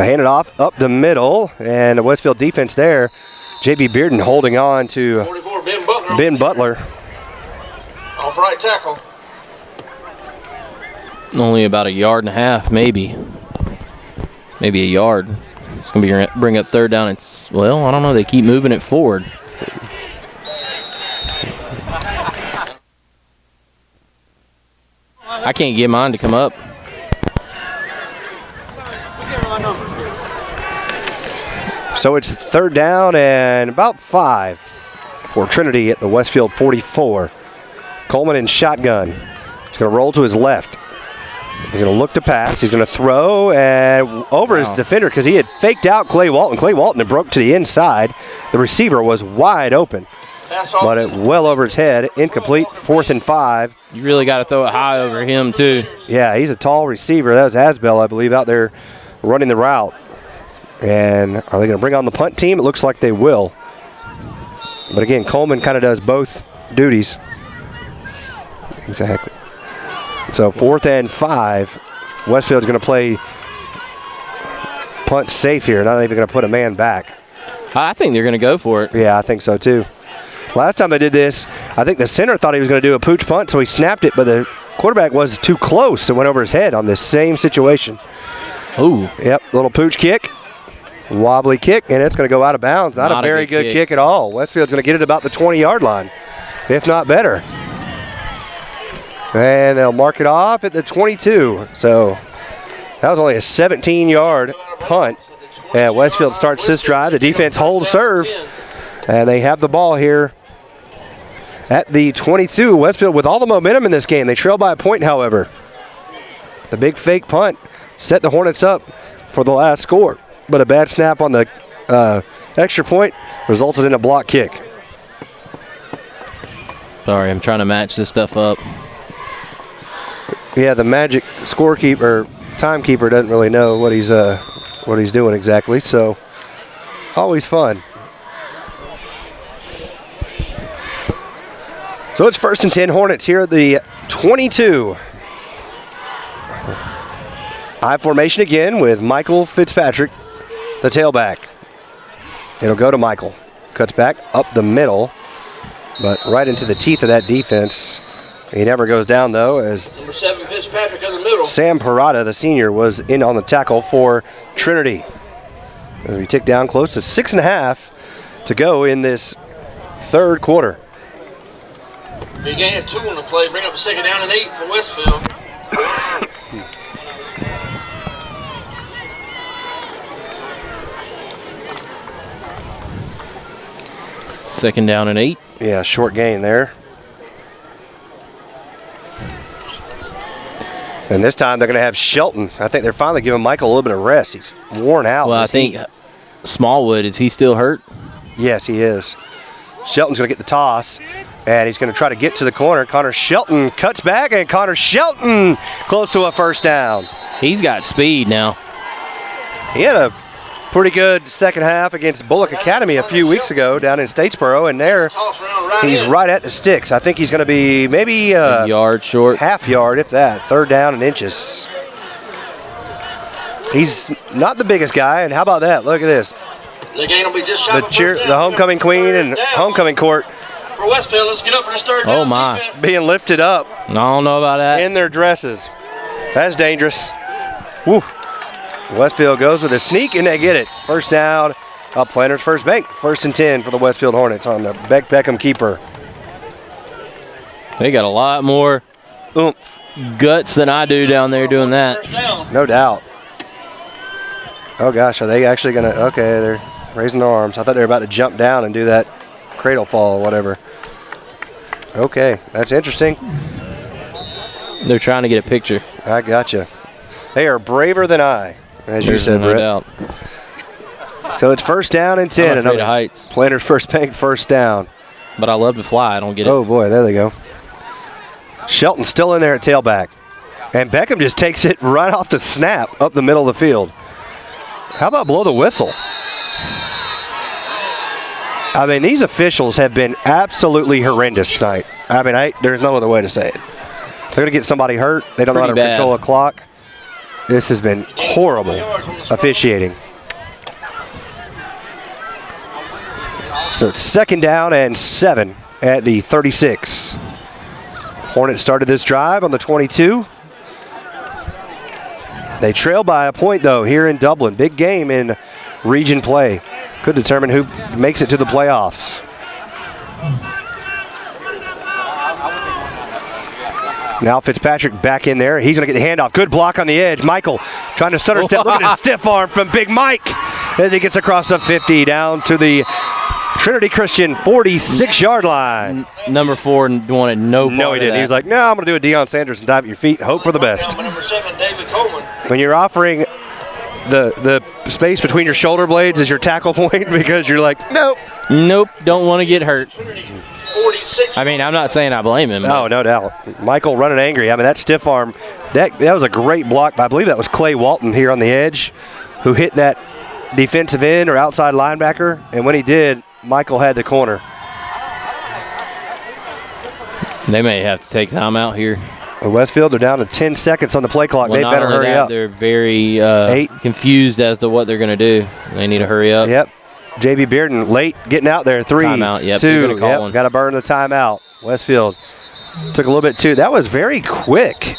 Speaker 1: Hand it off up the middle, and the Westfield defense there. J.B. Bearden holding on to
Speaker 3: 44, Ben Butler.
Speaker 1: Ben Butler.
Speaker 3: Off right tackle.
Speaker 2: Only about a yard and a half, maybe. Maybe a yard. It's going to bring up third down. It's, well, I don't know. They keep moving it forward. I can't get mine to come up.
Speaker 1: So it's third down and about 5 for Trinity at the Westfield 44. Coleman in shotgun. He's going to roll to his left. He's going to look to pass. He's going to throw and over his defender because he had faked out Clay Walton. Clay Walton had broke to the inside. The receiver was wide open, but it well over his head. Incomplete, 4th and 5.
Speaker 2: You really got to throw it high over him, too.
Speaker 1: Yeah, he's a tall receiver. That was Asbell, I believe, out there running the route. And are they going to bring on the punt team? It looks like they will. But again, Coleman kind of does both duties. Exactly. So 4th and 5. Westfield's going to play punt safe here. Not even going to put a man back.
Speaker 2: I think they're going to go for it.
Speaker 1: Yeah, I think so too. Last time they did this, I think the center thought he was going to do a pooch punt, so he snapped it, but the quarterback was too close. It went over his head on this same situation.
Speaker 2: Ooh.
Speaker 1: Yep, little pooch kick. Wobbly kick, and it's going to go out of bounds. Not a very good kick at all. Westfield's going to get it about the 20-yard line, if not better. And they'll mark it off at the 22. So that was only a 17-yard punt. And Westfield starts this drive. The defense holds serve, and they have the ball here at the 22. Westfield with all the momentum in this game. They trail by a point, however. The big fake punt set the Hornets up for the last score. But a bad snap on the extra point resulted in a block kick.
Speaker 2: Sorry, I'm trying to match this stuff up.
Speaker 1: Yeah, the magic scorekeeper, timekeeper doesn't really know what he's doing exactly. So always fun. So it's 1st and 10 Hornets here at the 22. I formation again with Michael Fitzpatrick, the tailback. It'll go to Michael. Cuts back up the middle, but right into the teeth of that defense. He never goes down, though, as
Speaker 3: Number 7, Fitzpatrick in the middle.
Speaker 1: Sam Parada, the senior, was in on the tackle for Trinity. As we tick down close to 6.5 to go in this third quarter.
Speaker 3: Big gain of 2 on the play. Bring up a 2nd down and 8 for Westfield.
Speaker 2: Second down and 8.
Speaker 1: Yeah, short gain there. And this time they're going to have Shelton. I think they're finally giving Michael a little bit of rest. He's worn out.
Speaker 2: Well, I think Smallwood, is he still hurt?
Speaker 1: Yes, he is. Shelton's going to get the toss, and he's going to try to get to the corner. Connor Shelton cuts back, and Connor Shelton close to a first down.
Speaker 2: He's got speed now.
Speaker 1: He had a pretty good second half against Bullock Academy a few weeks ago down in Statesboro, and there he's right at the sticks. I think he's going to be maybe
Speaker 2: a yard short.
Speaker 1: Half yard, if that. 3rd down and inches. He's not the biggest guy, and how about that? Look at this.
Speaker 3: The game will be just shy of
Speaker 1: The homecoming queen and homecoming court
Speaker 3: for Westfield. Let's get up for this 3rd down.
Speaker 2: Oh, my.
Speaker 3: Defense.
Speaker 1: being lifted up
Speaker 2: I don't know about that.
Speaker 1: in their dresses. That's dangerous. Woo. Westfield goes with a sneak, and they get it. First down, Planters first bank. 1st and 10 for the Westfield Hornets on the Beckham keeper.
Speaker 2: They got a lot more
Speaker 1: Oomph.
Speaker 2: guts than I do down there doing that.
Speaker 3: First down.
Speaker 1: No doubt. Oh, gosh, are they actually going to? Okay, they're raising their arms. I thought they were about to jump down and do that cradle fall or whatever. Okay, that's interesting.
Speaker 2: They're trying to get a picture.
Speaker 1: I gotcha. They are braver than I, as you
Speaker 2: There's
Speaker 1: said,
Speaker 2: no
Speaker 1: Brett.
Speaker 2: doubt.
Speaker 1: So it's 1st down and 10.
Speaker 2: I'm afraid of heights.
Speaker 1: Planters first bank, first down.
Speaker 2: But I love to fly. I don't get it.
Speaker 1: Oh, boy, there they go. Shelton's still in there at tailback. And Beckham just takes it right off the snap up the middle of the field. How about blow the whistle? I mean, these officials have been absolutely horrendous tonight. I mean, there's no other way to say it. They're going to get somebody hurt. They don't know how to
Speaker 2: Pretty bad.
Speaker 1: control a clock. This has been horrible officiating. So it's 2nd down and 7 at the 36. Hornets started this drive on the 22. They trail by a point, though, here in Dublin. Big game in region play. Could determine who makes it to the playoffs. Now Fitzpatrick back in there. He's going to get the handoff. Good block on the edge. Michael trying to stutter step. Look at his stiff arm from Big Mike as he gets across the 50 down to the Trinity Christian 46-yard line.
Speaker 2: Number 4 wanted no part
Speaker 1: No, he didn't. He was like, no, I'm going to do a Deion Sanders and dive at your feet. Hope for the best.
Speaker 3: Number 7, David Coleman.
Speaker 1: When you're offering the space between your shoulder blades as your tackle point because you're like, nope.
Speaker 2: Nope, don't want to get hurt.
Speaker 3: 46.
Speaker 2: I mean, I'm not saying I blame him.
Speaker 1: Oh, no doubt. Michael running angry. I mean, that stiff arm, that was a great block. I believe that was Clay Walton here on the edge who hit that defensive end or outside linebacker. And when he did, Michael had the corner.
Speaker 2: They may have to take time out here.
Speaker 1: Westfield, they're down to 10 seconds on the play clock.
Speaker 2: Well,
Speaker 1: They
Speaker 2: not
Speaker 1: better
Speaker 2: only
Speaker 1: hurry
Speaker 2: that,
Speaker 1: up.
Speaker 2: They're very
Speaker 1: 8.
Speaker 2: confused as to what they're going to do. They need to hurry up.
Speaker 1: Yep. J.B. Bearden late getting out there. 3,
Speaker 2: Timeout, yep, they're
Speaker 1: 2.
Speaker 2: gonna call one.
Speaker 1: Got to burn the timeout. Westfield took a little bit too. That was very quick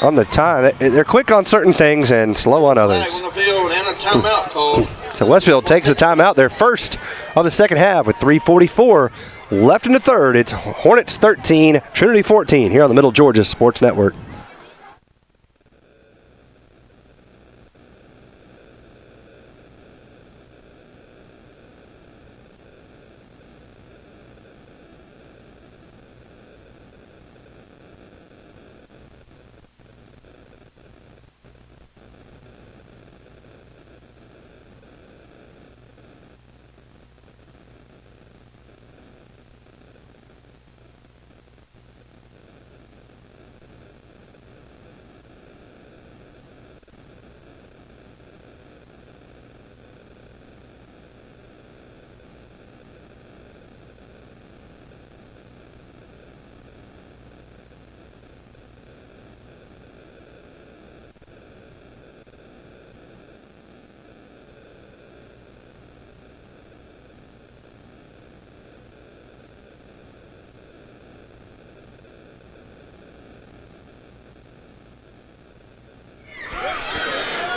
Speaker 1: on the time. They're quick on certain things and slow on others.
Speaker 3: Flag on the field and a timeout call.
Speaker 1: So Westfield takes a timeout. Their first of the second half with 3:44 left in the third. It's Hornets 13, Trinity 14 here on the Middle Georgia Sports Network.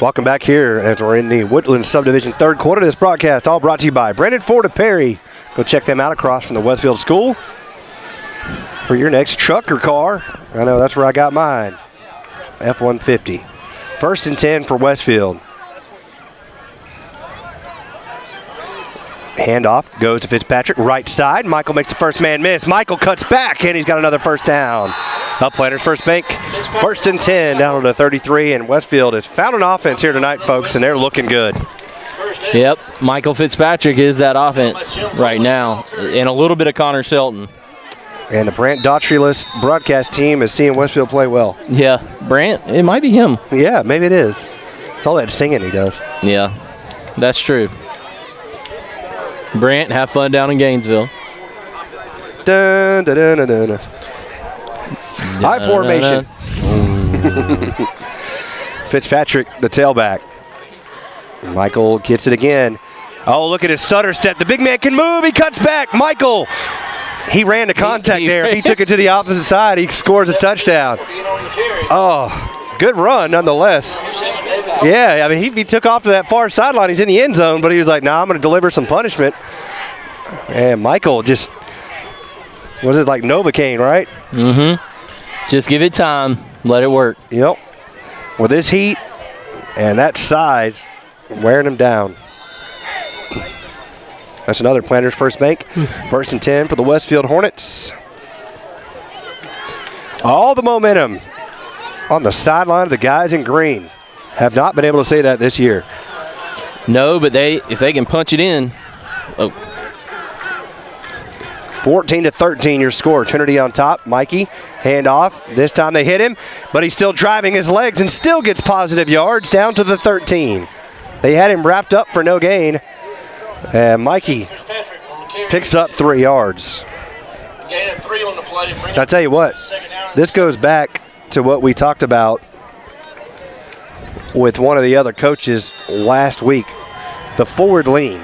Speaker 1: Welcome back here as we're in the Woodland Subdivision third quarter of this broadcast, all brought to you by Brandon Ford of Perry. Go check them out across from the Westfield School for your next truck or car. I know that's where I got mine, F-150. 1st and 10 for Westfield. Handoff goes to Fitzpatrick, right side. Michael makes the first man miss. Michael cuts back, and he's got another first down. Uplanders first bank, 1st and 10 down to 33, and Westfield has found an offense here tonight, folks, and they're looking good.
Speaker 2: Yep, Michael Fitzpatrick is that offense right now, and a little bit of Connor Shelton.
Speaker 1: And the Brant Daughtry-less broadcast team is seeing Westfield play well.
Speaker 2: Yeah, Brant, it might be him.
Speaker 1: Yeah, maybe it is. It's all that singing he does.
Speaker 2: Yeah, that's true. Brant, have fun down in Gainesville.
Speaker 1: Dun, dun, dun, dun, dun, dun. High formation. Fitzpatrick, the tailback. Michael gets it again. Oh, look at his stutter step. The big man can move. He cuts back. Michael, he ran to contact there. If he took it to the opposite side, he scores a touchdown. Oh, good run nonetheless. Yeah, I mean, he took off to that far sideline. He's in the end zone, but he was like, nah, I'm going to deliver some punishment. And Michael just, was it like Novocaine, right?
Speaker 2: Mm-hmm. Just give it time. Let it work.
Speaker 1: Yep. With this heat and that size, wearing him down. That's another Planters first bank. 1st and 10 for the Westfield Hornets. All the momentum on the sideline of the guys in green. Have not been able to say that this year.
Speaker 2: No, but if they can punch it in. Oh.
Speaker 1: 14-13 your score. Trinity on top. Mikey, handoff. This time they hit him, but he's still driving his legs and still gets positive yards down to the 13. They had him wrapped up for no gain. And Mikey picks up 3 yards. I tell you what, this goes back to what we talked about with one of the other coaches last week. The forward lean.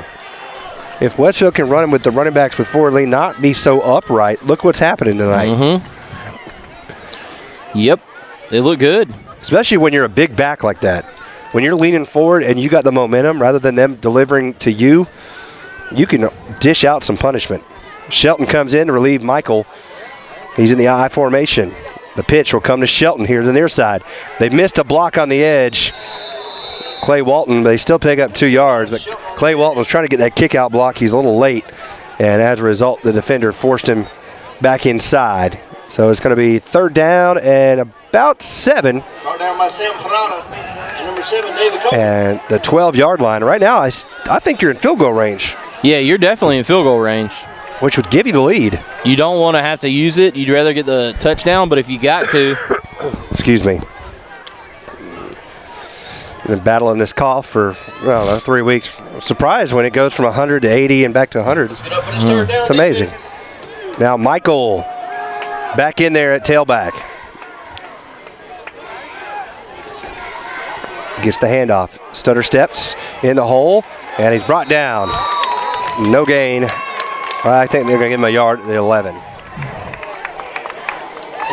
Speaker 1: If Westfield can run him with the running backs with forward lean, not be so upright, look what's happening tonight.
Speaker 2: Yep, they look good.
Speaker 1: Especially when you're a big back like that. When you're leaning forward and you got the momentum rather than them delivering to you, you can dish out some punishment. Shelton comes in to relieve Michael. He's in the I formation. The pitch will come to Shelton here to the near side. They missed a block on the edge. Clay Walton, they still pick up 2 yards, but Clay Walton was trying to get that kick out block. He's a little late, and as a result, the defender forced him back inside. So it's going to be 3rd down and about 7.
Speaker 3: Brought down by Sam Parada and number 7, David Cole.
Speaker 1: And the 12-yard line. Right now, I think you're in field goal range.
Speaker 2: Yeah, you're definitely in field goal range.
Speaker 1: Which would give you the lead.
Speaker 2: You don't want to have to use it. You'd rather get the touchdown, but if you got to.
Speaker 1: Excuse me. Been battling this cough for, 3 weeks. I'm surprised when it goes from 100 to 80 and back to 100. It's amazing. Now Michael back in there at tailback. Gets the handoff. Stutter steps in the hole, and he's brought down. No gain. I think they're going to give him a yard at the 11.
Speaker 3: Number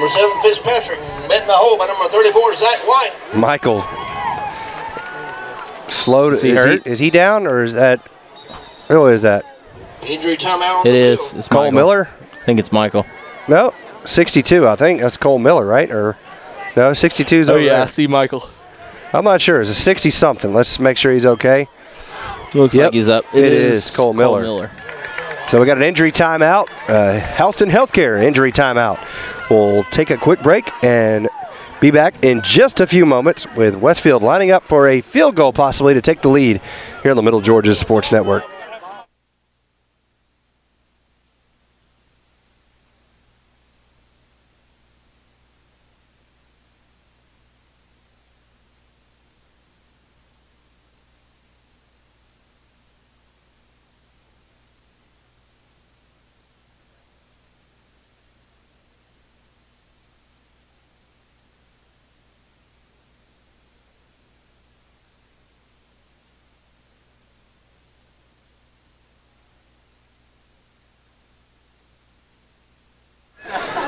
Speaker 3: 7, Fitzpatrick, met in the hole by number 34, Zach White.
Speaker 1: Michael. Slow. Is he down, or is that? Who is that?
Speaker 3: Injury timeout on
Speaker 2: It
Speaker 3: the
Speaker 2: is.
Speaker 3: field.
Speaker 2: It's
Speaker 1: Cole
Speaker 2: Michael.
Speaker 1: Miller?
Speaker 2: I think it's Michael.
Speaker 1: No, 62, I think. That's Cole Miller, right? Or no, 62's over there.
Speaker 2: I see Michael.
Speaker 1: I'm not sure. It's a 60-something. Let's make sure he's okay.
Speaker 2: Looks like he's up.
Speaker 1: It is Cole Miller. So we got an injury timeout, Halston Healthcare injury timeout. We'll take a quick break and be back in just a few moments with Westfield lining up for a field goal possibly to take the lead here on the Middle Georgia Sports Network.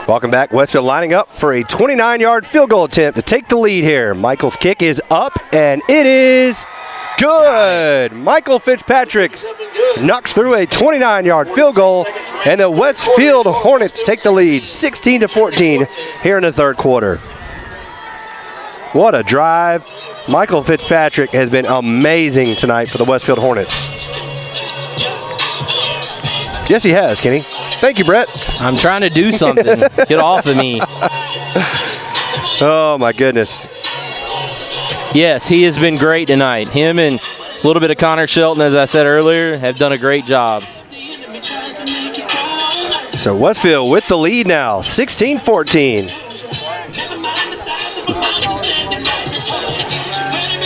Speaker 1: Welcome back. Westfield lining up for a 29-yard field goal attempt to take the lead here. Michael's kick is up, and it is good. Michael Fitzpatrick knocks through a 29-yard field goal, and the Westfield Hornets take the lead 16-14 here in the 3rd quarter. What a drive. Michael Fitzpatrick has been amazing tonight for the Westfield Hornets. Yes, he has, Kenny. Thank you, Brett.
Speaker 2: I'm trying to do something. Get off of me.
Speaker 1: Oh, my goodness.
Speaker 2: Yes, he has been great tonight. Him and a little bit of Connor Shelton, as I said earlier, have done a great job.
Speaker 1: So Westfield with the lead now, 16-14.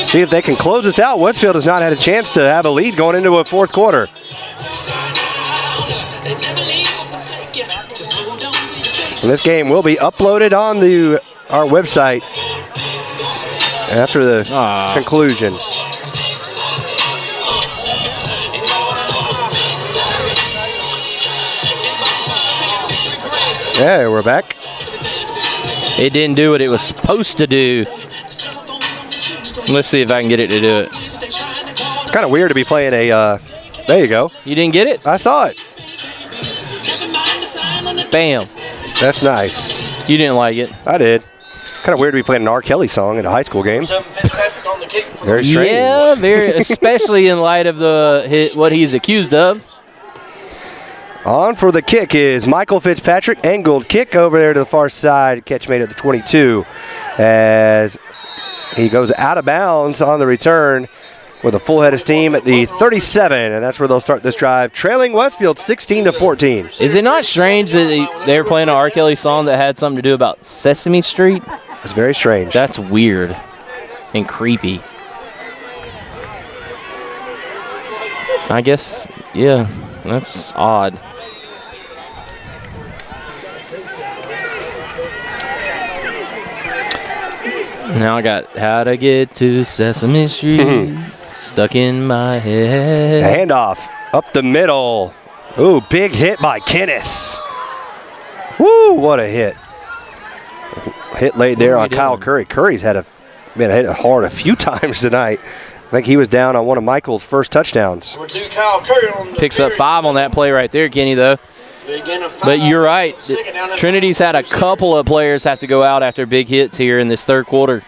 Speaker 1: See if they can close this out. Westfield has not had a chance to have a lead going into a 4th quarter. And this game will be uploaded on our website after the conclusion. Yeah, we're back.
Speaker 2: It didn't do what it was supposed to do. Let's see if I can get it to do it.
Speaker 1: It's kind of weird to be playing a, there you go.
Speaker 2: You didn't get it?
Speaker 1: I saw it.
Speaker 2: Bam.
Speaker 1: That's nice.
Speaker 2: You didn't like it.
Speaker 1: I did. Kind of weird to be playing an R. Kelly song at a high school game.
Speaker 3: 7, Fitzpatrick on the kick.
Speaker 1: Very strange.
Speaker 2: Yeah, very, especially in light of what he's accused of.
Speaker 1: On for the kick is Michael Fitzpatrick. Angled kick over there to the far side. Catch made at the 22 as he goes out of bounds on the return with a full head of steam at the 37, and that's where they'll start this drive, trailing Westfield 16-14.
Speaker 2: Is it not strange that they were playing an R. Kelly song that had something to do about Sesame Street?
Speaker 1: It's very strange.
Speaker 2: That's weird and creepy. I guess, yeah, that's odd. Now I got How to Get to Sesame Street stuck in my head.
Speaker 1: Handoff up the middle. Ooh, big hit by Kinnis. Woo, what a hit. Hit laid there on Kyle Curry. Curry's hit it hard a few times tonight. I think he was down on one of Michael's first touchdowns.
Speaker 3: Number 2, Kyle Curry on the
Speaker 2: Picks up 5 on that play right there, Kenny, though. But you're right. Trinity's had a couple of players have to go out after big hits here in this third quarter.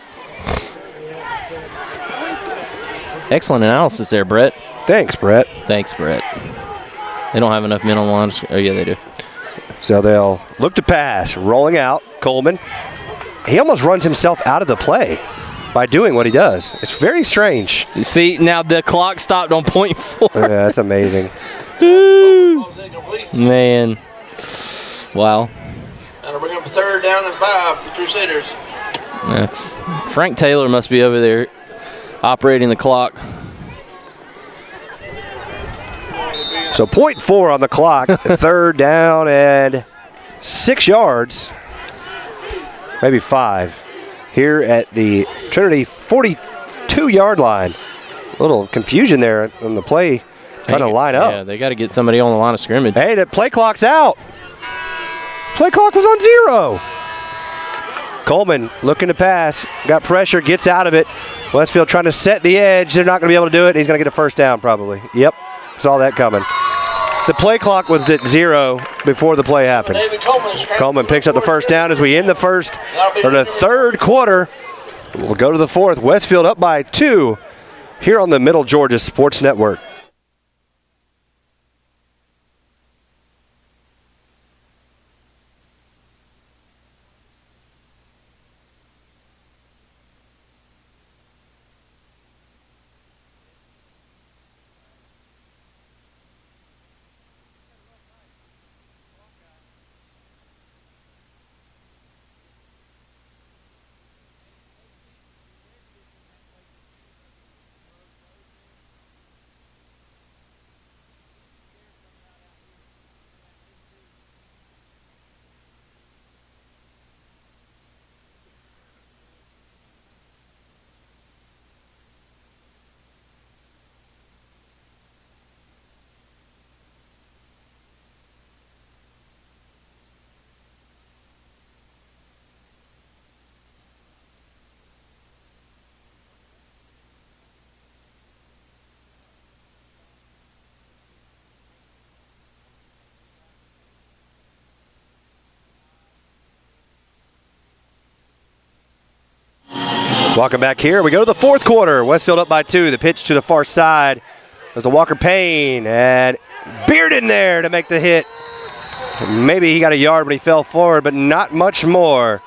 Speaker 2: Excellent analysis there, Brett.
Speaker 1: Thanks, Brett.
Speaker 2: Thanks, Brett. They don't have enough men on the line. Oh, yeah, they do.
Speaker 1: So they'll look to pass. Rolling out. Coleman. He almost runs himself out of the play by doing what he does. It's very strange.
Speaker 2: You see, now the clock stopped on .4.
Speaker 1: Yeah, that's amazing.
Speaker 2: Man. Wow.
Speaker 3: That'll bring up 3rd down and 5 for the Crusaders.
Speaker 2: That's Frank Taylor must be over there operating the clock.
Speaker 1: So .4 on the clock. 3rd down and 6 yards. Maybe 5. Here at the Trinity 42-yard line. A little confusion there on the play. Trying to line up.
Speaker 2: Yeah, they got to get somebody on the line of scrimmage.
Speaker 1: Hey, the play clock's out. Play clock was on 0. Coleman looking to pass. Got pressure, gets out of it. Westfield trying to set the edge. They're not going to be able to do it. He's going to get a first down probably. Yep, saw that coming. The play clock was at 0 before the play happened. Coleman picks up the first down as we end the third quarter. We'll go to the 4th. Westfield up by 2 here on the Middle Georgia Sports Network. Welcome back here. We go to the 4th quarter. Westfield up by 2. The pitch to the far side. There's a Walker Payne and Bearden there to make the hit. Maybe he got a yard when he fell forward, but not much more.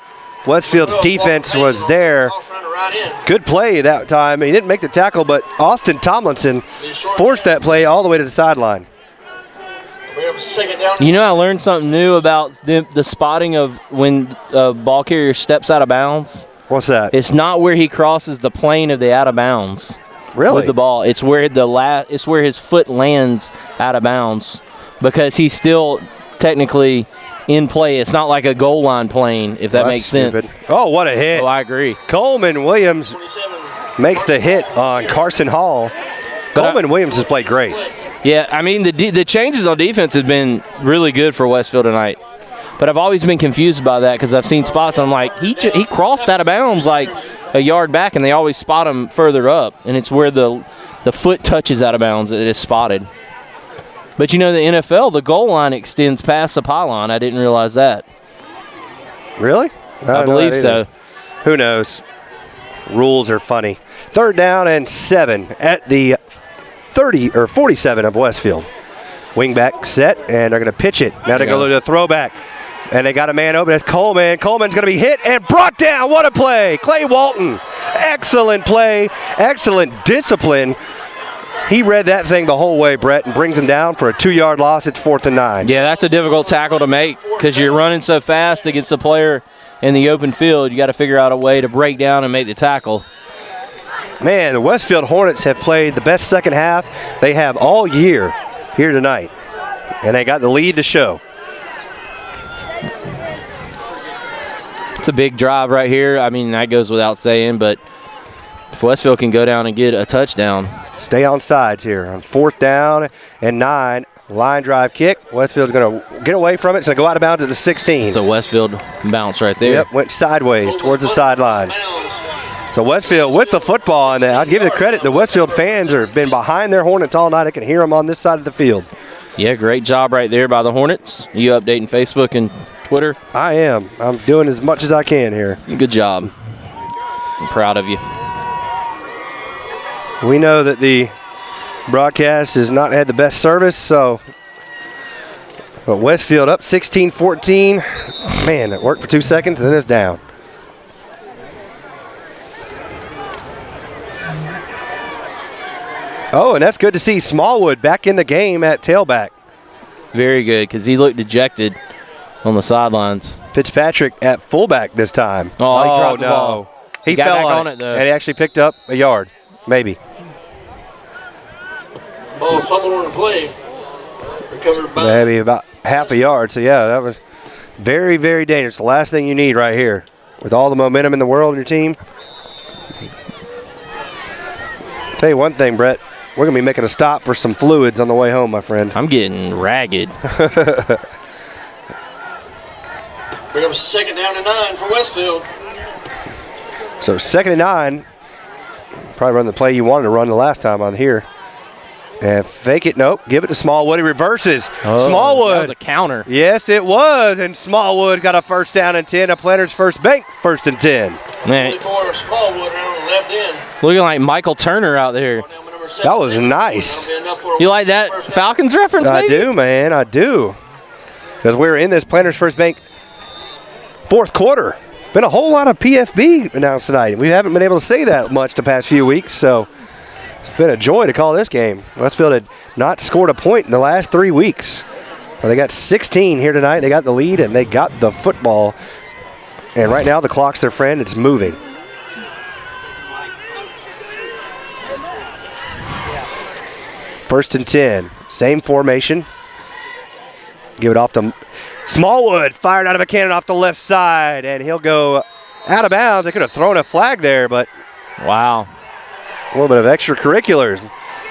Speaker 1: Westfield's defense was there. Good play that time. He didn't make the tackle, but Austin Tomlinson forced that play all the way to the sideline.
Speaker 2: You know, I learned something new about the spotting of when a ball carrier steps out of bounds.
Speaker 1: What's that?
Speaker 2: It's not where he crosses the plane of the out of bounds.
Speaker 1: Really?
Speaker 2: With the ball. It's where it's where his foot lands out of bounds because he's still technically in play. It's not like a goal line plane, if that makes sense.
Speaker 1: Oh, what a hit.
Speaker 2: Oh, I agree.
Speaker 1: Coleman Williams makes the hit on Carson Hall. Coleman Williams has played great.
Speaker 2: Yeah, I mean, the changes on defense have been really good for Westfield tonight. But I've always been confused by that because I've seen spots. I'm like, he crossed out of bounds like a yard back, and they always spot him further up. And it's where the foot touches out of bounds that it is spotted. But, you know, the NFL, the goal line extends past the pylon. I didn't realize that.
Speaker 1: Really?
Speaker 2: I believe so.
Speaker 1: Who knows? Rules are funny. 3rd down and 7 at the 47 of Westfield. Wingback set, and they're going to pitch it. Now they're going to do a throwback. And they got a man open. It's Coleman. Coleman's going to be hit and brought down. What a play. Clay Walton. Excellent play. Excellent discipline. He read that thing the whole way, Brett, and brings him down for a 2-yard loss. It's 4th and 9.
Speaker 2: Yeah, that's a difficult tackle to make because you're running so fast against the player in the open field. You got to figure out a way to break down and make the tackle.
Speaker 1: Man, the Westfield Hornets have played the best second half they have all year here tonight. And they got the lead to show.
Speaker 2: It's a big drive right here. I mean, that goes without saying, but if Westfield can go down and get a touchdown.
Speaker 1: Stay on sides here on 4th down and 9. Line drive kick. Westfield's going to get away from it. It's going to go out of bounds at the 16.
Speaker 2: It's a Westfield bounce right there.
Speaker 1: Yep, went sideways towards the sideline. So Westfield with the football, and I'll give you the credit. The Westfield fans have been behind their Hornets all night. I can hear them on this side of the field.
Speaker 2: Yeah, great job right there by the Hornets. You updating Facebook and Twitter?
Speaker 1: I am. I'm doing as much as I can here.
Speaker 2: Good job. I'm proud of you.
Speaker 1: We know that the broadcast has not had the best service, but Westfield up 16-14. Man, it worked for 2 seconds, and then it's down. Oh, and that's good to see Smallwood back in the game at tailback.
Speaker 2: Very good, because he looked dejected on the sidelines.
Speaker 1: Fitzpatrick at fullback this time.
Speaker 2: Oh, he dropped the ball.
Speaker 1: He
Speaker 2: got
Speaker 1: fell
Speaker 2: back
Speaker 1: on
Speaker 2: it, though.
Speaker 1: And he actually picked up a yard, maybe.
Speaker 3: Ball fumbled on the play. Recovered by
Speaker 1: Maybe about half a yard. So, yeah, that was very, very dangerous. The last thing you need right here with all the momentum in the world in your team. Tell you one thing, Brett. We're going to be making a stop for some fluids on the way home, my friend.
Speaker 2: I'm getting ragged.
Speaker 3: Bring up 2nd down and 9 for Westfield.
Speaker 1: So 2nd and 9. Probably run the play you wanted to run the last time on here. And fake it. Nope. Give it to Smallwood. He reverses. Smallwood.
Speaker 2: That was a counter.
Speaker 1: Yes, it was. And Smallwood got a 1st down and 10. A Planters First Bank 1st and 10.
Speaker 2: Man,
Speaker 3: 24 Smallwood around the left end.
Speaker 2: looking like Michael Turner out there.
Speaker 1: That was nice.
Speaker 2: You like that Falcons reference,
Speaker 1: I
Speaker 2: baby?
Speaker 1: do, man. I do. Because we're in this Planters First Bank 4th quarter. Been a whole lot of PFB announced tonight. We haven't been able to say that much the past few weeks, so it's been a joy to call this game. Westfield had not scored a point in the last 3 weeks. Well, they got 16 here tonight. They got the lead, and they got the football. And right now the clock's their friend. It's moving. First and 10. Same formation. Give it off to Smallwood. Fired out of a cannon off the left side, and he'll go out of bounds. They could have thrown a flag there, but
Speaker 2: Wow.
Speaker 1: a little bit of extracurriculars.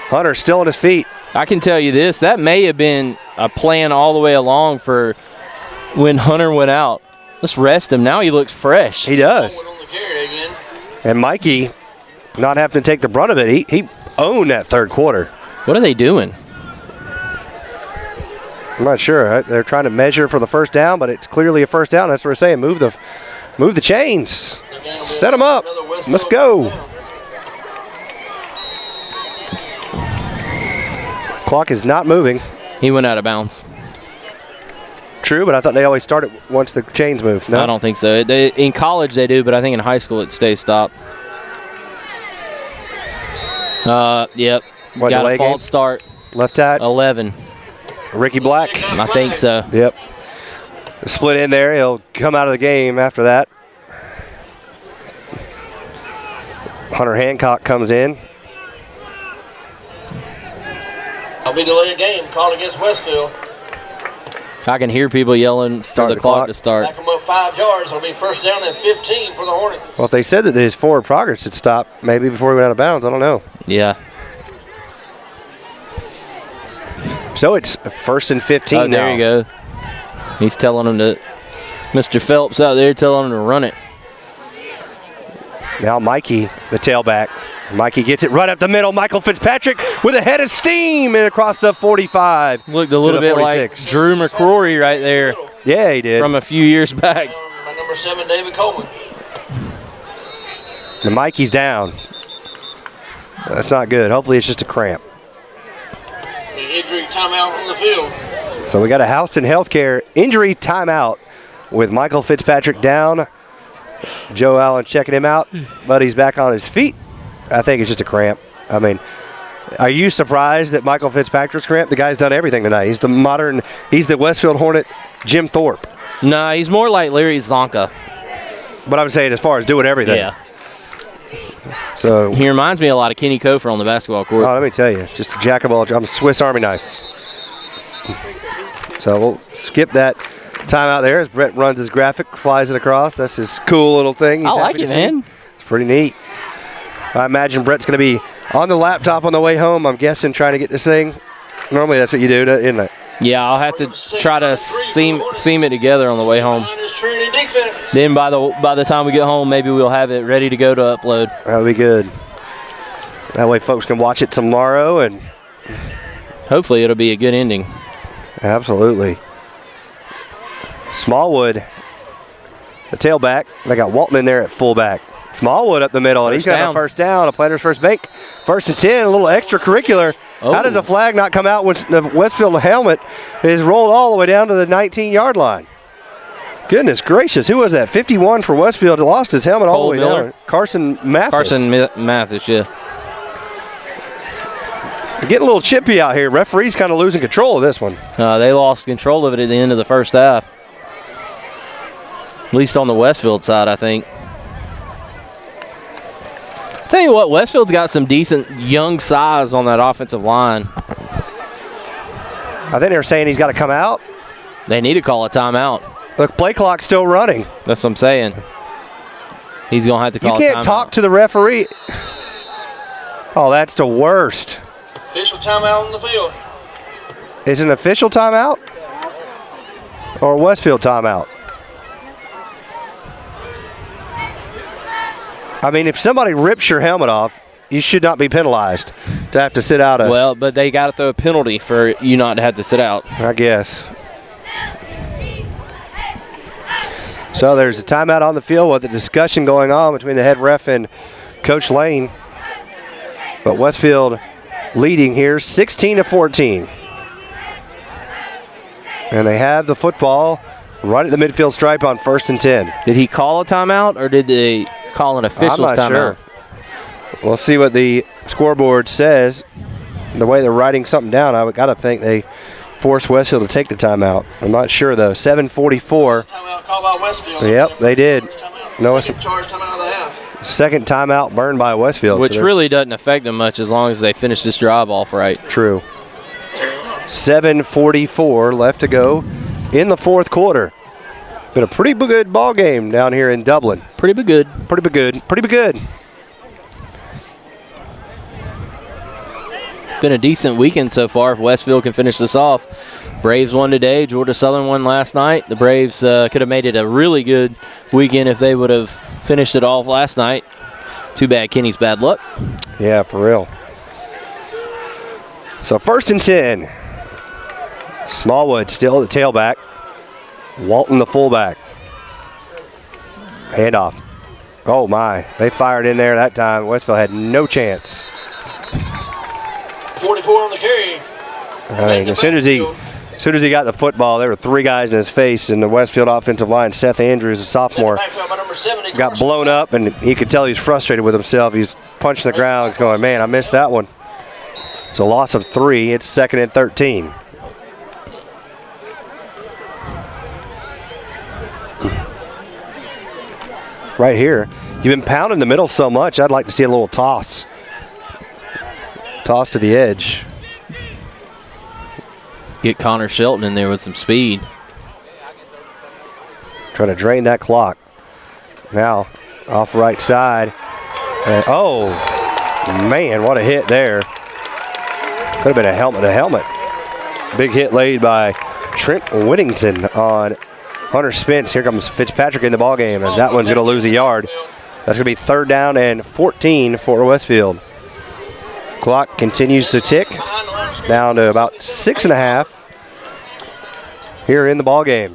Speaker 1: Hunter's still on his feet.
Speaker 2: I can tell you this. That may have been a plan all the way along for when Hunter went out. Let's rest him. Now he looks fresh.
Speaker 1: He does.
Speaker 3: Smallwood on the carry again.
Speaker 1: And Mikey not having to take the brunt of it. He owned that 3rd quarter.
Speaker 2: What are they doing?
Speaker 1: I'm not sure. They're trying to measure for the 1st down, but it's clearly a 1st down. That's what we're saying. Move the chains. Set them up. Let's go. Clock is not moving.
Speaker 2: He went out of bounds.
Speaker 1: True, but I thought they always start it once the chains move. No?
Speaker 2: I don't think so. In college they do, but I think in high school it stays stopped. Yep.
Speaker 1: What,
Speaker 2: Got
Speaker 1: delay
Speaker 2: a false
Speaker 1: game?
Speaker 2: start.
Speaker 1: Left side.
Speaker 2: 11.
Speaker 1: Ricky Black.
Speaker 2: I think so.
Speaker 1: Yep. Split in there. He'll come out of the game after that. Hunter Hancock comes in.
Speaker 3: I'll be delay a game called against Westfield.
Speaker 2: I can hear people yelling for the clock to start.
Speaker 3: Back them up 5 yards. It'll be 1st down and 15 for the Hornets.
Speaker 1: Well, if they said that his forward progress had stopped maybe before he went out of bounds, I don't know.
Speaker 2: Yeah.
Speaker 1: So it's 1st and 15
Speaker 2: Oh,
Speaker 1: now.
Speaker 2: there you go. He's telling him to, Mr. Phelps out there telling him to run it.
Speaker 1: Now Mikey, the tailback. Mikey gets it right up the middle. Michael Fitzpatrick with a head of steam and across the 45.
Speaker 2: Looked a little bit like Drew McCrory right there
Speaker 1: Yeah, he did.
Speaker 2: from a few years back.
Speaker 3: By number 7, David Coleman.
Speaker 1: And Mikey's down. That's not good. Hopefully it's just a cramp.
Speaker 3: The injury timeout on the field.
Speaker 1: So we got a Houston Healthcare injury timeout with Michael Fitzpatrick down. Joe Allen checking him out, but he's back on his feet. I think it's just a cramp. I mean, are you surprised that Michael Fitzpatrick's cramp? The guy's done everything tonight. He's the Westfield Hornet Jim Thorpe.
Speaker 2: Nah, he's more like Larry Zonka.
Speaker 1: But I'm saying as far as doing everything.
Speaker 2: Yeah.
Speaker 1: So,
Speaker 2: He reminds me a lot of Kenny Kofor on the basketball court.
Speaker 1: let me tell you, just a jack of all. I'm a Swiss Army knife. So we'll skip that Timeout there as Brett runs his graphic, flies it across. That's his cool little thing. He's
Speaker 2: I like
Speaker 1: happy
Speaker 2: it,
Speaker 1: to see.
Speaker 2: man.
Speaker 1: It's pretty neat. I imagine Brett's going to be on the laptop on the way home, I'm guessing, trying to get this thing. Normally that's what you do, isn't it?
Speaker 2: Yeah, I'll have to try to seam it together on the way home. Then by the time we get home, maybe we'll have it ready to go to upload.
Speaker 1: That'll be good. That way folks can watch it tomorrow, and
Speaker 2: hopefully it'll be a good ending.
Speaker 1: Absolutely. Smallwood, the tailback. They got Walton in there at fullback. Smallwood up the middle, and he's got a first down. A Planters first bank. 1st and 10, a little extracurricular.
Speaker 2: Oh.
Speaker 1: How does a flag not come out when the Westfield helmet is rolled all the way down to the 19-yard line? Goodness gracious, who was that? 51 for Westfield. Lost his helmet all the way down. Carson Mathis.
Speaker 2: Mathis, yeah.
Speaker 1: Getting a little chippy out here. Referee's kind of losing control of this one.
Speaker 2: They lost control of it at the end of the first half. At least on the Westfield side, I think. Tell you what, Westfield's got some decent young size on that offensive line.
Speaker 1: I think they're saying he's got to come out.
Speaker 2: They need to call a timeout.
Speaker 1: The play clock's still running.
Speaker 2: That's what I'm saying. He's going to have to call a timeout.
Speaker 1: You can't talk to the referee. Oh, that's the worst.
Speaker 3: Official timeout on the field.
Speaker 1: Is it an official timeout? Or a Westfield timeout? I mean, if somebody rips your helmet off, you should not be penalized to have to sit out a...
Speaker 2: Well, but they got to throw a penalty for you not to have to sit out.
Speaker 1: I guess. So there's a timeout on the field with a discussion going on between the head ref and Coach Lane. But Westfield leading here 16-14. And they have the football right at the midfield stripe on 1st and 10.
Speaker 2: Did he call a timeout or did they call an official timeout?
Speaker 1: Sure. We'll see what the scoreboard says. The way they're writing something down, I would got to think they forced Westfield to take the timeout. I'm not sure, though. 7:44.
Speaker 3: Timeout called by Westfield.
Speaker 1: Yep, they did. No,
Speaker 3: Second charge timeout of the half.
Speaker 1: Second timeout burned by Westfield.
Speaker 2: Which really doesn't affect them much as long as they finish this drive off right.
Speaker 1: True. 7:44 left to go in the fourth quarter. Been a pretty good ball game down here in Dublin.
Speaker 2: Pretty good.
Speaker 1: Pretty good. Pretty good.
Speaker 2: It's been a decent weekend so far if Westfield can finish this off. Braves won today. Georgia Southern won last night. The Braves could have made it a really good weekend if they would have finished it off last night. Too bad Kenny's bad luck.
Speaker 1: Yeah, for real. So 1st and 10. Smallwood still at the tailback. Walton the fullback. Handoff. Oh my, they fired in there that time. Westfield had no chance.
Speaker 3: 44 on the carry.
Speaker 1: I mean, as soon as he got the football, there were 3 guys in his face, and the Westfield offensive line, Seth Andrews, a sophomore, got blown up, and he could tell he's frustrated with himself. He's punching the ground, going, man, I missed that one. It's a loss of 3. It's 2nd and 13. Right here. You've been pounding the middle so much, I'd like to see a little toss. Toss to the edge.
Speaker 2: Get Connor Shelton in there with some speed.
Speaker 1: Trying to drain that clock. Now, off right side. And, oh, man, what a hit there. Could have been a helmet to helmet. Big hit laid by Trent Whittington on Hunter Spence. Here comes Fitzpatrick in the ballgame as that one's going to lose a yard. That's going to be 3rd down and 14 for Westfield. Clock continues to tick down to about 6.5 here in the ballgame.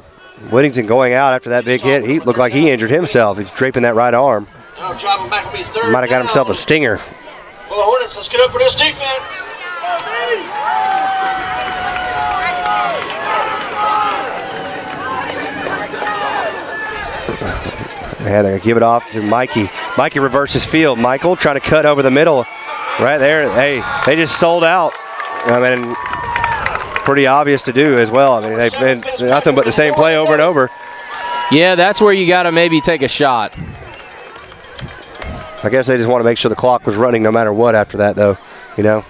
Speaker 1: Whittington going out after that big hit. He looked like he injured himself. He's draping that right arm. Might have got himself a stinger.
Speaker 3: For the Hornets, let's get up for this defense.
Speaker 1: Yeah, they're going to give it off to Mikey. Mikey reverses field. Michael trying to cut over the middle. Right there. Hey, they just sold out. I mean, pretty obvious to do as well. I mean, they've been nothing but the same play over and over.
Speaker 2: Yeah, that's where you got to maybe take a shot.
Speaker 1: I guess they just want to make sure the clock was running no matter what after that, though, you know.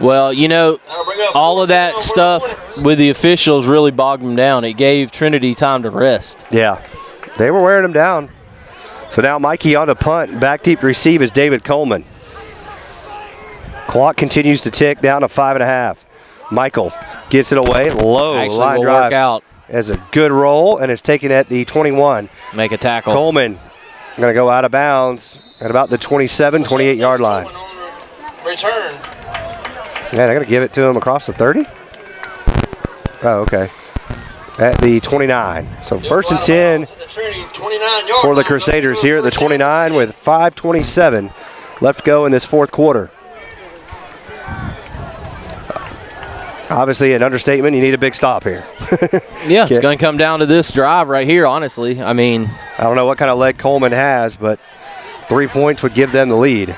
Speaker 2: Well, you know, all of that stuff with the officials really bogged them down. It gave Trinity time to rest.
Speaker 1: Yeah, they were wearing him down. So now Mikey on the punt. Back deep to receive is David Coleman. Clock continues to tick down to 5.5. Michael gets it away. Low
Speaker 2: Actually
Speaker 1: line
Speaker 2: will
Speaker 1: drive.
Speaker 2: work out.
Speaker 1: As a good roll, and it's taken at the 21.
Speaker 2: Make a tackle.
Speaker 1: Coleman going to go out of bounds at about the 27, 28-yard line.
Speaker 3: Return.
Speaker 1: Yeah, they're going to give it to him across the 30? Oh, okay. At the 29. So first and 10 for the Crusaders here at the 29 with 5:27 left to go in this fourth quarter. Obviously, an understatement. You need a big stop here.
Speaker 2: Yeah, it's going to come down to this drive right here, honestly. I mean,
Speaker 1: I don't know what kind of leg Coleman has, but 3 points would give them the lead.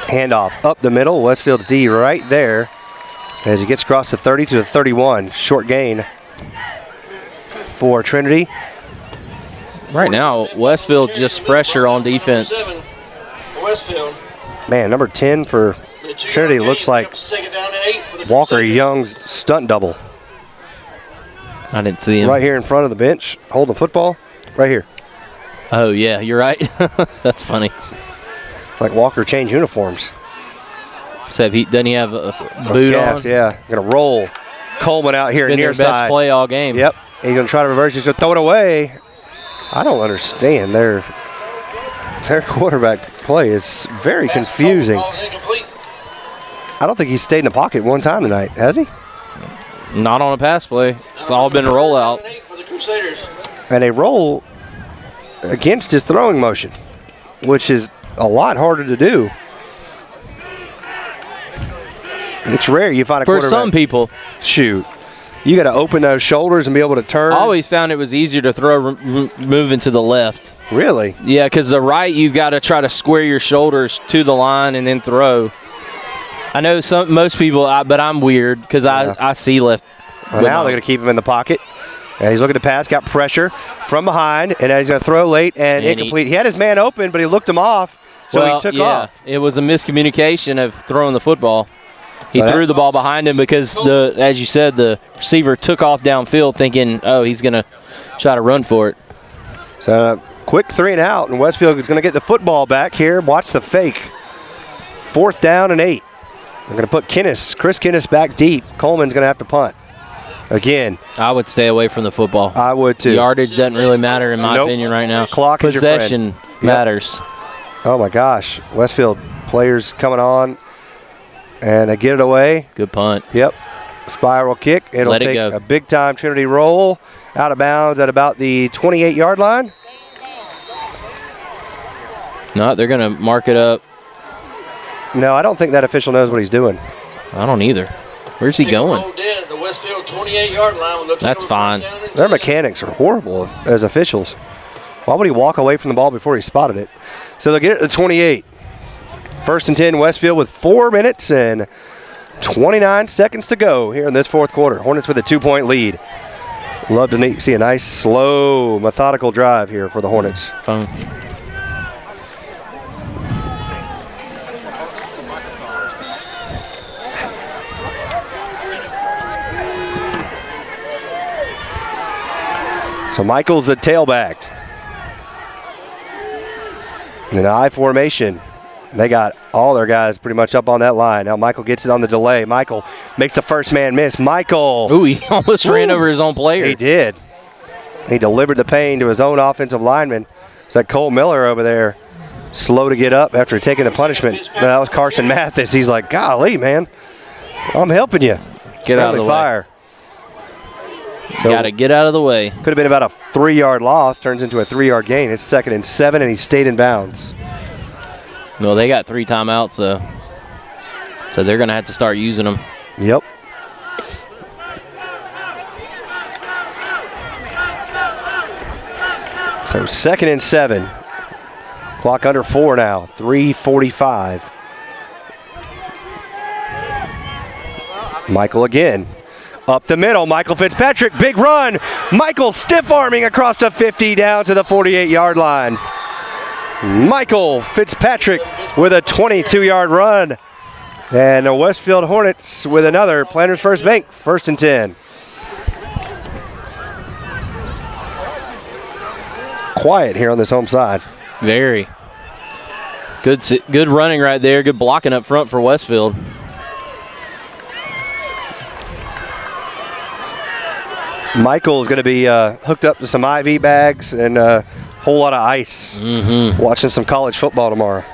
Speaker 1: Handoff up the middle. Westfield's D right there as he gets across the 30 to the 31. Short gain for Trinity.
Speaker 2: right now, Westfield just fresher on defense.
Speaker 3: Westfield.
Speaker 1: Man, number 10 for Trinity looks like Walker Young's stunt double.
Speaker 2: I didn't see him.
Speaker 1: Right here in front of the bench, holding the football. Right here.
Speaker 2: Oh, yeah, you're right. That's funny.
Speaker 1: It's like Walker changed uniforms.
Speaker 2: Except doesn't he have a boot on?
Speaker 1: Yeah, going to roll Coleman out here
Speaker 2: Been
Speaker 1: near
Speaker 2: their best
Speaker 1: side.
Speaker 2: play all game.
Speaker 1: Yep, he's going to try to reverse. He's going to throw it away. I don't understand. Their quarterback play is very confusing. I don't think he's stayed in the pocket one time tonight, has he?
Speaker 2: Not on a pass play. It's all been a rollout.
Speaker 1: And a roll against his throwing motion, which is a lot harder to do. It's rare you find a quarterback.
Speaker 2: For some people.
Speaker 1: Shoot. You got to open those shoulders and be able to turn.
Speaker 2: I always found it was easier to throw moving to the left.
Speaker 1: Really?
Speaker 2: Yeah, because the right, you've got to try to square your shoulders to the line and then throw. I know most people, but I'm weird because I see left.
Speaker 1: Well, now they're going to keep him in the pocket. And he's looking to pass, got pressure from behind, and now he's going to throw late and incomplete. He had his man open, but he looked him off, so he took off.
Speaker 2: It was a miscommunication of throwing the football. He threw the ball behind him because, as you said, the receiver took off downfield thinking, oh, he's going to try to run for it.
Speaker 1: So quick 3 and out, and Westfield is going to get the football back here. Watch the fake. 4th down and 8. They're going to put Chris Kinnis back deep. Coleman's going to have to punt. Again.
Speaker 2: I would stay away from the football.
Speaker 1: I would too.
Speaker 2: Yardage doesn't really matter in my opinion right now.
Speaker 1: Clock is your friend.
Speaker 2: Possession matters.
Speaker 1: Oh, my gosh. Westfield players coming on, and they get it away.
Speaker 2: Good punt.
Speaker 1: Yep. Spiral kick. It'll take a big-time Trinity roll out of bounds at about the 28-yard line.
Speaker 2: No, they're going to mark it up.
Speaker 1: No, I don't think that official knows what he's doing.
Speaker 2: I don't either. Where's he going?
Speaker 3: The Westfield 28-yard line.
Speaker 2: That's fine.
Speaker 1: Their mechanics are horrible as officials. Why would he walk away from the ball before he spotted it? So they'll get it to 28. 1st and 10, Westfield with 4 minutes and 29 seconds to go here in this fourth quarter. Hornets with a 2-point lead. Love to see a nice, slow, methodical drive here for the Hornets.
Speaker 2: Fun.
Speaker 1: So Michael's the tailback. In I formation, they got all their guys pretty much up on that line. Now Michael gets it on the delay. Michael makes the first man miss. Michael.
Speaker 2: Ooh, he almost ran over his own player.
Speaker 1: He did. He delivered the pain to his own offensive lineman. It's like Cole Miller over there, slow to get up after taking the punishment. That was Carson Mathis. He's like, golly, man, I'm helping you.
Speaker 2: Get out of the
Speaker 1: fire.
Speaker 2: way. So got to get out of the way.
Speaker 1: Could have been about a 3-yard loss. Turns into a 3-yard gain. It's 2nd and 7, and he stayed in bounds.
Speaker 2: No, they got 3 timeouts, though. So they're going to have to start using them.
Speaker 1: Yep. So 2nd and 7. Clock under 4 now. 3:45. Michael again. Up the middle, Michael Fitzpatrick, big run. Michael stiff-arming across the 50 down to the 48-yard line. Michael Fitzpatrick with a 22-yard run. And the Westfield Hornets with another Planters First Bank, 1st and 10. Quiet here on this home side.
Speaker 2: Very. Good running right there. Good blocking up front for Westfield.
Speaker 1: Michael is going to be hooked up to some IV bags and a whole lot of ice. Watching some college football tomorrow.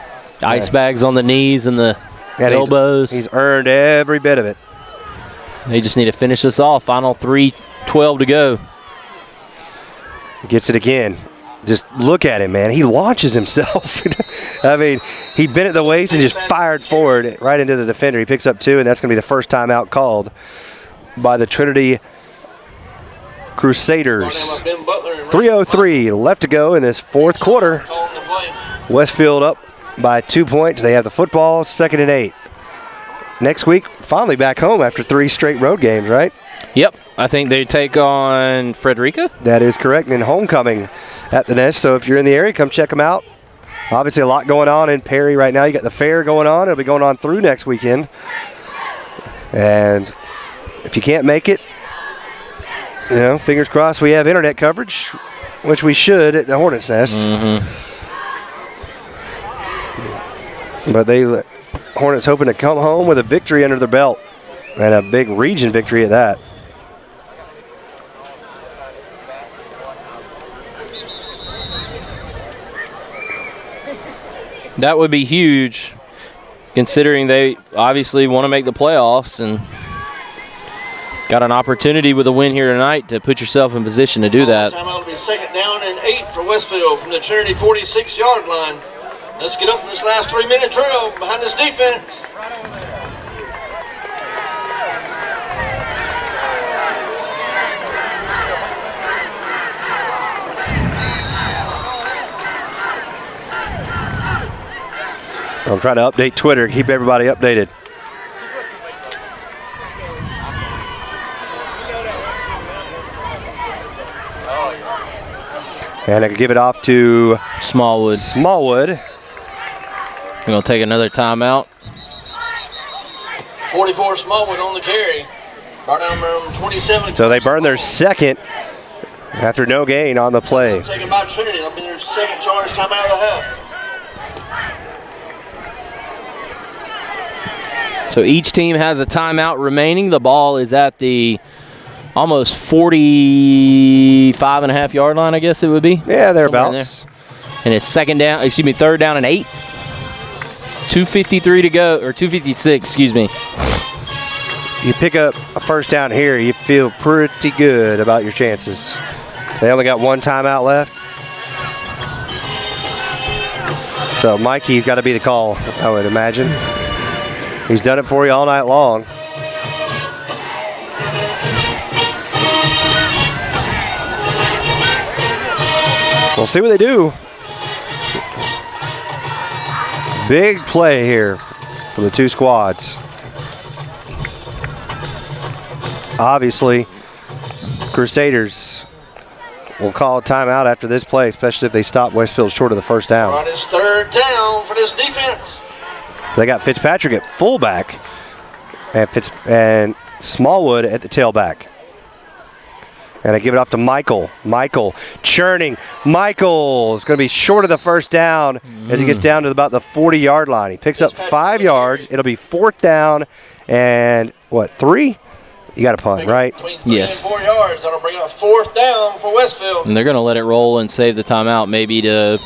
Speaker 2: Ice bags on the knees and the elbows.
Speaker 1: He's earned every bit of it.
Speaker 2: They just need to finish this off. Final 3:12 to go.
Speaker 1: Gets it again. Just look at him, man. He launches himself. I mean, he bent at the waist and just fired forward right into the defender. He picks up 2, and that's going to be the first timeout called by the Trinity Crusaders. 3:03 left to go in this 4th quarter. Westfield up by 2 points. They have the football, 2nd and 8. Next week, finally back home after 3 straight road games, right?
Speaker 2: Yep. I think they take on Frederica.
Speaker 1: That is correct. And homecoming at the Nest. So if you're in the area, come check them out. Obviously a lot going on in Perry right now. You got the fair going on. It'll be going on through next weekend. And if you can't make it, you know, fingers crossed we have internet coverage, which we should at the Hornets Nest. But Hornets hoping to come home with a victory under their belt, and a big region victory at that.
Speaker 2: That would be huge, considering they obviously want to make the playoffs and got an opportunity with a win here tonight to put yourself in position to do that.
Speaker 3: Timeout will be 2nd down and 8 for Westfield from the Trinity 46-yard line. Let's get up in this last 3-minute drill behind this defense.
Speaker 1: I'm trying to update Twitter, keep everybody updated. And I can give it off to
Speaker 2: Smallwood.
Speaker 1: Smallwood.
Speaker 2: We're going to take another timeout.
Speaker 3: 44 Smallwood on the carry. Right down around 27.
Speaker 1: So they burn their 2nd after no gain on the play.
Speaker 3: Taken by Trinity. That'll be their 2nd charge timeout of the half.
Speaker 2: So each team has a timeout remaining. The ball is at the almost 45.5-yard line, I guess it would be.
Speaker 1: Yeah, thereabouts.
Speaker 2: And it's 3rd down and 8. 2:53 to go, or 2:56, excuse me.
Speaker 1: You pick up a 1st down here, you feel pretty good about your chances. They only got 1 timeout left. So Mikey's got to be the call, I would imagine. He's done it for you all night long. We'll see what they do. Big play here for the 2 squads. Obviously, Crusaders will call a timeout after this play, especially if they stop Westfield short of the 1st down.
Speaker 3: Right, it's 3rd down for this defense.
Speaker 1: So they got Fitzpatrick at fullback and Smallwood at the tailback. And I give it off to Michael. Michael churning. Michael is going to be short of the 1st down as he gets down to about the 40-yard line. He picks up 5 yards. It'll be 4th down and, 3? You got a punt, right?
Speaker 3: Between 3
Speaker 2: Yes.
Speaker 3: and 4 yards. That'll bring up 4th down for Westfield.
Speaker 2: And they're going to let it roll and save the timeout, maybe to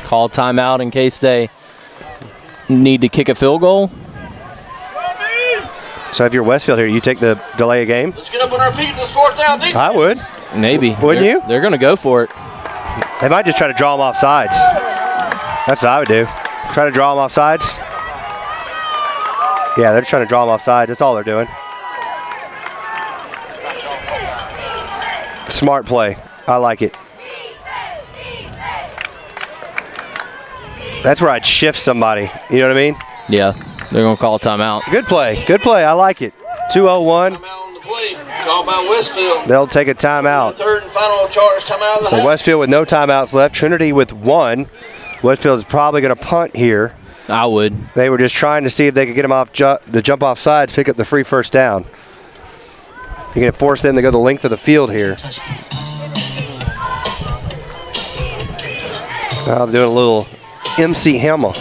Speaker 2: call timeout in case they need to kick a field goal.
Speaker 1: So if you're Westfield here, you take the delay of game?
Speaker 3: Let's get up on our feet in this 4th down defense.
Speaker 1: I would.
Speaker 2: Maybe.
Speaker 1: Wouldn't you?
Speaker 2: They're going to go for it.
Speaker 1: They might just try to draw them off sides. That's what I would do. Try to draw them off sides. Yeah, they're trying to draw them off sides. That's all they're doing. Smart play. I like it. That's where I'd shift somebody. You know what I mean?
Speaker 2: Yeah, they're going to call a timeout.
Speaker 1: Good play. Good play. I like it. 2:01.
Speaker 3: Timeout on the play. Called by Westfield.
Speaker 1: They'll take a timeout.
Speaker 3: 3rd and final charge timeout of the
Speaker 1: So
Speaker 3: half.
Speaker 1: Westfield with no timeouts left. Trinity with 1. Westfield is probably going to punt here.
Speaker 2: I would.
Speaker 1: They were just trying to see if they could get them off the jump off sides, pick up the free first down. You're going to force them to go the length of the field here. Now they're doing a little MC Hammer.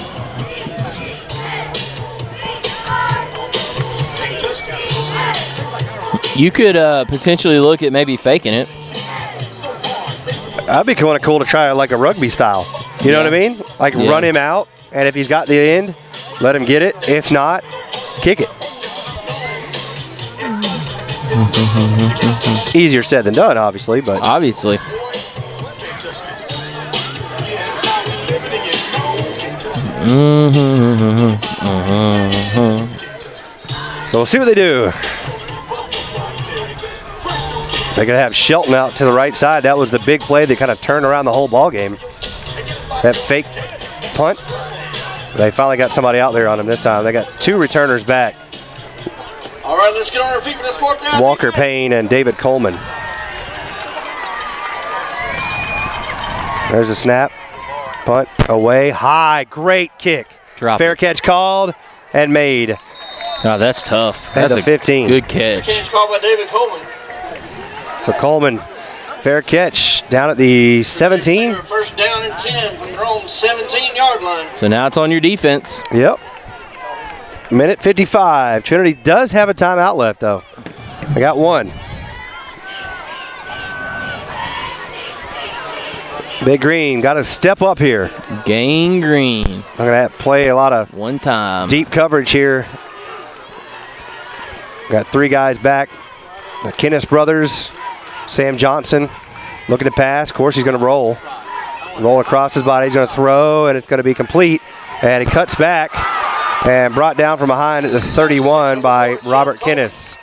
Speaker 2: You could potentially look at maybe faking it.
Speaker 1: That'd be kind of cool to try like a rugby style. You know what I mean? Like run him out, and if he's got the end, let him get it. If not, kick it. Easier said than done, obviously, but
Speaker 2: obviously.
Speaker 1: So we'll see what they do. They're going to have Shelton out to the right side. That was the big play that kind of turned around the whole ball game. That fake punt. They finally got somebody out there on him this time. They got 2 returners back.
Speaker 3: All right, let's get on our feet for this 4th down.
Speaker 1: Walker Payne and David Coleman. There's a snap. Punt away. High. Great kick. Fair catch called and made.
Speaker 2: Oh, that's tough.
Speaker 1: That's
Speaker 2: a
Speaker 1: 15.
Speaker 2: Good catch.
Speaker 3: Catch called by David Coleman.
Speaker 1: So Coleman, fair catch down at the 17.
Speaker 3: First down and 10 from their own 17-yard line.
Speaker 2: So now it's on your defense.
Speaker 1: Yep. Minute 55. Trinity does have a timeout left, though. They got one. Big Green got to step up here.
Speaker 2: Gang Green.
Speaker 1: I'm going to play a lot of
Speaker 2: one time
Speaker 1: deep coverage here. Got 3 guys back. The Kennis brothers. Sam Johnson looking to pass. Of course, he's going to roll. Roll across his body. He's going to throw, and it's going to be complete. And he cuts back and brought down from behind at the 31 by Robert Kennis.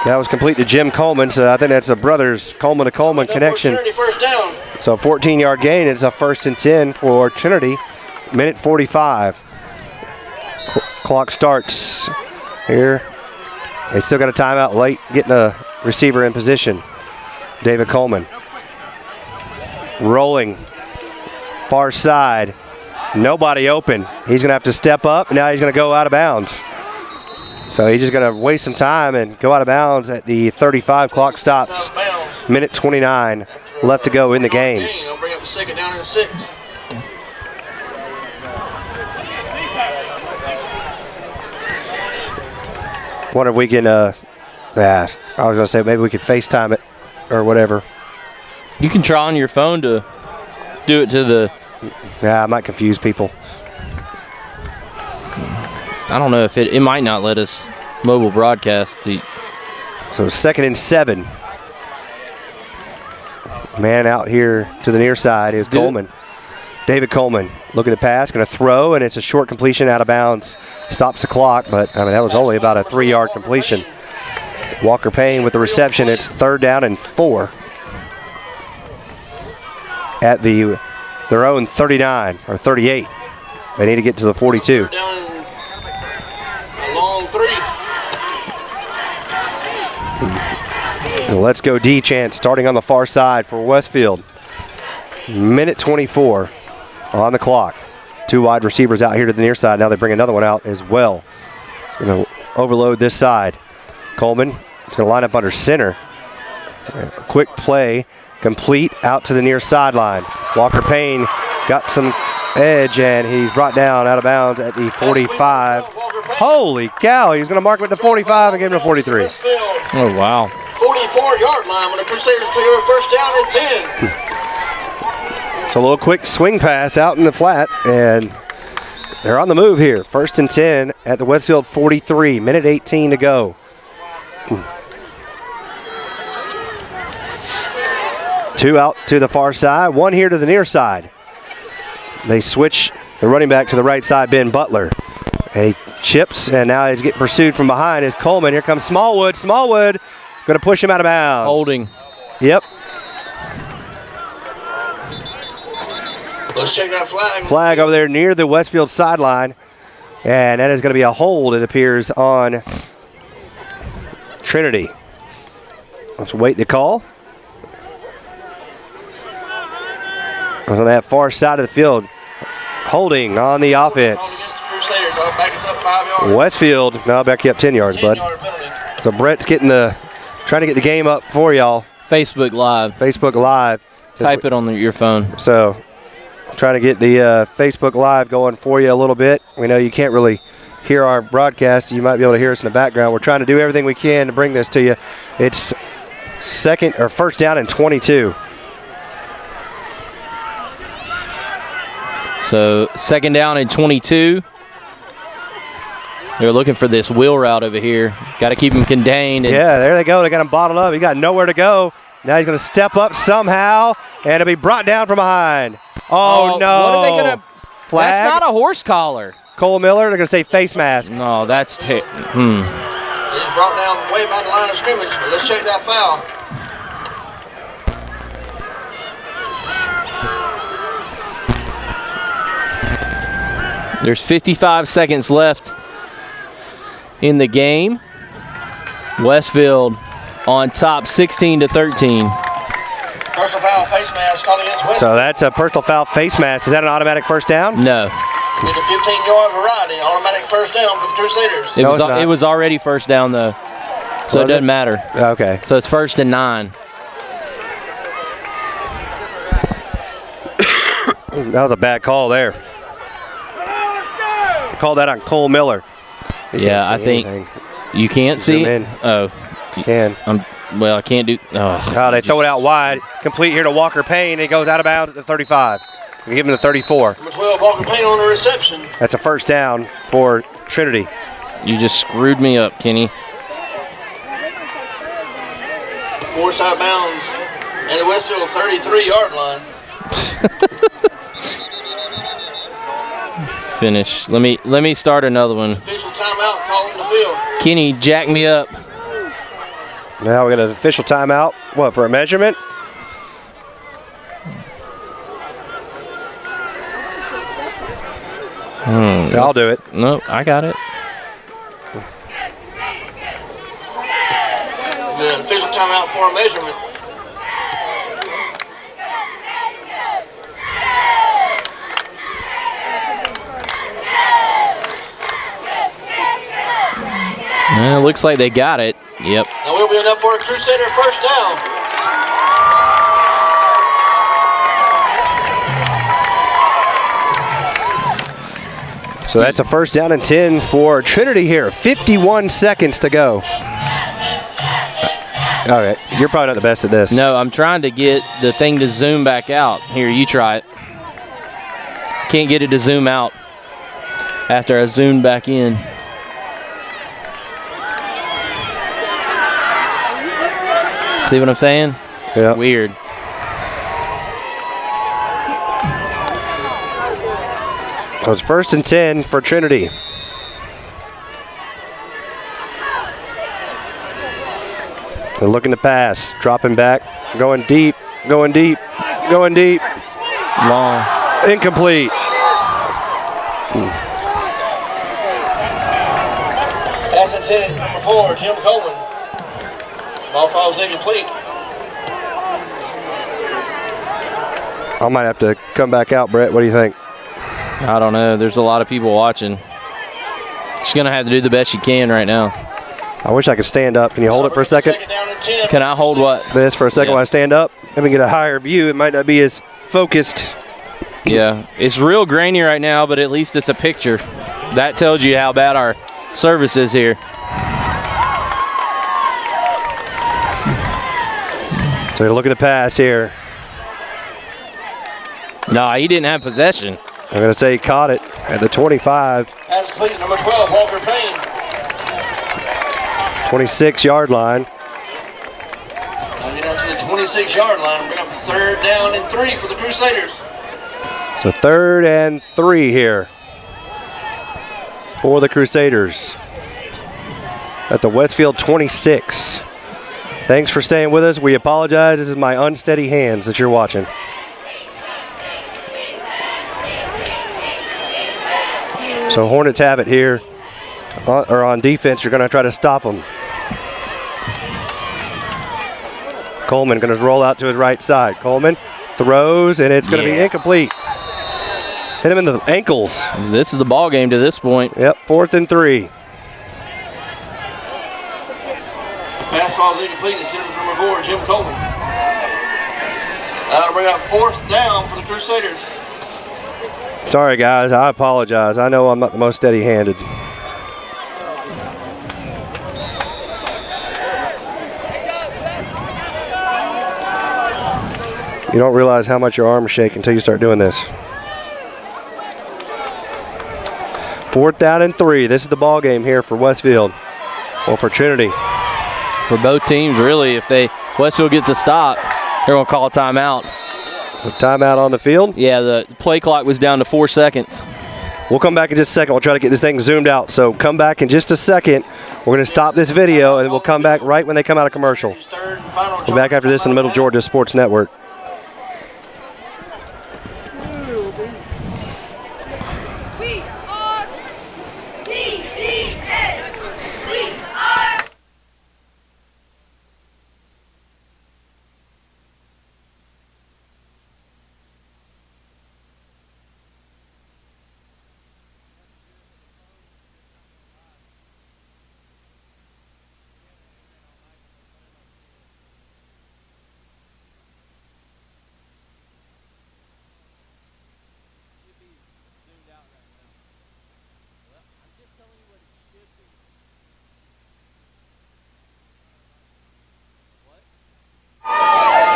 Speaker 1: That was complete to Jim Coleman, so I think that's a brothers Coleman to Coleman connection.
Speaker 3: First down.
Speaker 1: So 14-yard gain. It's a 1st and 10 for Trinity. Minute 45. Clock starts here. They still got a timeout late, getting a receiver in position. David Coleman. Rolling. Far side. Nobody open. He's going to have to step up. Now he's going to go out of bounds. So he's just going to waste some time and go out of bounds at the 35. Clock stops. Minute 29 left to go in the game.
Speaker 3: I'll bring up a 2nd down and 6.
Speaker 1: Wonder if we can, I was going to say maybe we could FaceTime it or whatever.
Speaker 2: You can try on your phone to do it to the...
Speaker 1: Yeah, I might confuse people.
Speaker 2: I don't know if it might not let us mobile broadcast.
Speaker 1: So 2nd and 7. Man out here to the near side is Coleman. David Coleman looking to pass, going to throw, and it's a short completion out of bounds. Stops the clock, but I mean that was only about a 3-yard completion. Walker Payne with the reception. It's 3rd down and 4 at their own 39 or 38. They need to get to the 42.
Speaker 3: Down a long 3.
Speaker 1: Let's go D chance starting on the far side for Westfield. Minute 24 on the clock. 2 wide receivers out here to the near side. Now they bring another one out as well. Going to overload this side. Coleman is going to line up under center. Quick play, complete out to the near sideline. Walker Payne got some edge, and he's brought down out of bounds at the 45. Holy cow, he's going to mark him at the 45 and give him a 43.
Speaker 2: Oh, wow.
Speaker 3: 44-yard line when the Crusaders take over 1st down and 10.
Speaker 1: So a little quick swing pass out in the flat, and they're on the move here. 1st and 10 at the Westfield 43. Minute 18 to go. 2 out to the far side, 1 here to the near side. They switch the running back to the right side, Ben Butler. And he chips, and now he's getting pursued from behind is Coleman. Here comes Smallwood. Smallwood going to push him out of bounds.
Speaker 2: Holding.
Speaker 1: Yep.
Speaker 3: Let's check that flag.
Speaker 1: Flag over there near the Westfield sideline. And that is going to be a hold, it appears, on Trinity. Let's wait the call. On that far side of the field, Holding on the offense.
Speaker 3: Crusaders, back us up 5 yards.
Speaker 1: Westfield, no, back you up 10 yards, bud.
Speaker 3: 10-yard penalty.
Speaker 1: So Brett's trying to get the game up for y'all.
Speaker 2: Facebook Live.
Speaker 1: Facebook Live.
Speaker 2: Type it on your phone.
Speaker 1: So trying to get the Facebook Live going for you a little bit. We know you can't really hear our broadcast. You might be able to hear us in the background. We're trying to do everything we can to bring this to you. It's first down and 22.
Speaker 2: So second down and 22. They're looking for this wheel route over here. Got to keep him contained.
Speaker 1: Yeah, there they go. They got him bottled up. He got nowhere to go. Now he's going to step up somehow, and it'll be brought down from behind. Oh, no.
Speaker 2: What are they going to –
Speaker 1: Flag?
Speaker 2: That's not a horse collar.
Speaker 1: Cole Miller, they're going to say face mask.
Speaker 2: No, that's
Speaker 3: He's brought down way behind the line of scrimmage. Let's check that foul.
Speaker 2: There's 55 seconds left in the game. Westfield on top 16-13.
Speaker 3: Personal foul, face mask called against Westfield.
Speaker 1: So that's a personal foul face mask. Is that an automatic first down?
Speaker 2: No.
Speaker 3: Did a 15-yard variety, automatic first down for the Crusaders.
Speaker 2: It was already first down, though, so it doesn't matter.
Speaker 1: Okay.
Speaker 2: So it's 1st and 9.
Speaker 1: That was a bad call there. Call that on Cole Miller.
Speaker 2: Yeah, I think you can't see it. Oh,
Speaker 1: you can.
Speaker 2: I can't do. Oh,
Speaker 1: They throw it out wide. Complete here to Walker Payne. It goes out of bounds at the 35. We give him the 34.
Speaker 3: Number 12, Walker Payne on the reception.
Speaker 1: That's a first down for Trinity.
Speaker 2: You just screwed me up, Kenny.
Speaker 3: Forced out of bounds at the Westfield 33-yard line.
Speaker 2: Finish. Let me start another one.
Speaker 3: Official timeout called in the field.
Speaker 2: Kenny, jack me up.
Speaker 1: Now we got an official timeout. What, for a measurement? I'll do it.
Speaker 2: No, I got it.
Speaker 3: Good. Official timeout for a measurement.
Speaker 2: It looks like they got it. Yep.
Speaker 3: And we'll be enough for a Crusader first down.
Speaker 1: So that's a first down and 10 for Trinity here. 51 seconds to go. All right, you're probably not the best at this.
Speaker 2: No, I'm trying to get the thing to zoom back out. Here, you try it. Can't get it to zoom out after I zoomed back in. See what I'm saying?
Speaker 1: Yeah.
Speaker 2: Weird.
Speaker 1: So it's first and 10 for Trinity. They're looking to pass, dropping back, going deep, going deep, going deep.
Speaker 2: Long.
Speaker 1: Incomplete.
Speaker 3: Pass intended, number 4, Jim Coleman. Ball falls incomplete.
Speaker 1: I might have to come back out, Brett. What do you think?
Speaker 2: I don't know. There's a lot of people watching. She's going to have to do the best she can right now.
Speaker 1: I wish I could stand up. Can you hold it for a second?
Speaker 2: Can I hold what?
Speaker 1: This for a second while I stand up? Let me get a higher view. It might not be as focused.
Speaker 2: Yeah. It's real grainy right now, but at least it's a picture. That tells you how bad our service is here.
Speaker 1: So you're looking to pass here.
Speaker 2: No, he didn't have possession.
Speaker 1: I'm going to say he caught it at the 25.
Speaker 3: Pass complete, number 12, Walker Payne.
Speaker 1: 26-yard line.
Speaker 3: Now get down to the 26-yard line. Bring up third down and 3 for the Crusaders.
Speaker 1: So 3rd and 3 here for the Crusaders at the Westfield 26. Thanks for staying with us. We apologize. This is my unsteady hands that you're watching. So Hornets have it here. Or on defense, you're going to try to stop them. Coleman going to roll out to his right side. Coleman throws, and it's going to be incomplete. Hit him in the ankles.
Speaker 2: This is the ball game to this point.
Speaker 1: Yep, 4th and 3.
Speaker 3: Pass falls incomplete. Intended for number 4, Jim Coleman. That'll bring up 4th down for the Crusaders.
Speaker 1: Sorry, guys. I apologize. I know I'm not the most steady-handed. You don't realize how much your arms shake until you start doing this. 4th down and 3. This is the ball game here for Westfield. Well, for Trinity.
Speaker 2: For both teams, really, if Westfield gets a stop, they're going to call a timeout.
Speaker 1: So timeout on the field.
Speaker 2: Yeah, the play clock was down to 4 seconds.
Speaker 1: We'll come back in just a second. We'll try to get this thing zoomed out. So come back in just a second. We're going to stop this video, and we'll come back right when they come out of commercial. We're back after this in the Middle Georgia Sports Network.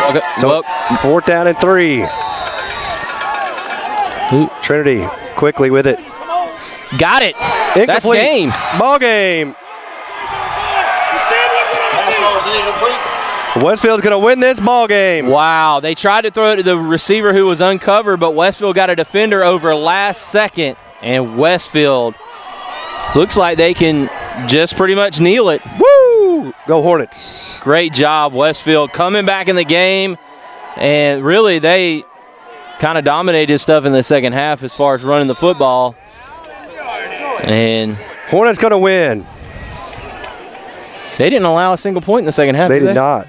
Speaker 2: Okay.
Speaker 1: So 4th down and 3. Trinity quickly with it.
Speaker 2: Got it.
Speaker 1: Incomplete.
Speaker 2: That's game.
Speaker 1: Ball game.
Speaker 3: Pass falls incomplete.
Speaker 1: Westfield's going to win this ball game.
Speaker 2: Wow. They tried to throw it to the receiver who was uncovered, but Westfield got a defender over last second, and Westfield looks like they can just pretty much kneel it.
Speaker 1: Woo! Go Hornets.
Speaker 2: Great job, Westfield, coming back in the game. And really, they kind of dominated stuff in the second half as far as running the football. And
Speaker 1: Hornets going to win.
Speaker 2: they didn't allow a single point in the second half.
Speaker 1: They did not.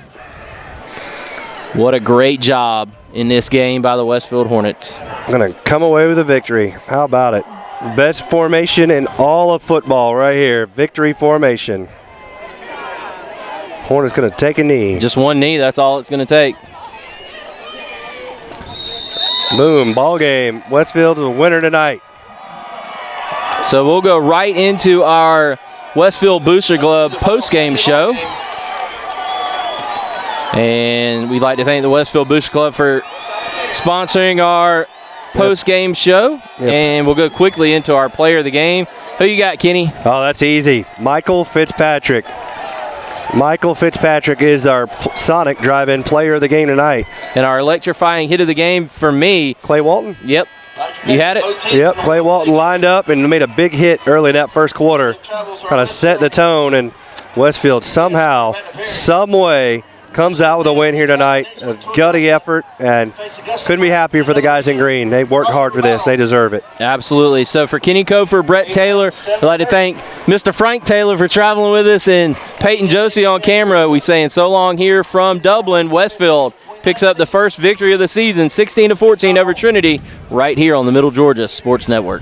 Speaker 2: What a great job in this game by the Westfield Hornets.
Speaker 1: Going to come away with a victory. How about it? Best formation in all of football right here. Victory formation. Hornets going to take a knee.
Speaker 2: Just one knee, that's all it's going to take.
Speaker 1: Boom, ball game. Westfield is a winner tonight.
Speaker 2: So we'll go right into our Westfield Booster Club post-game show. And we'd like to thank the Westfield Booster Club for sponsoring our post-game show.
Speaker 1: Yep.
Speaker 2: And we'll go quickly into our player of the game. Who you got, Kenny?
Speaker 1: Oh, that's easy. Michael Fitzpatrick. Michael Fitzpatrick is our Sonic drive-in player of the game tonight.
Speaker 2: And our electrifying hit of the game for me.
Speaker 1: Clay Walton?
Speaker 2: Yep. You had it?
Speaker 1: Yep, Clay Walton lined up and made a big hit early in that first quarter. Kind of set the tone, and Westfield somehow, some way, comes out with a win here tonight. A gutty effort, and couldn't be happier for the guys in green. They worked hard for this. They deserve it.
Speaker 2: Absolutely. So for Kenny Kofer, Brett Taylor, I'd like to thank Mr. Frank Taylor for traveling with us, and Peyton Josie on camera. We saying so long here from Dublin. Westfield picks up the first victory of the season, 16-14 over Trinity, right here on the Middle Georgia Sports Network.